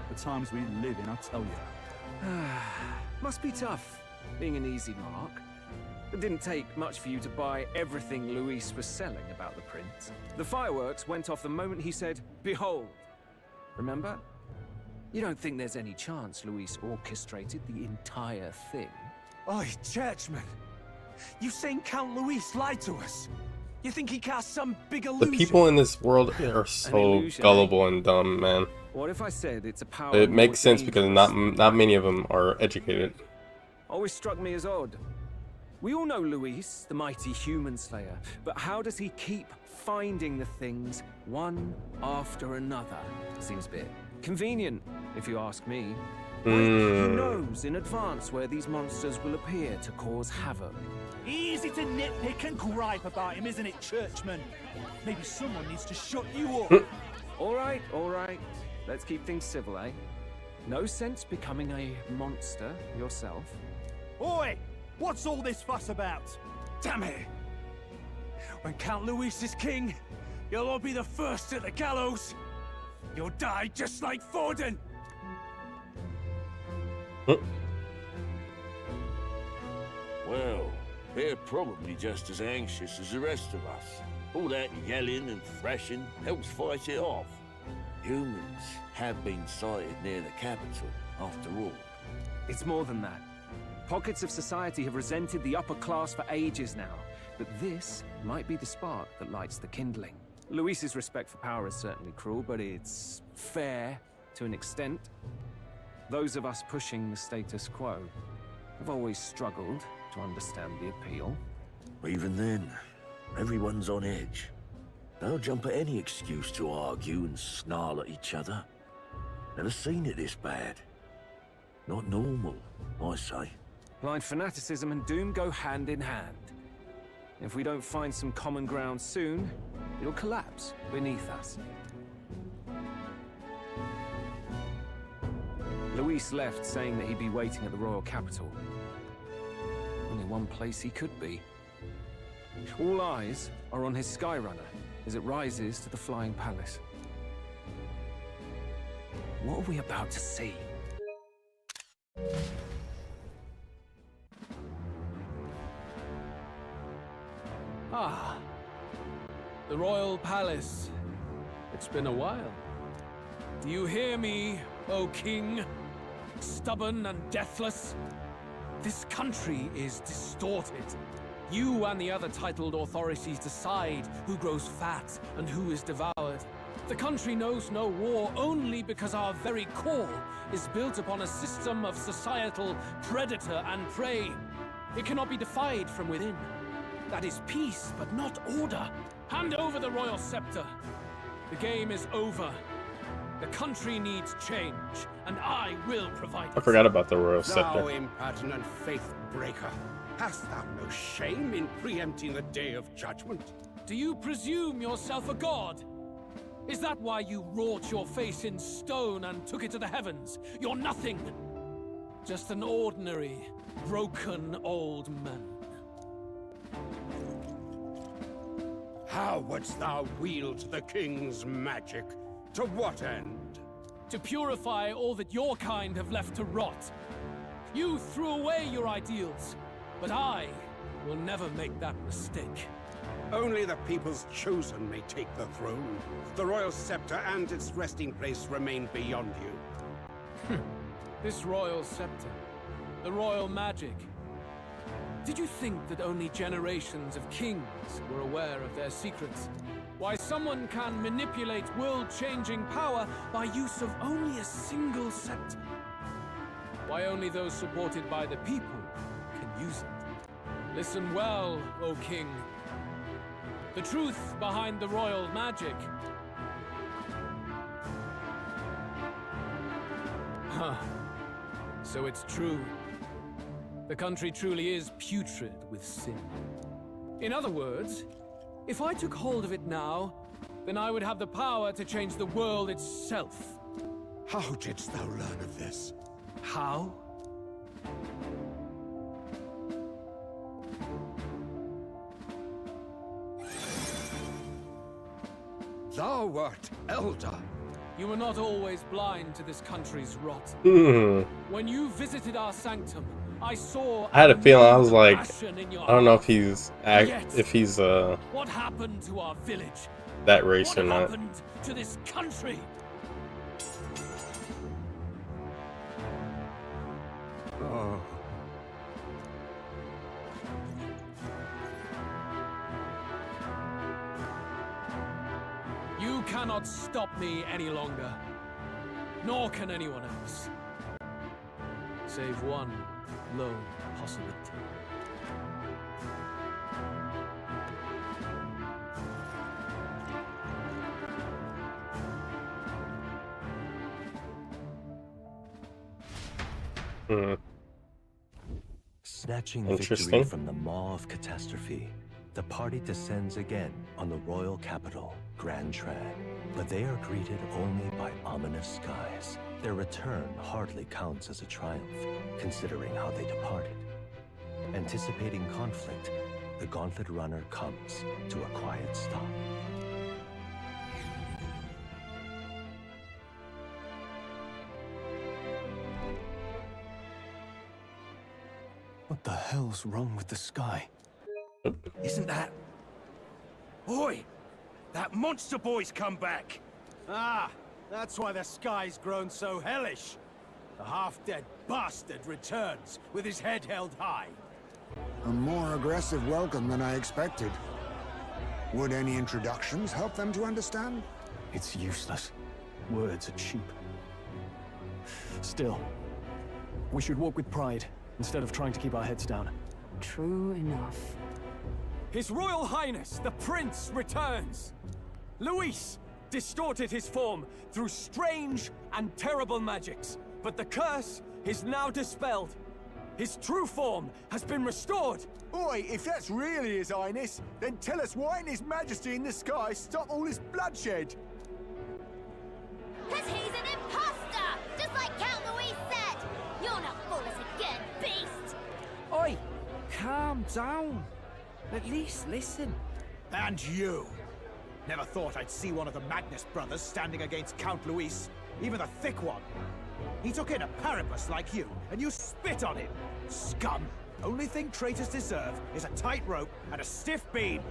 The times we live in, I tell you. Must be tough, being an easy mark. It didn't take much for you to buy everything Luis was selling about the prince. The fireworks went off the moment he said, "Behold." Remember? You don't think there's any chance Luis orchestrated the entire thing? Oi, churchman! You saying Count Luis lied to us? You think he cast some big illusion? The people in this world are so gullible and dumb, man. What if I said it's a power? It makes sense because not many of them are educated. Always struck me as odd. We all know Luis, the mighty human slayer, but how does he keep finding the things one after another? Seems a bit convenient, if you ask me. He knows in advance where these monsters will appear to cause havoc. Easy to nitpick and gripe about him, isn't it, churchman? Maybe someone needs to shut you up. All right. Let's keep things civil, eh? No sense becoming a monster yourself. Oi! What's all this fuss about? Damn it! When Count Luis is king, you'll all be the first at the gallows. You'll die just like Forden. Well, they're probably just as anxious as the rest of us. All that yelling and thrashing helps fight it off. Humans have been sighted near the capital, after all. It's more than that. Pockets of society have resented the upper class for ages now, but this might be the spark that lights the kindling. Luis's respect for power is certainly cruel, but it's fair to an extent. Those of us pushing the status quo have always struggled to understand the appeal. Even then, everyone's on edge. They'll jump at any excuse to argue and snarl at each other. Never seen it this bad. Not normal, I say. Blind fanaticism and doom go hand in hand. If we don't find some common ground soon, it'll collapse beneath us. Luis left saying that he'd be waiting at the royal capital. Only one place he could be. All eyes are on his Skyrunner as it rises to the flying palace. What are we about to see? Ah, the royal palace. It's been a while. Do you hear me, O king? Stubborn and deathless? This country is distorted. You and the other titled authorities decide who grows fat and who is devoured. The country knows no war only because our very core is built upon a system of societal predator and prey. It cannot be defied from within. That is peace, but not order. Hand over the royal scepter. The game is over. The country needs change, and I will provide it. I forgot about the royal Thou scepter. impertinent faith breaker, hast thou no shame in preempting the day of judgment? Do you presume yourself a god? Is that why you wrought your face in stone and took it to the heavens? You're nothing! Just an ordinary, broken old man. How wouldst thou wield the king's magic? To what end? To purify all that your kind have left to rot. You threw away your ideals, but I will never make that mistake. Only the people's chosen may take the throne. The royal scepter and its resting place remain beyond you. This royal scepter, the royal magic. Did you think that only generations of kings were aware of their secrets? Why someone can manipulate world-changing power by use of only a single scepter? Why only those supported by the people can use it? Listen well, O king. The truth behind the royal magic. Huh. So it's true. The country truly is putrid with sin. In other words, if I took hold of it now, then I would have the power to change the world itself. How didst thou learn of this? How? Thou wert elder. You were not always blind to this country's rot. When you visited our sanctum, I saw. I had a feeling. I was like, passion in your I don't know if heart. he's What happened to our village? that race or What not. happened to this country? Oh. You cannot stop me any longer. Nor can anyone else. Save one lone possibility. Snatching victory from the maw of catastrophe, the party descends again on the royal capital, Grand Trad. But they are greeted only by ominous skies. Their return hardly counts as a triumph, considering how they departed. Anticipating conflict, the Gauntlet Runner comes to a quiet stop. What the hell's wrong with the sky? Isn't that... Oi! That monster boy's come back! Ah, that's why the sky's grown so hellish. The half-dead bastard returns with his head held high. A more aggressive welcome than I expected. Would any introductions help them to understand? It's useless. Words are cheap. Still, we should walk with pride, instead of trying to keep our heads down. True enough. His Royal Highness, the Prince, returns! Luis distorted his form through strange and terrible magics, but the curse is now dispelled. His true form has been restored! Oi, if that's really His Highness, then tell us why in His Majesty in the sky stop all this bloodshed? 'Cause he's an imposter! Just like Count Luis said! You'll not fool us again, beast! Oi! Calm down. At least listen. And you! Never thought I'd see one of the Magnus brothers standing against Count Luis, even the thick one. He took in a Paribus like you, and you spit on him! Scum! Only thing traitors deserve is a tight rope and a stiff beam.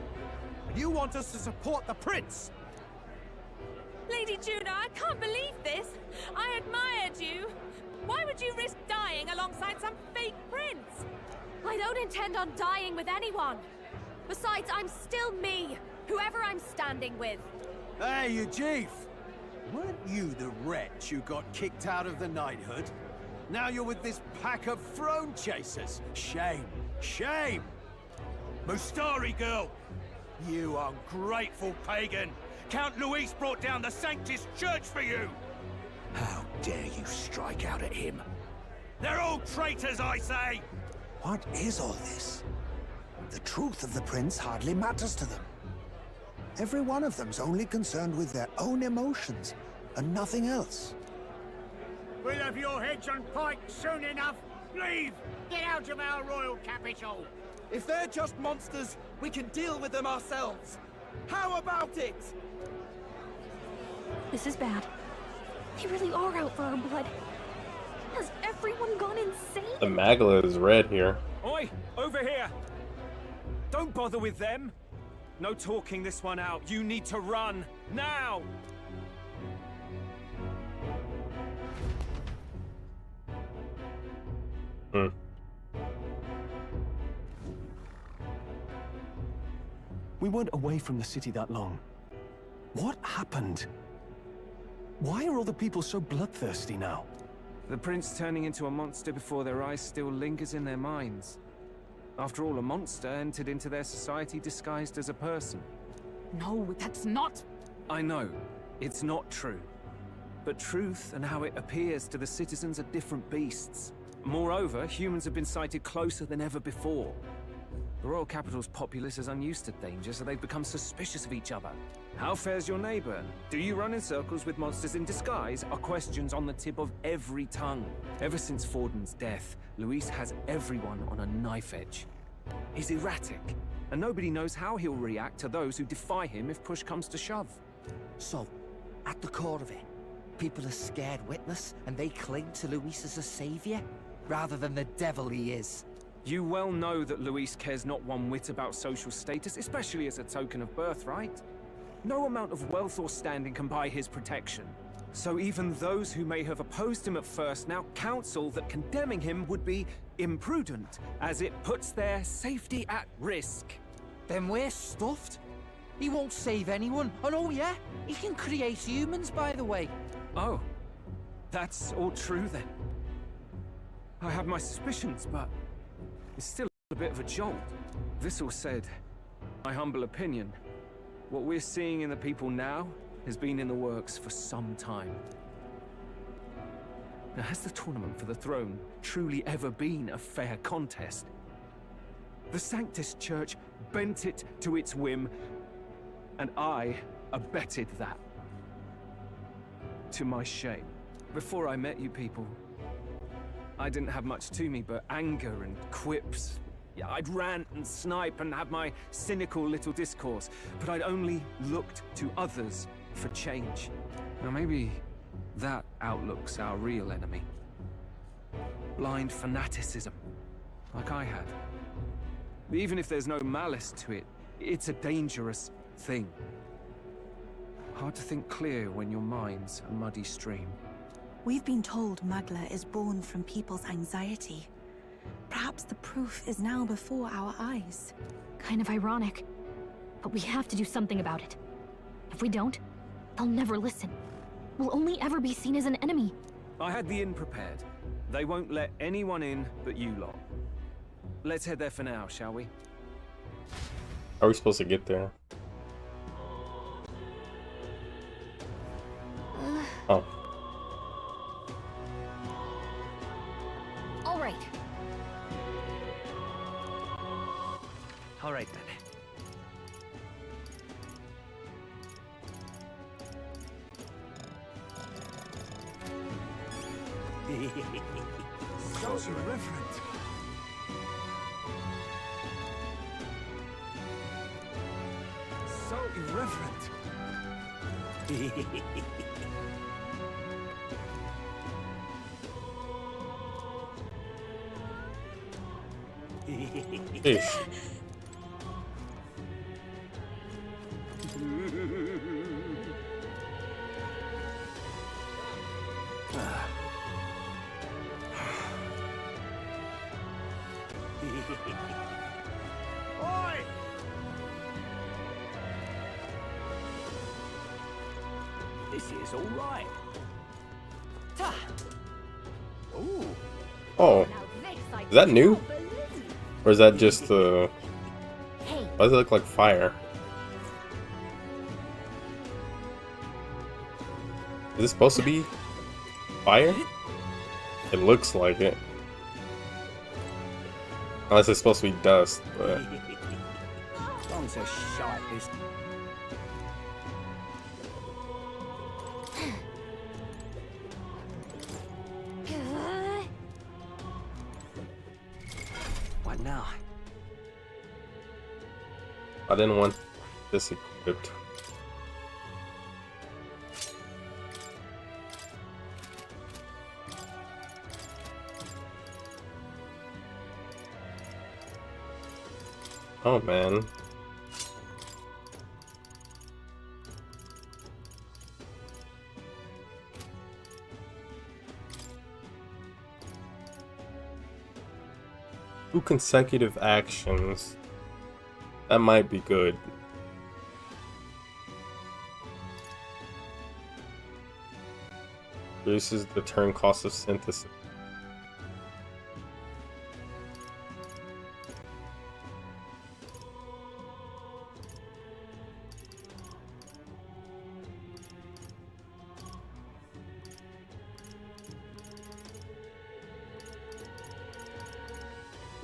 And you want us to support the Prince! Lady Juna, I can't believe this! I admired you! Why would you risk dying alongside some fake prince? I don't intend on dying with anyone. Besides, I'm still me, whoever I'm standing with. Hey, you chief! Weren't you the wretch who got kicked out of the knighthood? Now you're with this pack of throne chasers. Shame! Shame! Mustari girl! You ungrateful pagan! Count Luis brought down the Sanctus Church for you! How dare you strike out at him? They're all traitors, I say! What is all this? The truth of the prince hardly matters to them. Every one of them's only concerned with their own emotions and nothing else. We'll have your heads on pikes soon enough. Leave! Get out of our royal capital! If they're just monsters, we can deal with them ourselves. How about it? This is bad. They really are out for our blood. Has everyone gone insane? The Magla is red here. Oi! Over here! Don't bother with them! No talking this one out. You need to run! Now! We weren't away from the city that long. What happened? Why are all the people so bloodthirsty now? The prince turning into a monster before their eyes still lingers in their minds. After all, a monster entered into their society disguised as a person. No, that's not... I know, it's not true. But truth and how it appears to the citizens are different beasts. Moreover, humans have been sighted closer than ever before. The royal capital's populace is unused to danger, so they've become suspicious of each other. How fares your neighbor? Do you run in circles with monsters in disguise? Are questions on the tip of every tongue. Ever since Forden's death, Luis has everyone on a knife edge. He's erratic, and nobody knows how he'll react to those who defy him if push comes to shove. So, at the core of it, people are scared witless, and they cling to Luis as a savior, rather than the devil he is. You well know that Luis cares not one whit about social status, especially as a token of birthright. No amount of wealth or standing can buy his protection. So even those who may have opposed him at first now counsel that condemning him would be imprudent, as it puts their safety at risk. Then we're stuffed. He won't save anyone. And oh yeah, he can create humans, by the way. Oh, that's all true then. I have my suspicions, but it's still a bit of a jolt. This all said, my humble opinion, what we're seeing in the people now has been in the works for some time. Now, has the tournament for the throne truly ever been a fair contest? The Sanctus Church bent it to its whim, and I abetted that. To my shame. Before I met you people, I didn't have much to me but anger and quips. Yeah, I'd rant and snipe and have my cynical little discourse, but I'd only looked to others for change. Now maybe that outlook's our real enemy. Blind fanaticism, like I had. Even if there's no malice to it, it's a dangerous thing. Hard to think clear when your mind's a muddy stream. We've been told Magla is born from people's anxiety. Perhaps the proof is now before our eyes. Kind of ironic. But we have to do something about it. If we don't, they'll never listen. We'll only ever be seen as an enemy. I had the inn prepared. They won't let anyone in but you lot. Let's head there for now, shall we? How are we supposed to get there? Oh. All right. All right then. So irreverent. So irreverent. Ish. Oi! This is all right. Ooh. Oh. Is that new? Or is that just why does it look like fire? Is this supposed to be fire? It looks like it. Unless it's supposed to be dust, but I didn't want this equipped. Oh man. Two consecutive actions. That might be good. Reduces the turn cost of synthesis.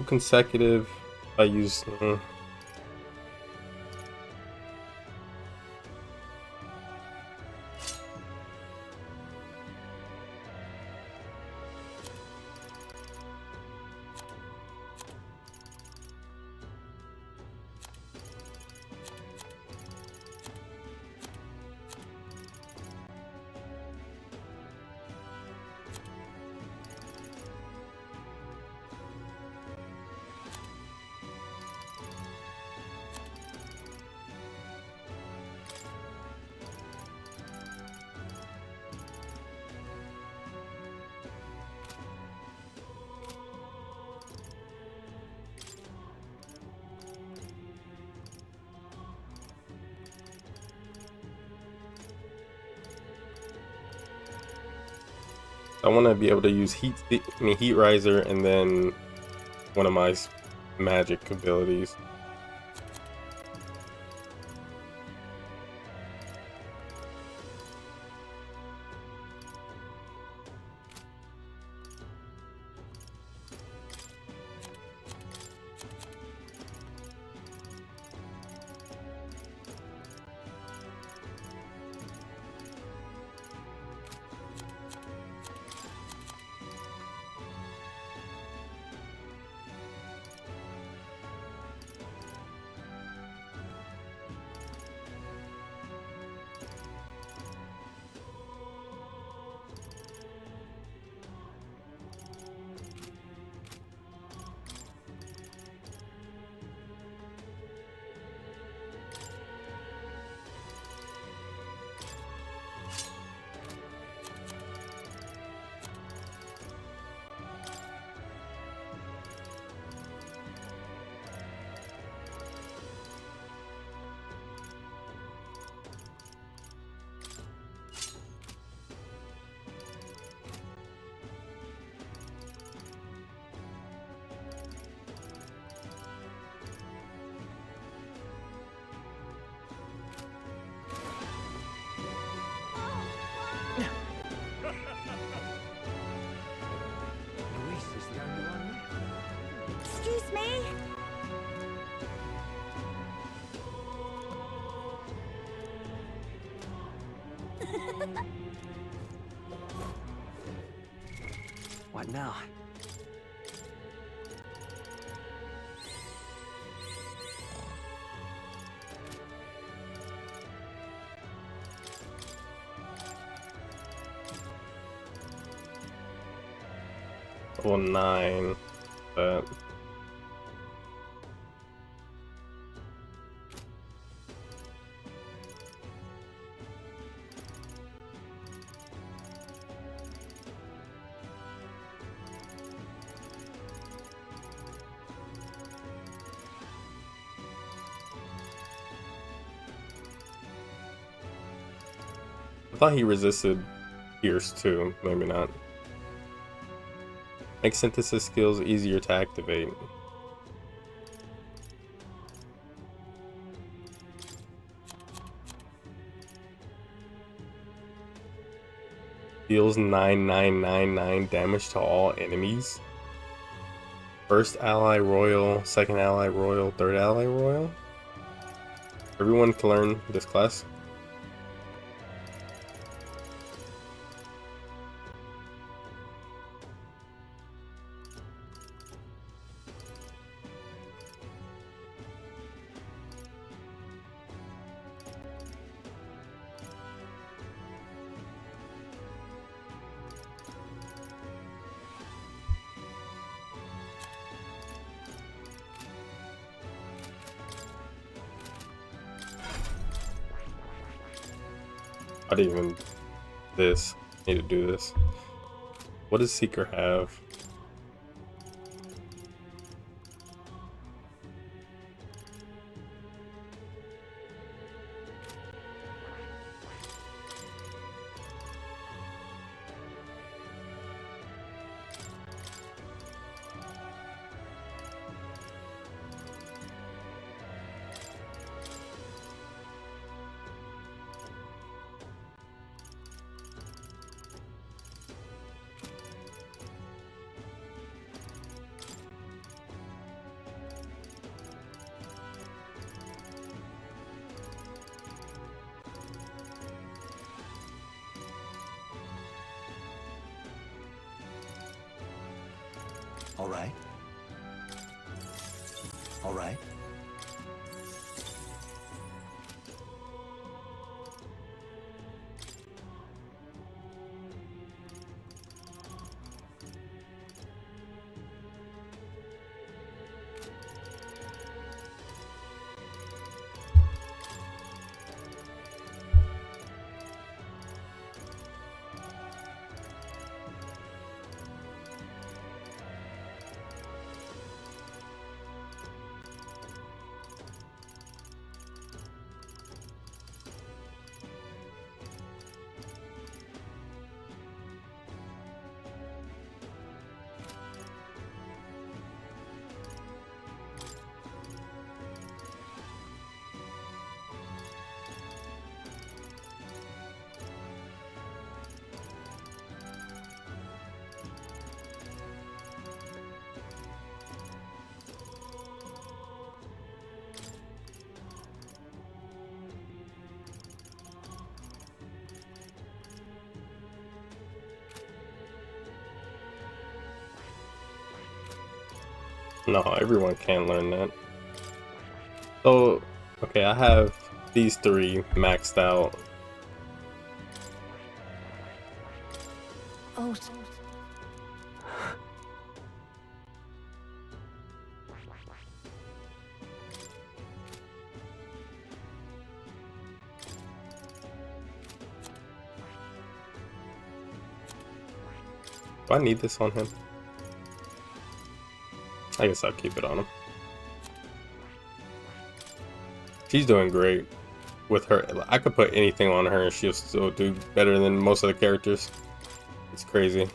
Consecutive. I use. I want to be able to use heat riser and then one of my magic abilities. Excuse me? What now? Level 9. I thought he resisted Pierce too, maybe not. Make synthesis skills easier to activate. Deals 9999 damage to all enemies. First ally royal, second ally royal, third ally royal. Everyone can learn this class. didn't even this. Need to do this. What does Seeker have? All right. All right. No, everyone can't learn that. So, okay, I have these three maxed out. Oh. Do I need this on him? I guess I'll keep it on him. She's doing great with her. I could put anything on her and she'll still do better than most of the characters. It's crazy.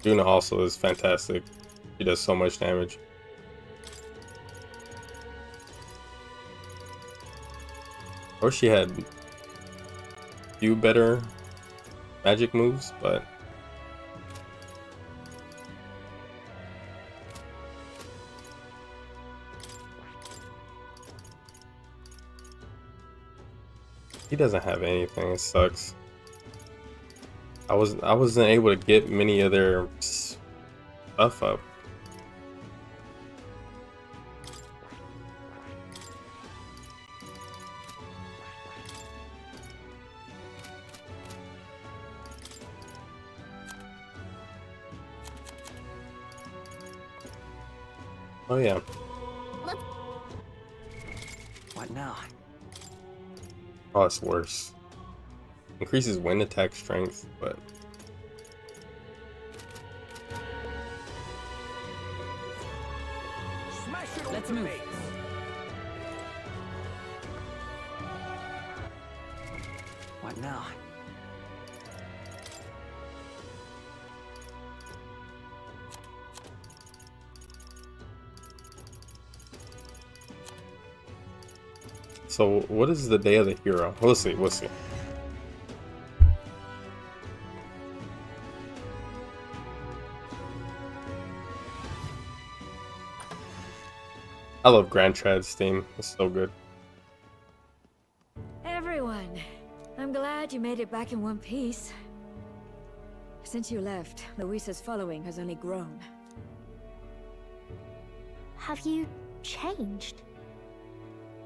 Juna also is fantastic. She does so much damage. Or she had a few better magic moves, but he doesn't have anything. It sucks. I wasn't able to get many of their stuff up. Oh yeah. What now? Oh, it's worse. Increases wind attack strength, but Let's move. What now? so what is the day of the hero? We'll see. We'll see. I love Grand Trad's theme. It's so good. Everyone, I'm glad you made it back in one piece. Since you left, Luisa's following has only grown. Have you changed?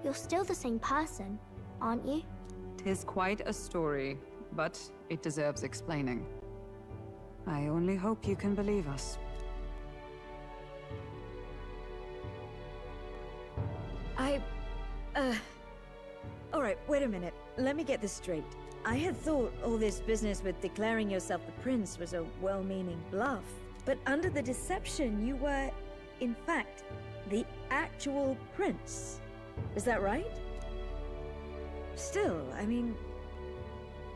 You're still the same person, aren't you? 'Tis quite a story, but it deserves explaining. I only hope you can believe us. Alright, wait a minute. Let me get this straight. I had thought all this business with declaring yourself the prince was a well-meaning bluff. But under the deception, you were, in fact, the actual prince. Is that right? Still, I mean,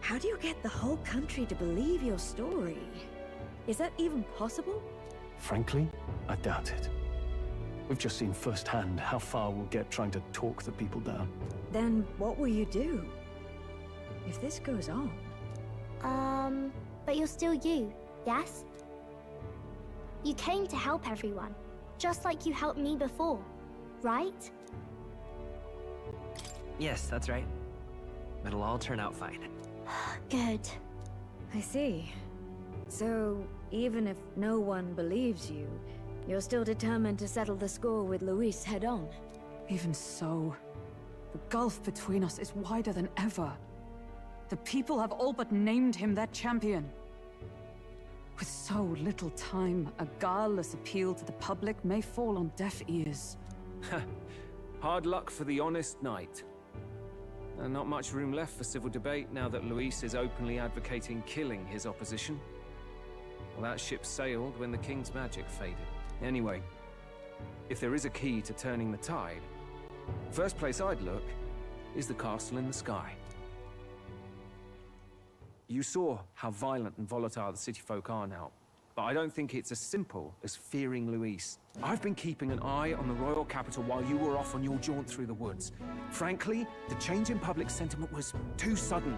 how do you get the whole country to believe your story? Is that even possible? Frankly, I doubt it. We've just seen firsthand how far we'll get trying to talk the people down. Then what will you do? If this goes on... But you're still you, yes? You came to help everyone, just like you helped me before, right? Yes, that's right. It'll all turn out fine. Good. I see. So, even if no one believes you, you're still determined to settle the score with Luis head-on? Even so, the gulf between us is wider than ever. The people have all but named him their champion. With so little time, a guileless appeal to the public may fall on deaf ears. Hard luck for the honest knight. And not much room left for civil debate now that Luis is openly advocating killing his opposition. Well, that ship sailed when the king's magic faded. Anyway, if there is a key to turning the tide, first place I'd look is the castle in the sky. You saw how violent and volatile the city folk are now, but I don't think it's as simple as fearing Luis. I've been keeping an eye on the royal capital while you were off on your jaunt through the woods. Frankly, the change in public sentiment was too sudden,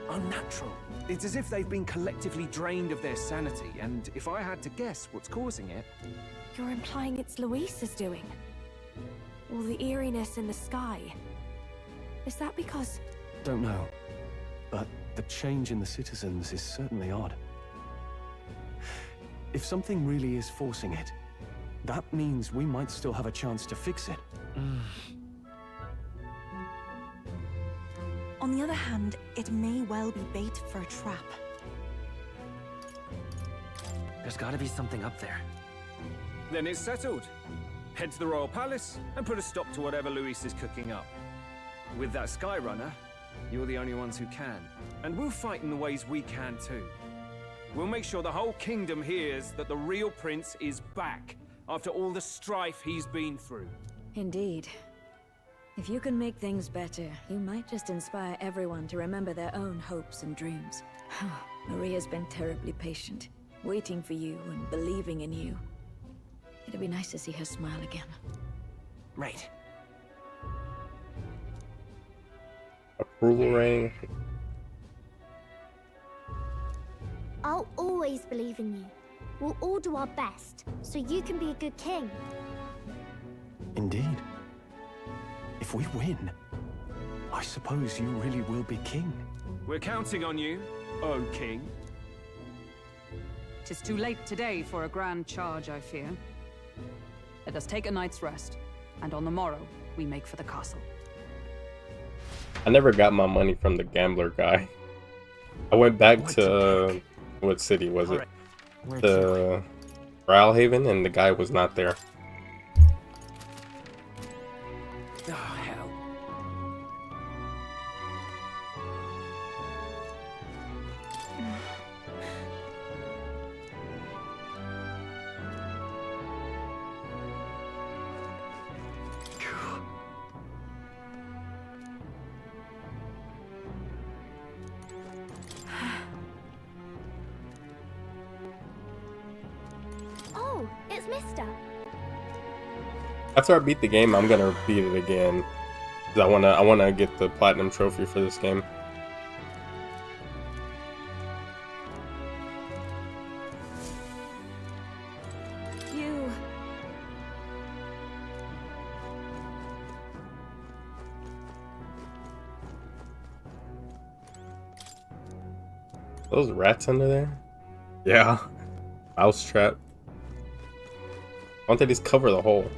unnatural. It's as if they've been collectively drained of their sanity, and if I had to guess what's causing it... You're implying it's Luis's doing? All the eeriness in the sky. Is that because... Don't know, but the change in the citizens is certainly odd. If something really is forcing it, that means we might still have a chance to fix it. On the other hand, it may well be bait for a trap. There's gotta be something up there. Then it's settled. Head to the royal palace and put a stop to whatever Luis is cooking up. With that Skyrunner, you're the only ones who can. And we'll fight in the ways we can too. We'll make sure the whole kingdom hears that the real prince is back after all the strife he's been through. Indeed. If you can make things better, you might just inspire everyone to remember their own hopes and dreams. Maria's been terribly patient, waiting for you and believing in you. It'd be nice to see her smile again. Right. Approval rating. I'll always believe in you. We'll all do our best, so you can be a good king. Indeed. If we win, I suppose you really will be king. We're counting on you, oh king. 'Tis too late today for a grand charge, I fear. Let us take a night's rest, and on the morrow, we make for the castle. I never got my money from the gambler guy. I went back to... what city was it? The Growlhaven, and the guy was not there. Oh, hell. Oh, it's Mister. After I beat the game, I'm gonna beat it again. 'Cause I wanna get the platinum trophy for this game. You... Those rats under there? Yeah. Mouse trap. Why don't they just cover the hole?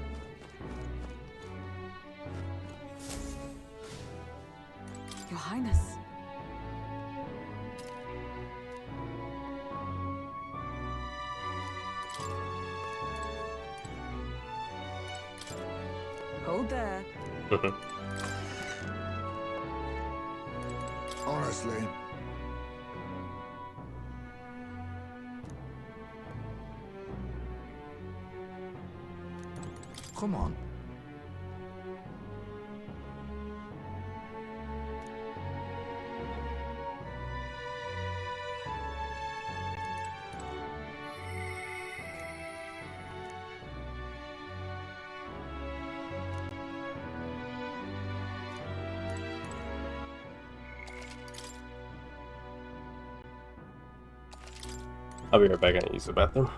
Your Highness. Hold there. Honestly. Come on. I'll be right back and use the bathroom.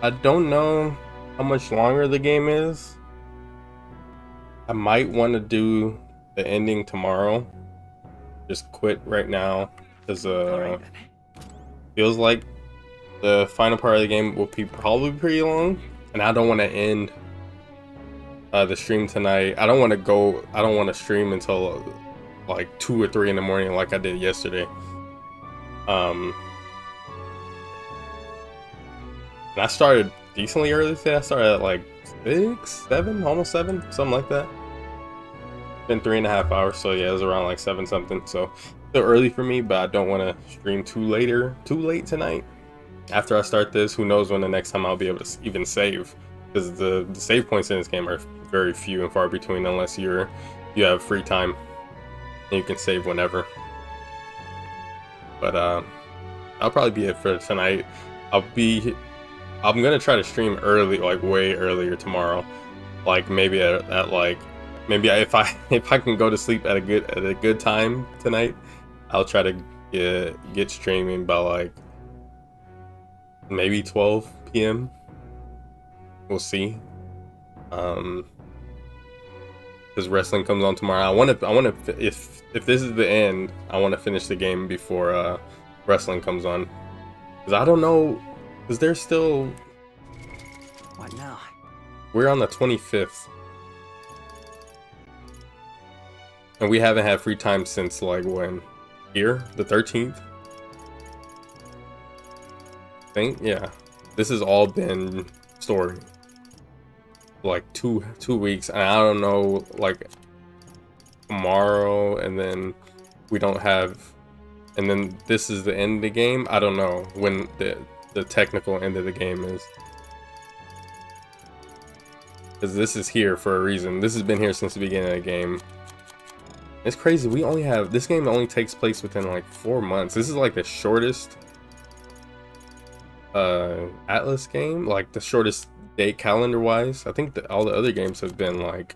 I don't know how much longer the game is. I might want to do the ending tomorrow. Just quit right now, because feels like the final part of the game will be probably pretty long, and I don't want to end the stream tonight. I don't want to stream until like 2 or 3 in the morning like I did yesterday. And I started decently early today. I started at like 6, 7, almost 7, something like that. Been 3.5 hours, so yeah, it was around like 7 something. So still early for me, but I don't want to stream too late tonight. After I start this, who knows when the next time I'll be able to even save, because the save points in this game are very few and far between, unless you have free time and you can save whenever. But that'll probably be it for tonight. I'm gonna try to stream early, like way earlier tomorrow, like maybe at like if I can go to sleep at a good time tonight, I'll try to get streaming by like maybe 12 p.m. We'll see. Because wrestling comes on tomorrow. I want to if this is the end, I want to finish the game before wrestling comes on. Because I don't know. Because there's still... What now? We're on the 25th. And we haven't had free time since, like, when? Here? The 13th? I think? Yeah. This has all been story. Like, two weeks. And I don't know, like, tomorrow, and then we don't have... And then this is the end of the game? I don't know when the technical end of the game is, because this is here for a reason. This has been here since the beginning of the game. It's crazy. We only have this game only takes place within like 4 months. This is like the shortest Atlas game, like the shortest day calendar wise. I think that all the other games have been like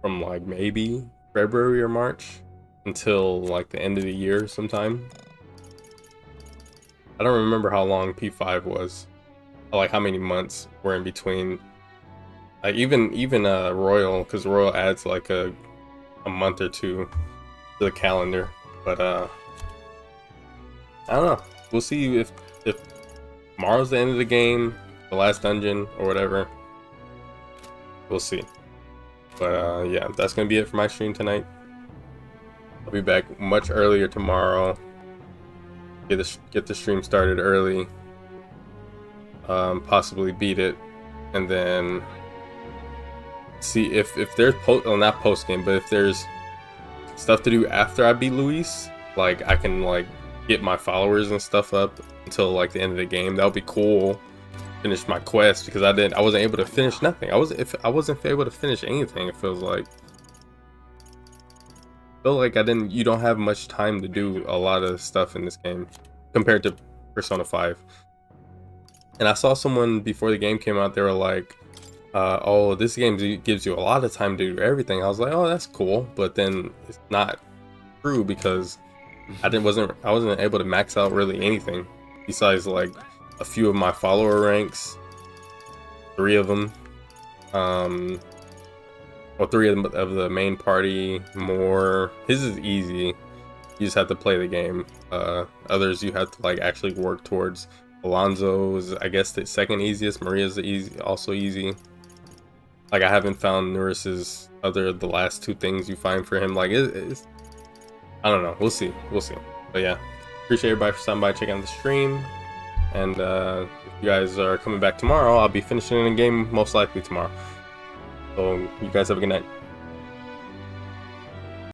from like maybe February or March until like the end of the year sometime. I don't remember how long P5 was, or like how many months were in between. Like even Royal, because Royal adds like a month or two to the calendar. But I don't know. We'll see if tomorrow's the end of the game, the last dungeon or whatever. We'll see. But yeah, that's gonna be it for my stream tonight. I'll be back much earlier tomorrow. Get the stream started early. Possibly beat it, and then see if there's not post game, but if there's stuff to do after I beat Luis, like I can like get my followers and stuff up until like the end of the game. That would be cool. Finish my quest, because I wasn't able to finish nothing. I wasn't able to finish anything. It feels like you don't have much time to do a lot of stuff in this game compared to Persona 5. And I saw someone before the game came out, they were like, oh, this game gives you a lot of time to do everything. I was like, oh, that's cool, but then it's not true, because I wasn't able to max out really anything besides like a few of my follower ranks, 3 of them, well, 3 of the main party. More, his is easy, you just have to play the game. Others you have to like actually work towards. Alonso's, I guess, the second easiest. Maria's also easy. Like I haven't found Nuris's the last 2 things you find for him. Like it's I don't know. We'll see. But yeah, appreciate everybody for stopping by, checking out the stream. And if you guys are coming back tomorrow, I'll be finishing a game most likely tomorrow. So you guys have a good night.